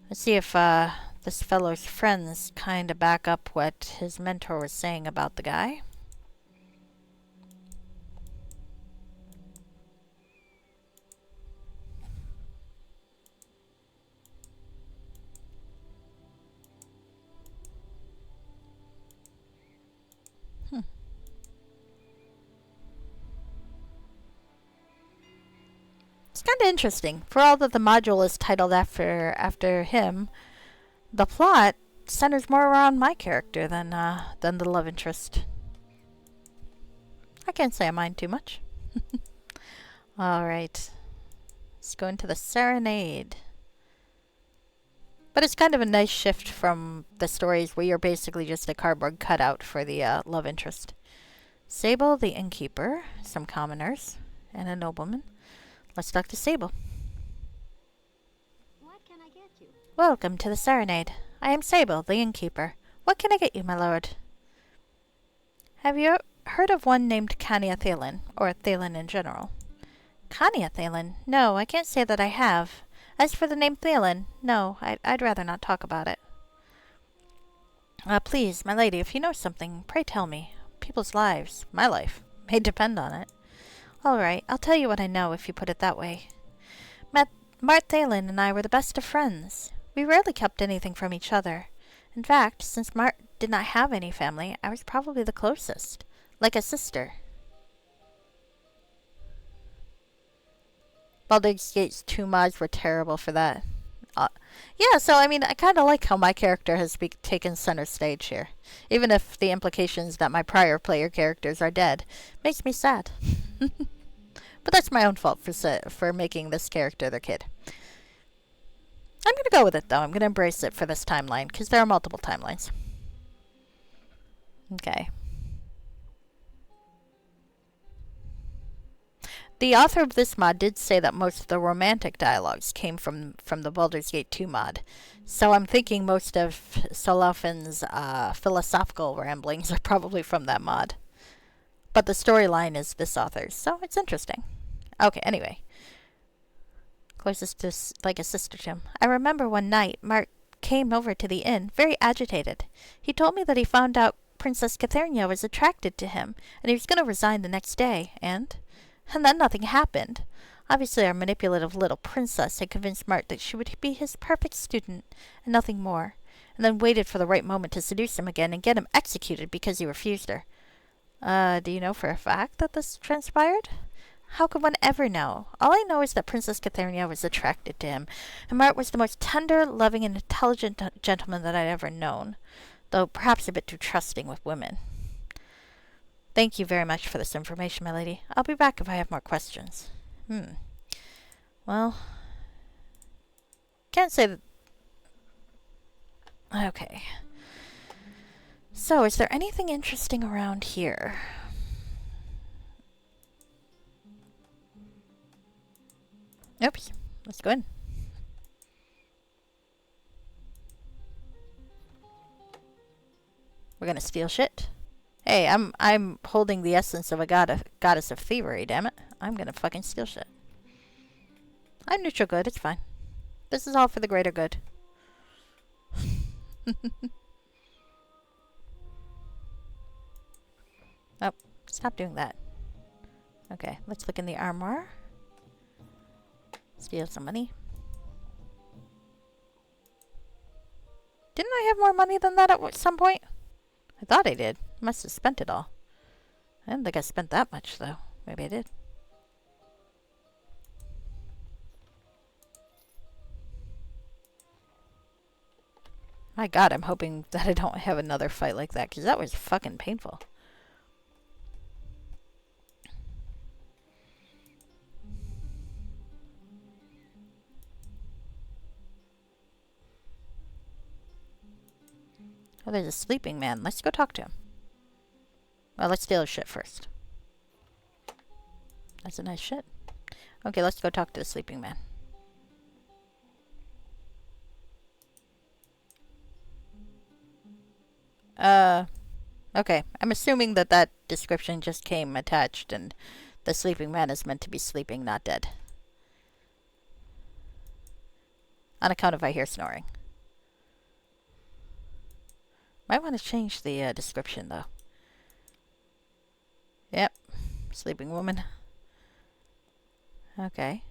Speaker 1: Let's see if this fellow's friends kind of back up what his mentor was saying about the guy. It's kind of interesting. For all that the module is titled after him, the plot centers more around my character than the love interest. I can't say I mind too much. Alright. Let's go into the serenade. But it's kind of a nice shift from the stories where you're basically just a cardboard cutout for the love interest. Sable, the innkeeper, some commoners, and a nobleman. Let's talk to Sable.
Speaker 3: What can I get you?
Speaker 1: Welcome to the serenade. I am Sable, the innkeeper. What can I get you, my lord? Have you heard of one named Cania Thalen, or Thalen in general? Cania Thalen? No, I can't say that I have. As for the name Thalen, no, I'd rather not talk about it. Please, my lady, if you know something, pray tell me. People's lives, my life, may depend on it. All right, I'll tell you what I know if you put it that way. Mart Thalen and I were the best of friends. We rarely kept anything from each other. In fact, since Mart did not have any family, I was probably the closest, like a sister. Baldur's Gate's 2 mods were terrible for that. Yeah, so I mean, I kind of like how my character has taken center stage here. Even if the implications that my prior player characters are dead makes me sad. But that's my own fault for making this character their kid. I'm going to go with it, though. I'm going to embrace it for this timeline, because there are multiple timelines. Okay. The author of this mod did say that most of the romantic dialogues came from the Baldur's Gate 2 mod. So I'm thinking most of Solaufein's philosophical ramblings are probably from that mod. But the storyline is this author's, so it's interesting. Okay, anyway. Closest to like a sister to him. I remember one night, Mark came over to the inn, very agitated. He told me that he found out Princess Catherine was attracted to him, and he was going to resign the next day, and then nothing happened. Obviously, our manipulative little princess had convinced Mart that she would be his perfect student, and nothing more, and then waited for the right moment to seduce him again and get him executed because he refused her. Do you know for a fact that this transpired? How could one ever know? All I know is that Princess Catherine was attracted to him, and Mart was the most tender, loving, and intelligent gentleman that I'd ever known, though perhaps a bit too trusting with women. Thank you very much for this information, my lady. I'll be back if I have more questions. Well, can't say that... Okay. So, is there anything interesting around here? Oops. Let's go in. We're gonna steal shit. Hey, I'm holding the essence of a goddess of thievery, damn it. I'm gonna fucking steal shit. I'm neutral good, it's fine. This is all for the greater good. Oh, stop doing that. Okay, let's look in the armoire. Steal some money. Didn't I have more money than that at some point? I thought I did. Must have spent it all. I didn't think I spent that much, though. Maybe I did. My god, I'm hoping that I don't have another fight like that, because that was fucking painful. Oh, there's a sleeping man. Let's go talk to him. Well, let's steal his shit first. That's a nice shit. Okay, let's go talk to the sleeping man. Okay. I'm assuming that that description just came attached and the sleeping man is meant to be sleeping, not dead. On account of I hear snoring. Might want to change the description, though. Yep. Sleeping woman. Okay.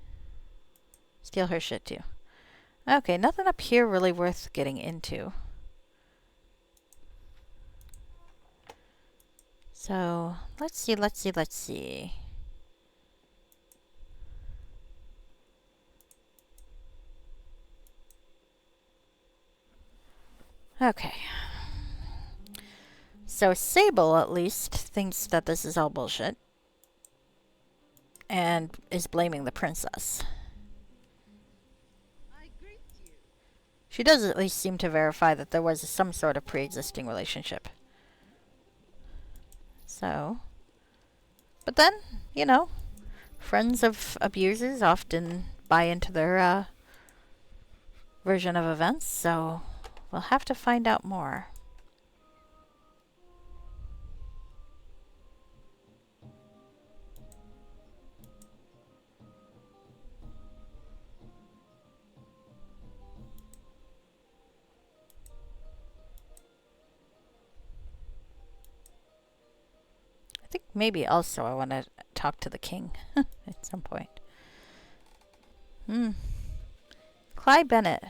Speaker 1: Steal her shit, too. Okay, nothing up here really worth getting into. So, let's see. Okay. So, Sable, at least, thinks that this is all bullshit. And is blaming the princess. She does at least seem to verify that there was some sort of pre-existing relationship. So, but then, you know, friends of abusers often buy into their version of events, so we'll have to find out more. I think maybe also I want to talk to the king at some point. Clyde Bennett.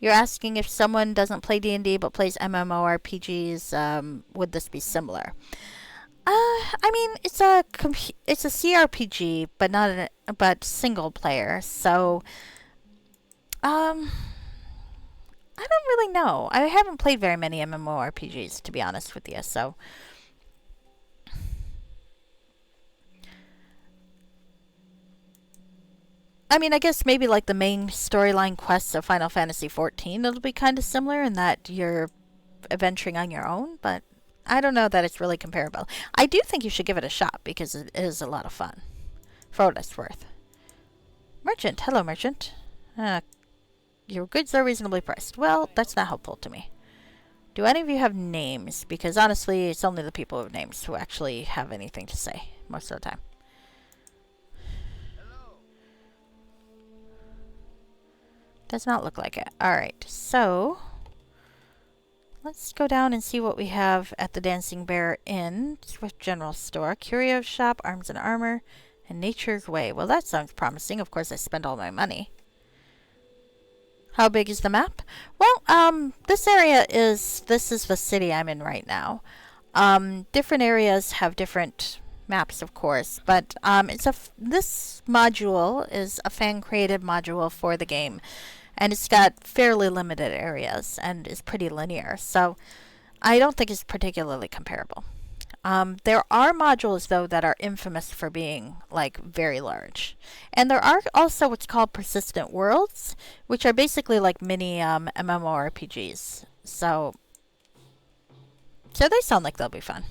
Speaker 1: You're asking if someone doesn't play D&D but plays MMORPGs, would this be similar? I mean, it's a CRPG, but single player. So, I don't really know. I haven't played very many MMORPGs, to be honest with you. So, I mean, I guess maybe like the main storyline quests of Final Fantasy XIV, it'll be kind of similar in that you're adventuring on your own, but I don't know that it's really comparable. I do think you should give it a shot because it is a lot of fun. For what it's worth. Merchant. Hello, merchant. Your goods are reasonably priced. Well, that's not helpful to me. Do any of you have names? Because honestly, it's only the people with names who actually have anything to say most of the time. Does not look like it. Alright, so let's go down and see what we have at the Dancing Bear Inn, Swift General Store, Curio Shop, Arms and Armor, and Nature's Way. Well, that sounds promising. Of course, I spend all my money. How big is the map? Well, this is the city I'm in right now. Different areas have different maps, of course, but this module is a fan-created module for the game, and it's got fairly limited areas and is pretty linear, so I don't think it's particularly comparable. There are modules, though, that are infamous for being, like, very large. And there are also what's called persistent worlds, which are basically like mini MMORPGs. So they sound like they'll be fun.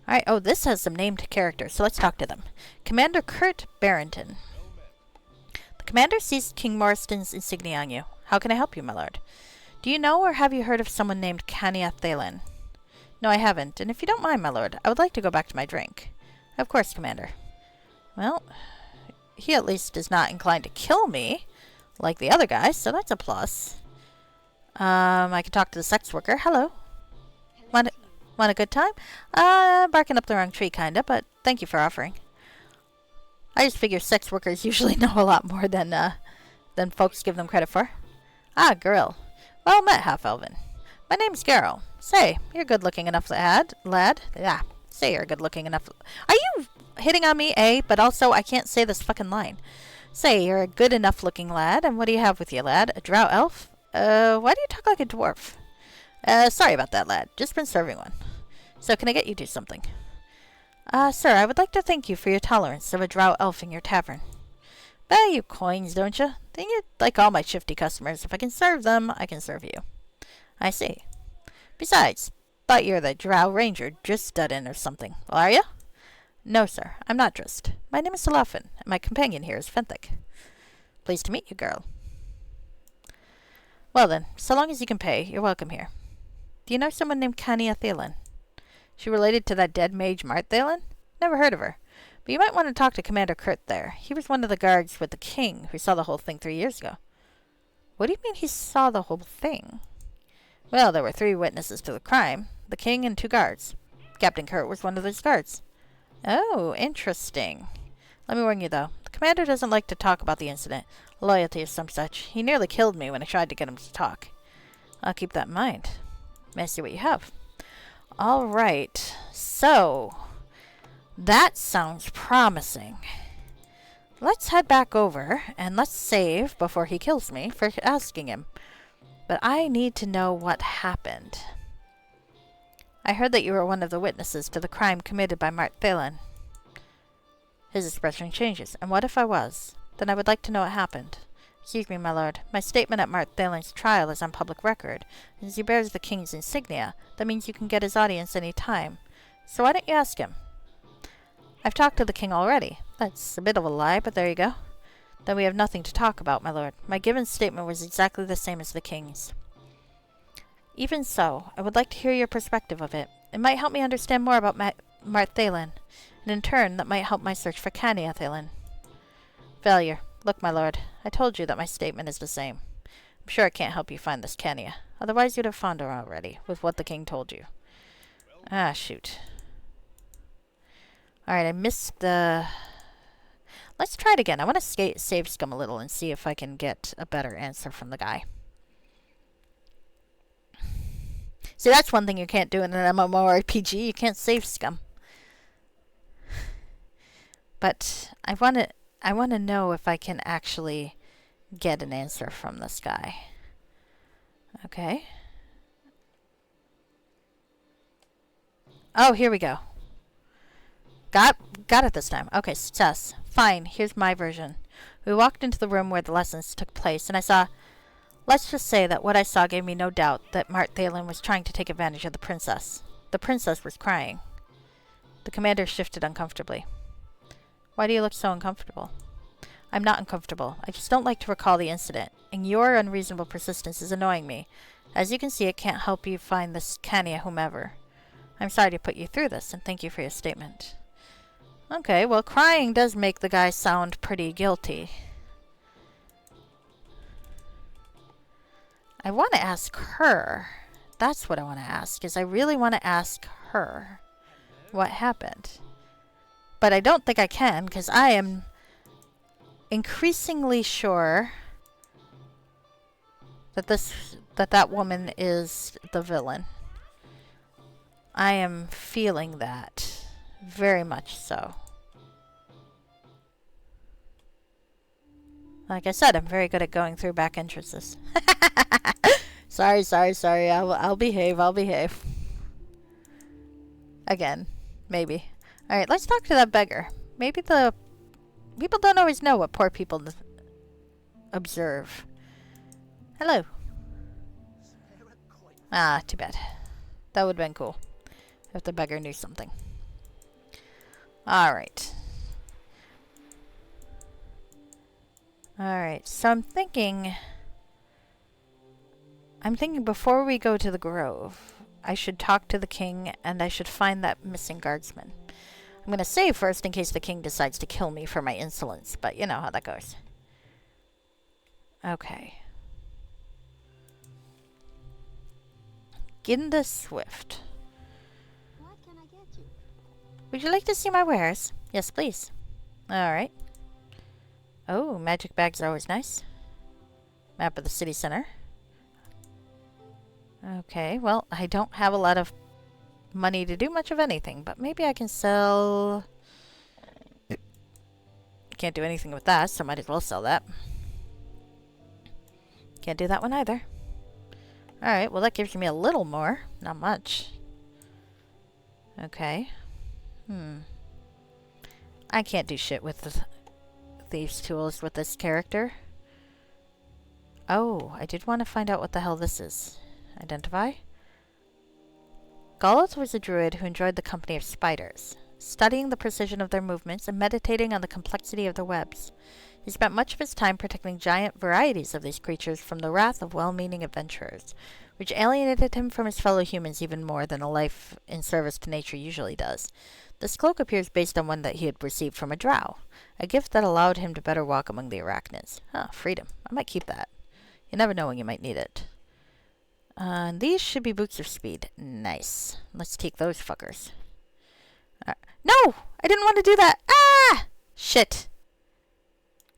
Speaker 1: Alright, oh, this has some named characters, so let's talk to them. Commander Kurt Barrington. The commander sees King Moriston's insignia on you. How can I help you, my lord? Do you know or have you heard of someone named Kania Thalen? No, I haven't, and if you don't mind, my lord, I would like to go back to my drink. Of course, Commander. Well, he at least is not inclined to kill me, like the other guy, so that's a plus. I can talk to the sex worker. Hello. Want a good time? Barking up the wrong tree, kinda, but thank you for offering. I just figure sex workers usually know a lot more than folks give them credit for. Ah, girl. Well met, half-elven. My name's Garrow. Say, you're good-looking enough, lad. Yeah, say you're good-looking enough. Are you hitting on me, eh? But also, I can't say this fucking line. Say, you're a good enough-looking lad, and what do you have with you, lad? A drow elf? Why do you talk like a dwarf? Sorry about that, lad. Just been serving one. So, can I get you to something? Sir, I would like to thank you for your tolerance of a drow elf in your tavern. Value coins, don't you? Then you're like all my shifty customers. If I can serve them, I can serve you. I see. Besides, thought you're the drow ranger just stud in or something. Well, are you? No, sir. I'm not dressed. My name is Solaufein, and my companion here is Fenthic. Pleased to meet you, girl. Well then, so long as you can pay, you're welcome here. Do you know someone named Kania Thalen? She related to that dead mage Mart Thalen? Never heard of her. But you might want to talk to Commander Kurt there. He was one of the guards with the king who saw the whole thing 3 years ago. What do you mean he saw the whole thing? Well, there were 3 witnesses to the crime. The king and 2 guards. Captain Kurt was one of those guards. Oh, interesting. Let me warn you, though. The commander doesn't like to talk about the incident. Loyalty is some such. He nearly killed me when I tried to get him to talk. I'll keep that in mind. May I see what you have? All right. So, that sounds promising. Let's head back over, and let's save before he kills me for asking him. But I need to know what happened. I heard that you were one of the witnesses to the crime committed by Mart Thalen. His expression changes. And what if I was? Then I would like to know what happened. Excuse me, my lord. My statement at Mart Thalen's trial is on public record. As he bears the king's insignia, that means you can get his audience any time. So why don't you ask him? I've talked to the king already. That's a bit of a lie, but there you go. Then we have nothing to talk about, my lord. My given statement was exactly the same as the king's. Even so, I would like to hear your perspective of it. It might help me understand more about Mart Thalen, and in turn, that might help my search for Cania Thalen. Failure. Look, my lord, I told you that my statement is the same. I'm sure it can't help you find this Cania. Otherwise, you'd have found her already, with what the king told you. Ah, shoot. Alright, I missed the... Let's try it again. I want to save scum a little and see if I can get a better answer from the guy. See, that's one thing you can't do in an MMORPG. You can't save scum. But I want to know if I can actually get an answer from this guy. Okay. Oh, here we go. Got it this time. Okay, success. Fine, here's my version. We walked into the room where the lessons took place, and I saw... Let's just say that what I saw gave me no doubt that Mart Thalen was trying to take advantage of the princess. The princess was crying. The commander shifted uncomfortably. Why do you look so uncomfortable? I'm not uncomfortable. I just don't like to recall the incident, and your unreasonable persistence is annoying me. As you can see, it can't help you find this Cania whomever. I'm sorry to put you through this, and thank you for your statement. Okay, well, crying does make the guy sound pretty guilty. I want to ask her. That's what I want to ask, is I really want to ask her what happened. But I don't think I can, because I am increasingly sure that that woman is the villain. I am feeling that. Very much so. Like I said, I'm very good at going through back entrances. Sorry. I'll behave. Again, maybe. Alright, let's talk to that beggar. Maybe the people don't always know what poor people observe. Hello. Ah, too bad. That would have been cool if the beggar knew something. Alright. Alright, so I'm thinking before we go to the grove, I should talk to the king and I should find that missing guardsman. I'm going to save first in case the king decides to kill me for my insolence, but you know how that goes. Okay. Ginda Swift.
Speaker 3: What can I get you?
Speaker 1: Would you like to see my wares? Yes, please. Alright. Oh, magic bags are always nice. Map of the city center. Okay, well, I don't have a lot of money to do much of anything, but maybe I can sell... Can't do anything with that, so might as well sell that. Can't do that one either. Alright, well that gives me a little more. Not much. Okay. I can't do shit with these tools with this character. Oh, I did want to find out what the hell this is. Identify. Goloth was a druid who enjoyed the company of spiders, studying the precision of their movements and meditating on the complexity of their webs. He spent much of his time protecting giant varieties of these creatures from the wrath of well-meaning adventurers, which alienated him from his fellow humans even more than a life in service to nature usually does. This cloak appears based on one that he had received from a drow, a gift that allowed him to better walk among the arachnids. Freedom. I might keep that. You never know when you might need it. And these should be boots of speed. Nice. Let's take those fuckers. No! I didn't want to do that! Ah! Shit.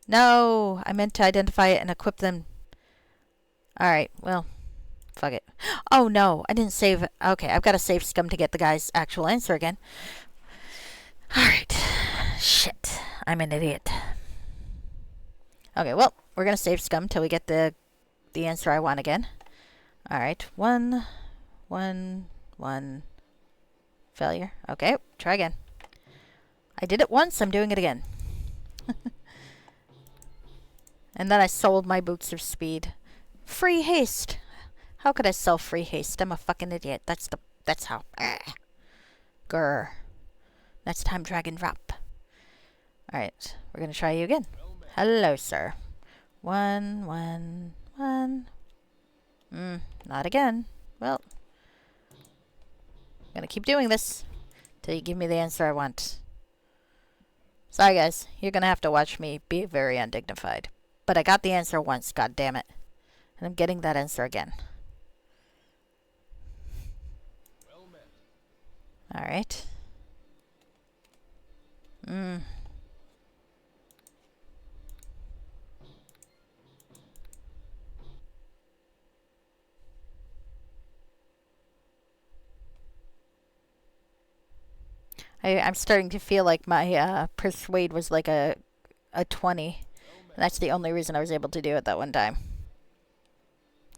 Speaker 1: No! I meant to identify it and equip them. Alright, well, fuck it. Oh no, I didn't save it. Okay, I've got to save scum to get the guy's actual answer again. Alright. Shit. I'm an idiot. Okay, well, we're going to save scum till we get the answer I want again. Alright. 1, 1, 1. Failure. Okay, try again. I did it once, I'm doing it again. And then I sold my boots of speed. Free haste. How could I sell free haste? I'm a fucking idiot. That's how. Grr. Next time, drag and drop. Alright, we're gonna try you again. Hello, sir. 1, 1, 1. Not again. Well, I'm gonna keep doing this till you give me the answer I want. Sorry, guys. You're gonna have to watch me be very undignified. But I got the answer once, god damn it. And I'm getting that answer again. Alright. I'm starting to feel like my persuade was like a 20. And that's the only reason I was able to do it that one time.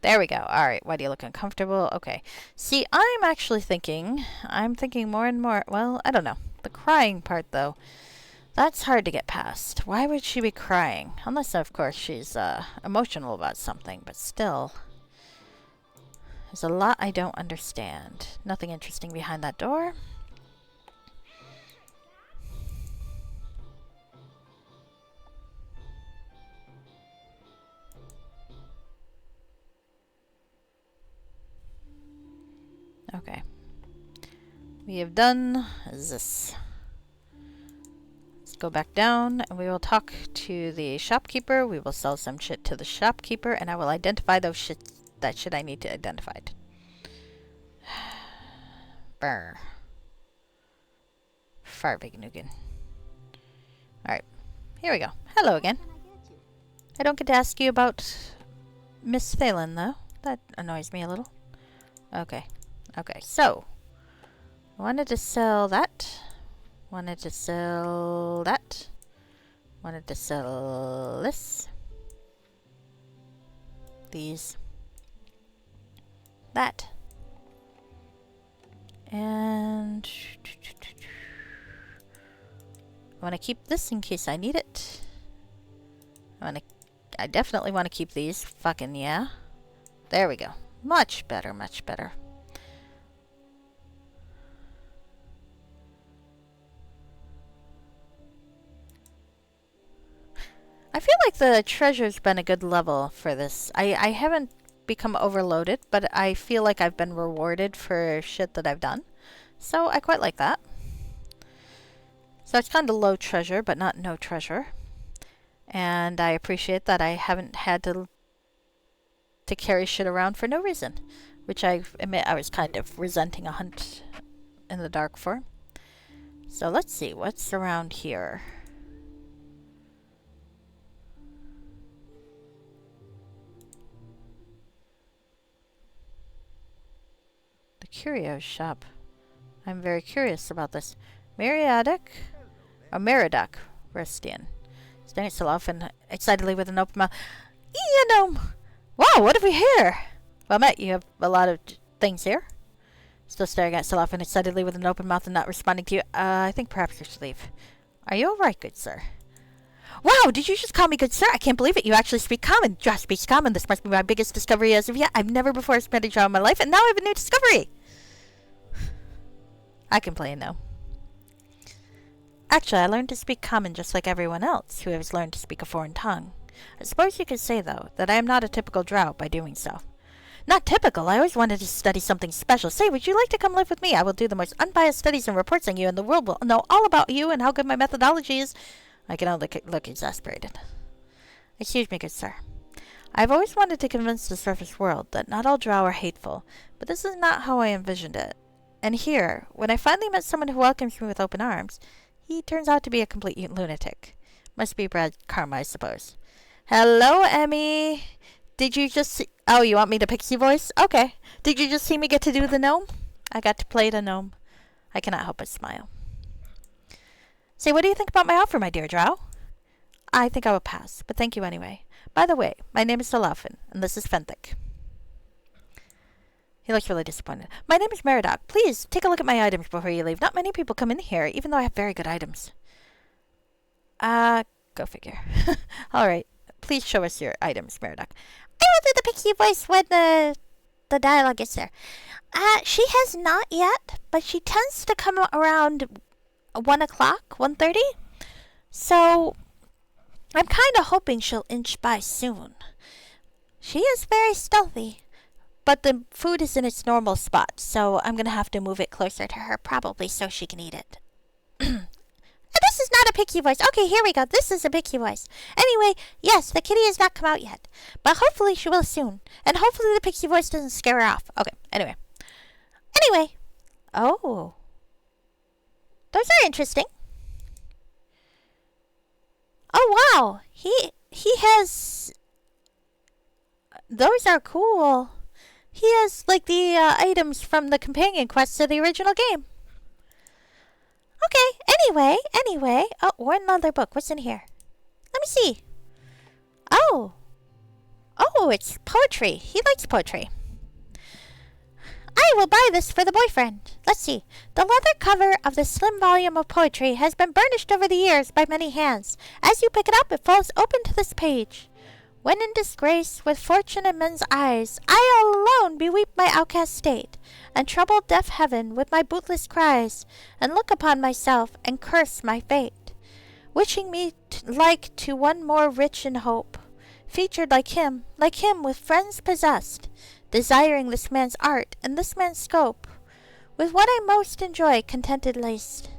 Speaker 1: There we go. Alright, why do you look uncomfortable? Okay. See, I'm thinking more and more, well, I don't know. The crying part, though, that's hard to get past. Why would she be crying? Unless, of course, she's emotional about something, but still. There's a lot I don't understand. Nothing interesting behind that door. Okay. We have done this. Let's go back down and we will talk to the shopkeeper. We will sell some shit to the shopkeeper and I will identify that shit I need to identify. Brr. Farbignugan. Alright. Here we go. Hello again. I don't get to ask you about Miss Thalen though. That annoys me a little. Okay. Okay, so I wanted to sell that. Wanted to sell that. Wanted to sell this. These. That. And I want to keep this in case I need it. I definitely want to keep these. Fucking yeah. There we go. Much better, much better. I feel like the treasure's been a good level for this. I haven't become overloaded, but I feel like I've been rewarded for shit that I've done. So I quite like that. So it's kind of low treasure, but not no treasure. And I appreciate that I haven't had to carry shit around for no reason. Which I admit I was kind of resenting a hunt in the dark for. So let's see, what's around here? Curio shop. I'm very curious about this. Meriadoc? Or Meriadoc Restian. Staring at Solaufein excitedly with an open mouth. Eonome! Wow, what have we here? Well met, you have a lot of things here. Still staring at Solaufein excitedly with an open mouth and not responding to you. I think perhaps you should leave. Are you alright, good sir? Wow, did you just call me good sir? I can't believe it. You actually speak common. Just speaks common. This must be my biggest discovery as of yet. I've never before spent a job in my life, and now I have a new discovery. I complain, though. Actually, I learned to speak common just like everyone else who has learned to speak a foreign tongue. I suppose you could say, though, that I am not a typical drow by doing so. Not typical. I always wanted to study something special. Say, would you like to come live with me? I will do the most unbiased studies and reports on you, and the world will know all about you and how good my methodology is. I can only look exasperated. Excuse me, good sir. I have always wanted to convince the surface world that not all drow are hateful, but this is not how I envisioned it. And here, when I finally met someone who welcomes me with open arms, he turns out to be a complete lunatic. Must be bad karma, I suppose. Hello, Emmy. Did you just see... Oh, you want me to pixie voice? Okay. Did you just see me get to do the gnome? I got to play the gnome. I cannot help but smile. Say, what do you think about my offer, my dear drow? I think I will pass, but thank you anyway. By the way, my name is Solaufein, and this is Fenthic. He looks really disappointed. My name is Meridoc. Please, take a look at my items before you leave. Not many people come in here, even though I have very good items. Go figure. All right. Please show us your items, Meridoc. I will do the pixie voice when the dialogue is there. She has not yet, but she tends to come around 1 o'clock, 1:30. So I'm kind of hoping she'll inch by soon. She is very stealthy, but the food is in its normal spot, so I'm going to have to move it closer to her, probably so she can eat it. This is not a pixie voice. Okay, here we go. This is a pixie voice. Anyway, yes, the kitty has not come out yet, but hopefully she will soon. And hopefully the pixie voice doesn't scare her off. Okay, anyway. Oh. Those are interesting. Oh, wow. He has... Those are cool. He has, like, the items from the companion quests of the original game. Okay, anyway. Oh, one other book. What's in here? Let me see. Oh, it's poetry. He likes poetry. I will buy this for the boyfriend. Let's see. The leather cover of the slim volume of poetry has been burnished over the years by many hands. As you pick it up, it falls open to this page. When in disgrace, with fortune in men's eyes, I all alone beweep my outcast state, and trouble deaf heaven with my bootless cries, and look upon myself, and curse my fate, wishing me like to one more rich in hope, featured like him with friends possessed, desiring this man's art and this man's scope, with what I most enjoy contented laced.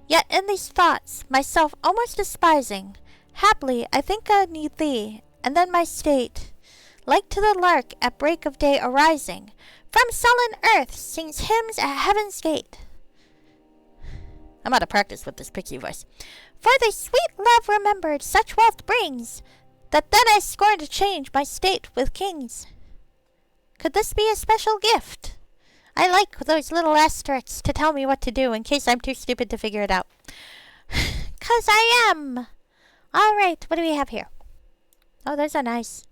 Speaker 1: Yet in these thoughts, myself almost despising, haply I think I need thee, and then my state, like to the lark at break of day arising, from sullen earth sings hymns at heaven's gate. I'm out of practice with this pixie voice. For the sweet love remembered such wealth brings, that then I scorn to change my state with kings. Could this be a special gift? I like those little asterisks to tell me what to do in case I'm too stupid to figure it out. 'Cause I am. All right, what do we have here? Oh, those are nice.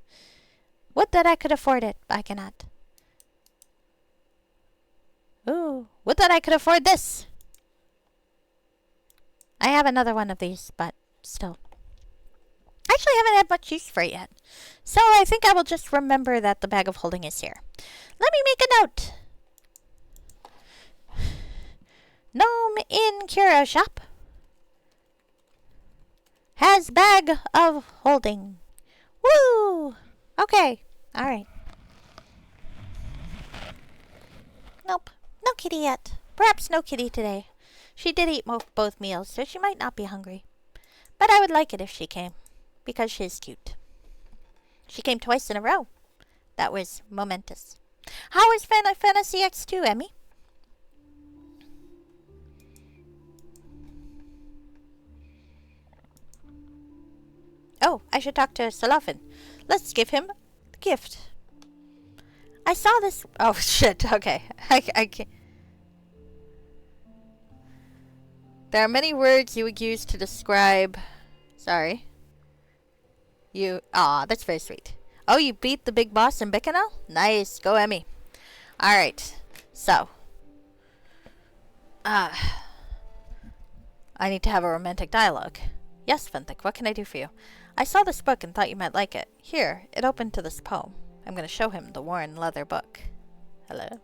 Speaker 1: Would that I could afford it, but I cannot. Ooh, would that I could afford this. I have another one of these, but still. Actually, I haven't had much use for it yet. So I think I will just remember that the bag of holding is here. Let me make a note. Gnome in curio shop has bag of holding. Woo! Okay. All right. Nope. No kitty yet. Perhaps no kitty today. She did eat both meals, so she might not be hungry. But I would like it if she came, because she is cute. She came twice in a row. That was momentous. How is Final Fantasy X2, Emmy? Oh, I should talk to Solaufein. Let's give him the gift. I saw this... Oh, shit. Okay. I can't... There are many words you would use to describe... Sorry. Aw, that's very sweet. Oh, you beat the big boss in Bicanal? Nice. Go, Emmy. Alright. So. I need to have a romantic dialogue. Yes, Fenthic, what can I do for you? I saw this book and thought you might like it. Here, it opened to this poem. I'm going to show him the worn leather book. Hello?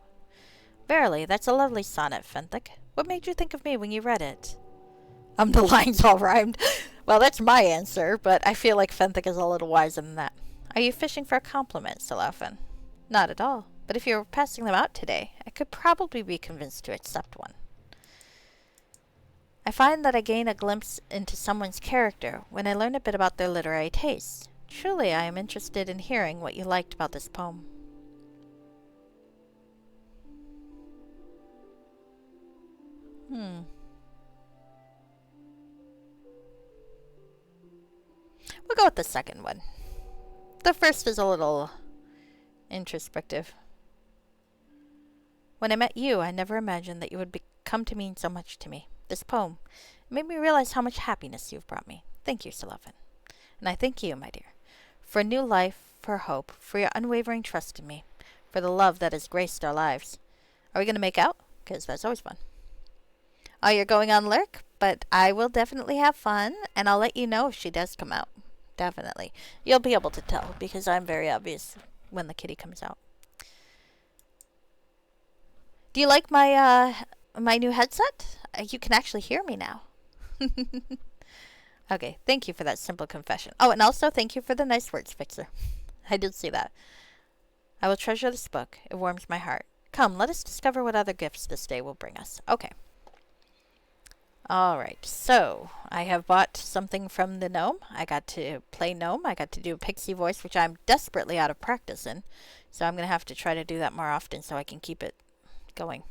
Speaker 1: Verily, that's a lovely sonnet, Fenthic. What made you think of me when you read it? The lines all rhymed. Well, that's my answer, but I feel like Fenthic is a little wiser than that. Are you fishing for a compliment, Solaufein? Not at all. But if you were passing them out today, I could probably be convinced to accept one. I find that I gain a glimpse into someone's character when I learn a bit about their literary tastes. Truly, I am interested in hearing what you liked about this poem. We'll go with the second one. The first is a little introspective. When I met you, I never imagined that you would come to mean so much to me. This poem made me realize how much happiness you've brought me. Thank you, Solaufein. And I thank you, my dear, for a new life, for hope, for your unwavering trust in me, for the love that has graced our lives. Are we going to make out? Because that's always fun. Oh, you're going on lurk? But I will definitely have fun, and I'll let you know if she does come out. Definitely. You'll be able to tell, because I'm very obvious when the kitty comes out. Do you like my my new headset? You can actually hear me now. Okay, thank you for that simple confession. Oh, and also thank you for the nice words, Fixer. I did see that. I will treasure this book. It warms my heart. Come, let us discover what other gifts this day will bring us. Okay. Alright, so I have bought something from the gnome. I got to play gnome. I got to do a pixie voice, which I'm desperately out of practice in. So I'm going to have to try to do that more often so I can keep it going.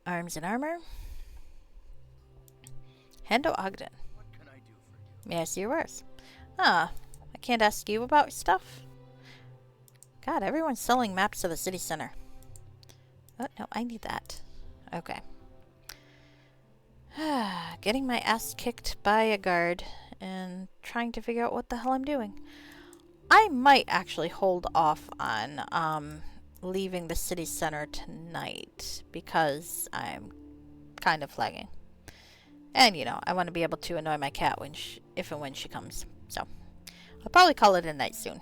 Speaker 1: Arms and armor. Hendo Ogden.
Speaker 2: What can I do for you?
Speaker 1: May I see your wares? Ah, I can't ask you about stuff. God, everyone's selling maps of the city center. Oh, no, I need that. Okay. Getting my ass kicked by a guard and trying to figure out what the hell I'm doing. I might actually hold off on leaving the city center tonight because I'm kind of flagging. And, you know, I want to be able to annoy my cat when if and when she comes. So, I'll probably call it a night soon.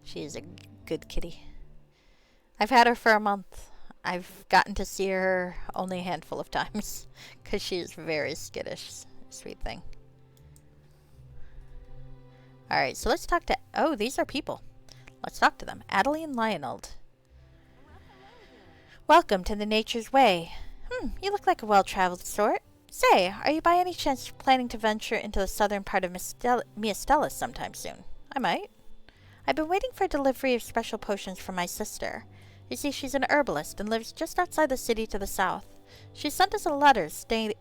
Speaker 1: She is a good kitty. I've had her for a month. I've gotten to see her only a handful of times because she is very skittish. Sweet thing. Alright, so let's talk to... Oh, these are people. Let's talk to them. Adeline Lioneld. Welcome to the Nature's Way. You look like a well-traveled sort. Say, are you by any chance planning to venture into the southern part of Miastellis sometime soon? I might. I've been waiting for a delivery of special potions from my sister. You see, she's an herbalist and lives just outside the city to the south. She sent us a letter saying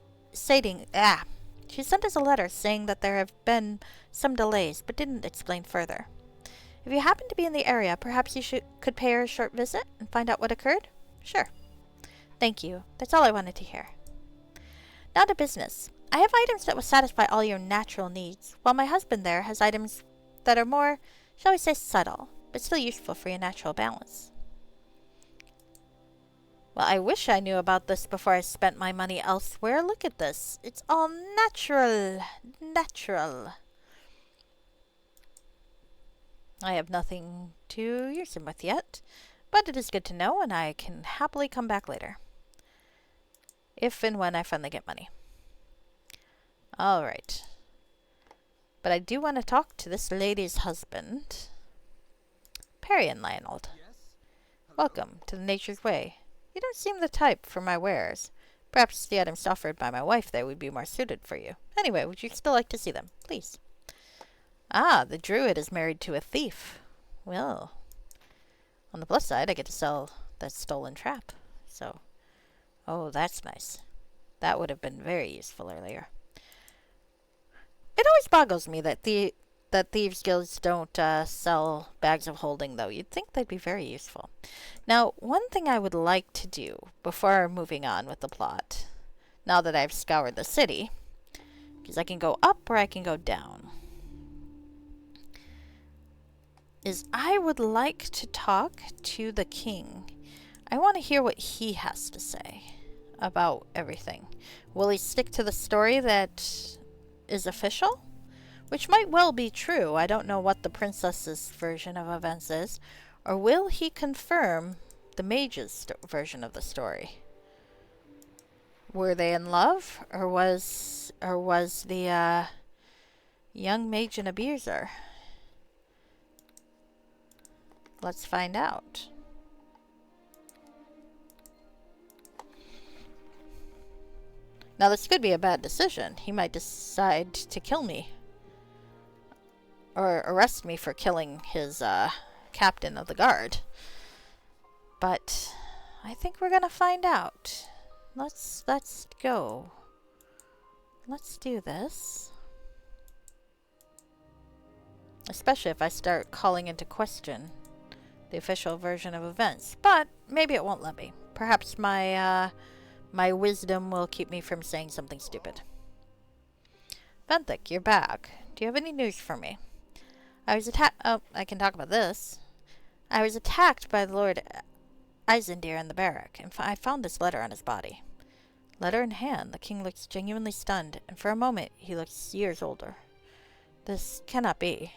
Speaker 1: that there have been some delays, but didn't explain further. If you happen to be in the area, perhaps you could pay her a short visit and find out what occurred? Sure. Thank you. That's all I wanted to hear. Now to business. I have items that will satisfy all your natural needs, while my husband there has items that are more, shall we say, subtle, but still useful for your natural balance. Well, I wish I knew about this before I spent my money elsewhere. Look at this. It's all natural. Natural. I have nothing to use him with yet, but it is good to know, and I can happily come back later. If and when I finally get money. Alright. But I do want to talk to this lady's husband, Perian Lioneld.
Speaker 2: Yes?
Speaker 1: Welcome to the Nature's Way. You don't seem the type for my wares. Perhaps the items offered by my wife there would be more suited for you. Anyway, would you still like to see them? Please. Ah, the druid is married to a thief. Well, on the plus side, I get to sell that stolen trap. So, oh, that's nice. That would have been very useful earlier. It always boggles me that thieves' guilds don't sell bags of holding, though. You'd think they'd be very useful. Now, one thing I would like to do before moving on with the plot, now that I've scoured the city, because I can go up or I can go down, is I would like to talk to the king. I want to hear what he has to say about everything. Will he stick to the story that is official? Which might well be true. I don't know what the princess's version of events is. Or will he confirm the mage's version of the story? Were they in love, or was the young mage an abuser? Let's find out. Now this could be a bad decision. He might decide to kill me. Or arrest me for killing his captain of the guard. But I think we're gonna find out. Let's go. Let's do this. Especially if I start calling into question the official version of events. But maybe it won't let me. Perhaps my my wisdom will keep me from saying something stupid. Venthic, you're back. Do you have any news for me? I was attacked. Oh, I can talk about this. I was attacked by Lord Eisendir in the barrack, and I found this letter on his body. Letter in hand, the king looks genuinely stunned, and for a moment he looks years older. This cannot be.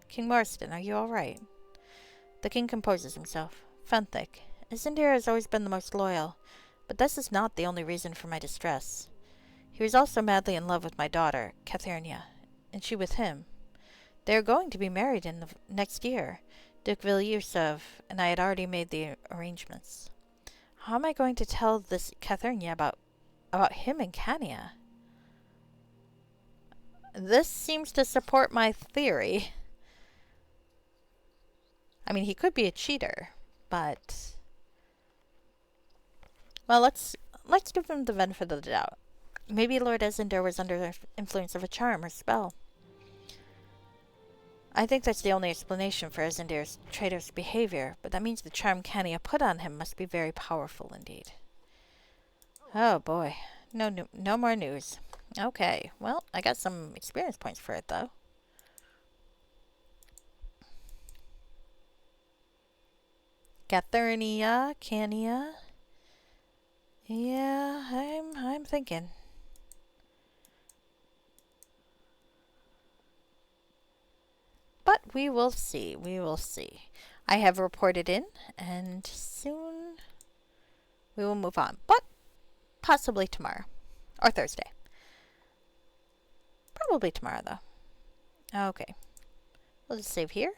Speaker 1: King Marston, are you all right? The king composes himself. Fenthic, Eisendir has always been the most loyal, but this is not the only reason for my distress. He was also madly in love with my daughter, Catherine, and she with him. They are going to be married in the next year. Duke Vilyusov and I had already made the arrangements. How am I going to tell this Catherine about him and Kania? This seems to support my theory. I mean, he could be a cheater, but well, let's give him the benefit of the doubt. Maybe Lord Eisendir was under the influence of a charm or spell. I think that's the only explanation for Eisendir's traitorous behavior, but that means the charm Kania put on him must be very powerful indeed. Oh boy, no more news. Okay, well, I got some experience points for it though. Cathernia, Kania. Yeah, I'm thinking. But we will see. We will see. I have reported in, and soon we will move on. But possibly tomorrow. Or Thursday. Probably tomorrow, though. Okay. We'll just save here.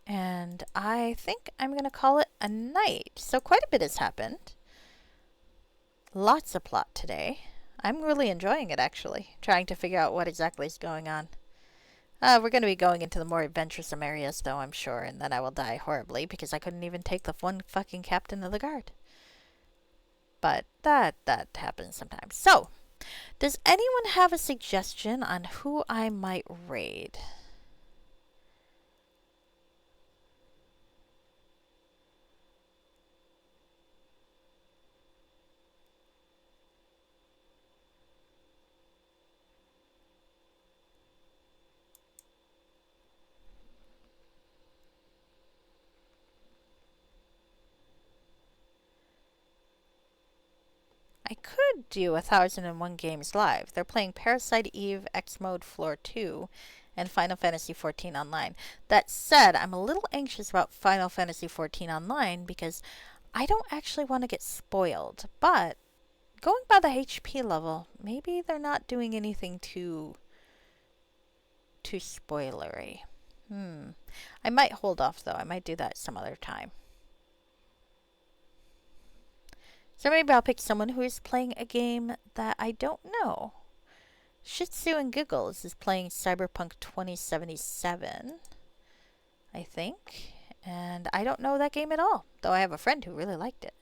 Speaker 1: And I think I'm going to call it a night. So quite a bit has happened. Lots of plot today. I'm really enjoying it, actually. Trying to figure out what exactly is going on. We're going to be going into the more adventuresome areas, though, I'm sure. And then I will die horribly because I couldn't even take the one fucking captain of the guard. But that happens sometimes. So, does anyone have a suggestion on who I might raid? I could do 1001 Games Live. They're playing Parasite Eve, X Mode Floor 2, and Final Fantasy XIV Online. That said, I'm a little anxious about Final Fantasy XIV Online because I don't actually want to get spoiled. But going by the HP level, maybe they're not doing anything too spoilery. I might hold off, though. I might do that some other time. So maybe I'll pick someone who is playing a game that I don't know. Shitsu and Giggles is playing Cyberpunk 2077, I think. And I don't know that game at all, though I have a friend who really liked it.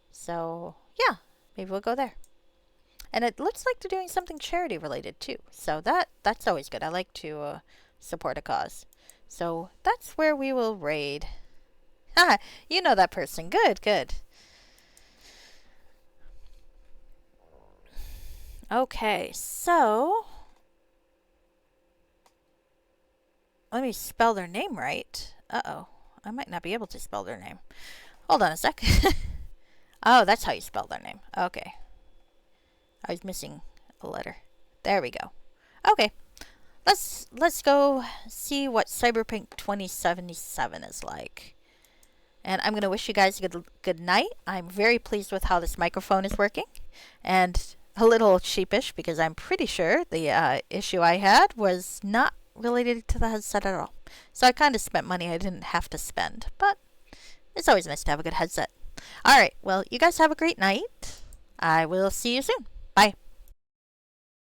Speaker 1: So, yeah, maybe we'll go there. And it looks like they're doing something charity related too. So that's always good. I like to support a cause. So that's where we will raid. Ha! You know that person. Good, good. Okay, so let me spell their name right. Uh-oh. I might not be able to spell their name. Hold on a sec. Oh, that's how you spell their name. Okay. I was missing a letter. There we go. Okay. Let's go see what Cyberpunk 2077 is like. And I'm going to wish you guys a good night. I'm very pleased with how this microphone is working, and a little sheepish because I'm pretty sure the issue I had was not related to the headset at all. So I kind of spent money I didn't have to spend, but it's always nice to have a good headset. All right, well, you guys have a great night. I will see you soon. Bye.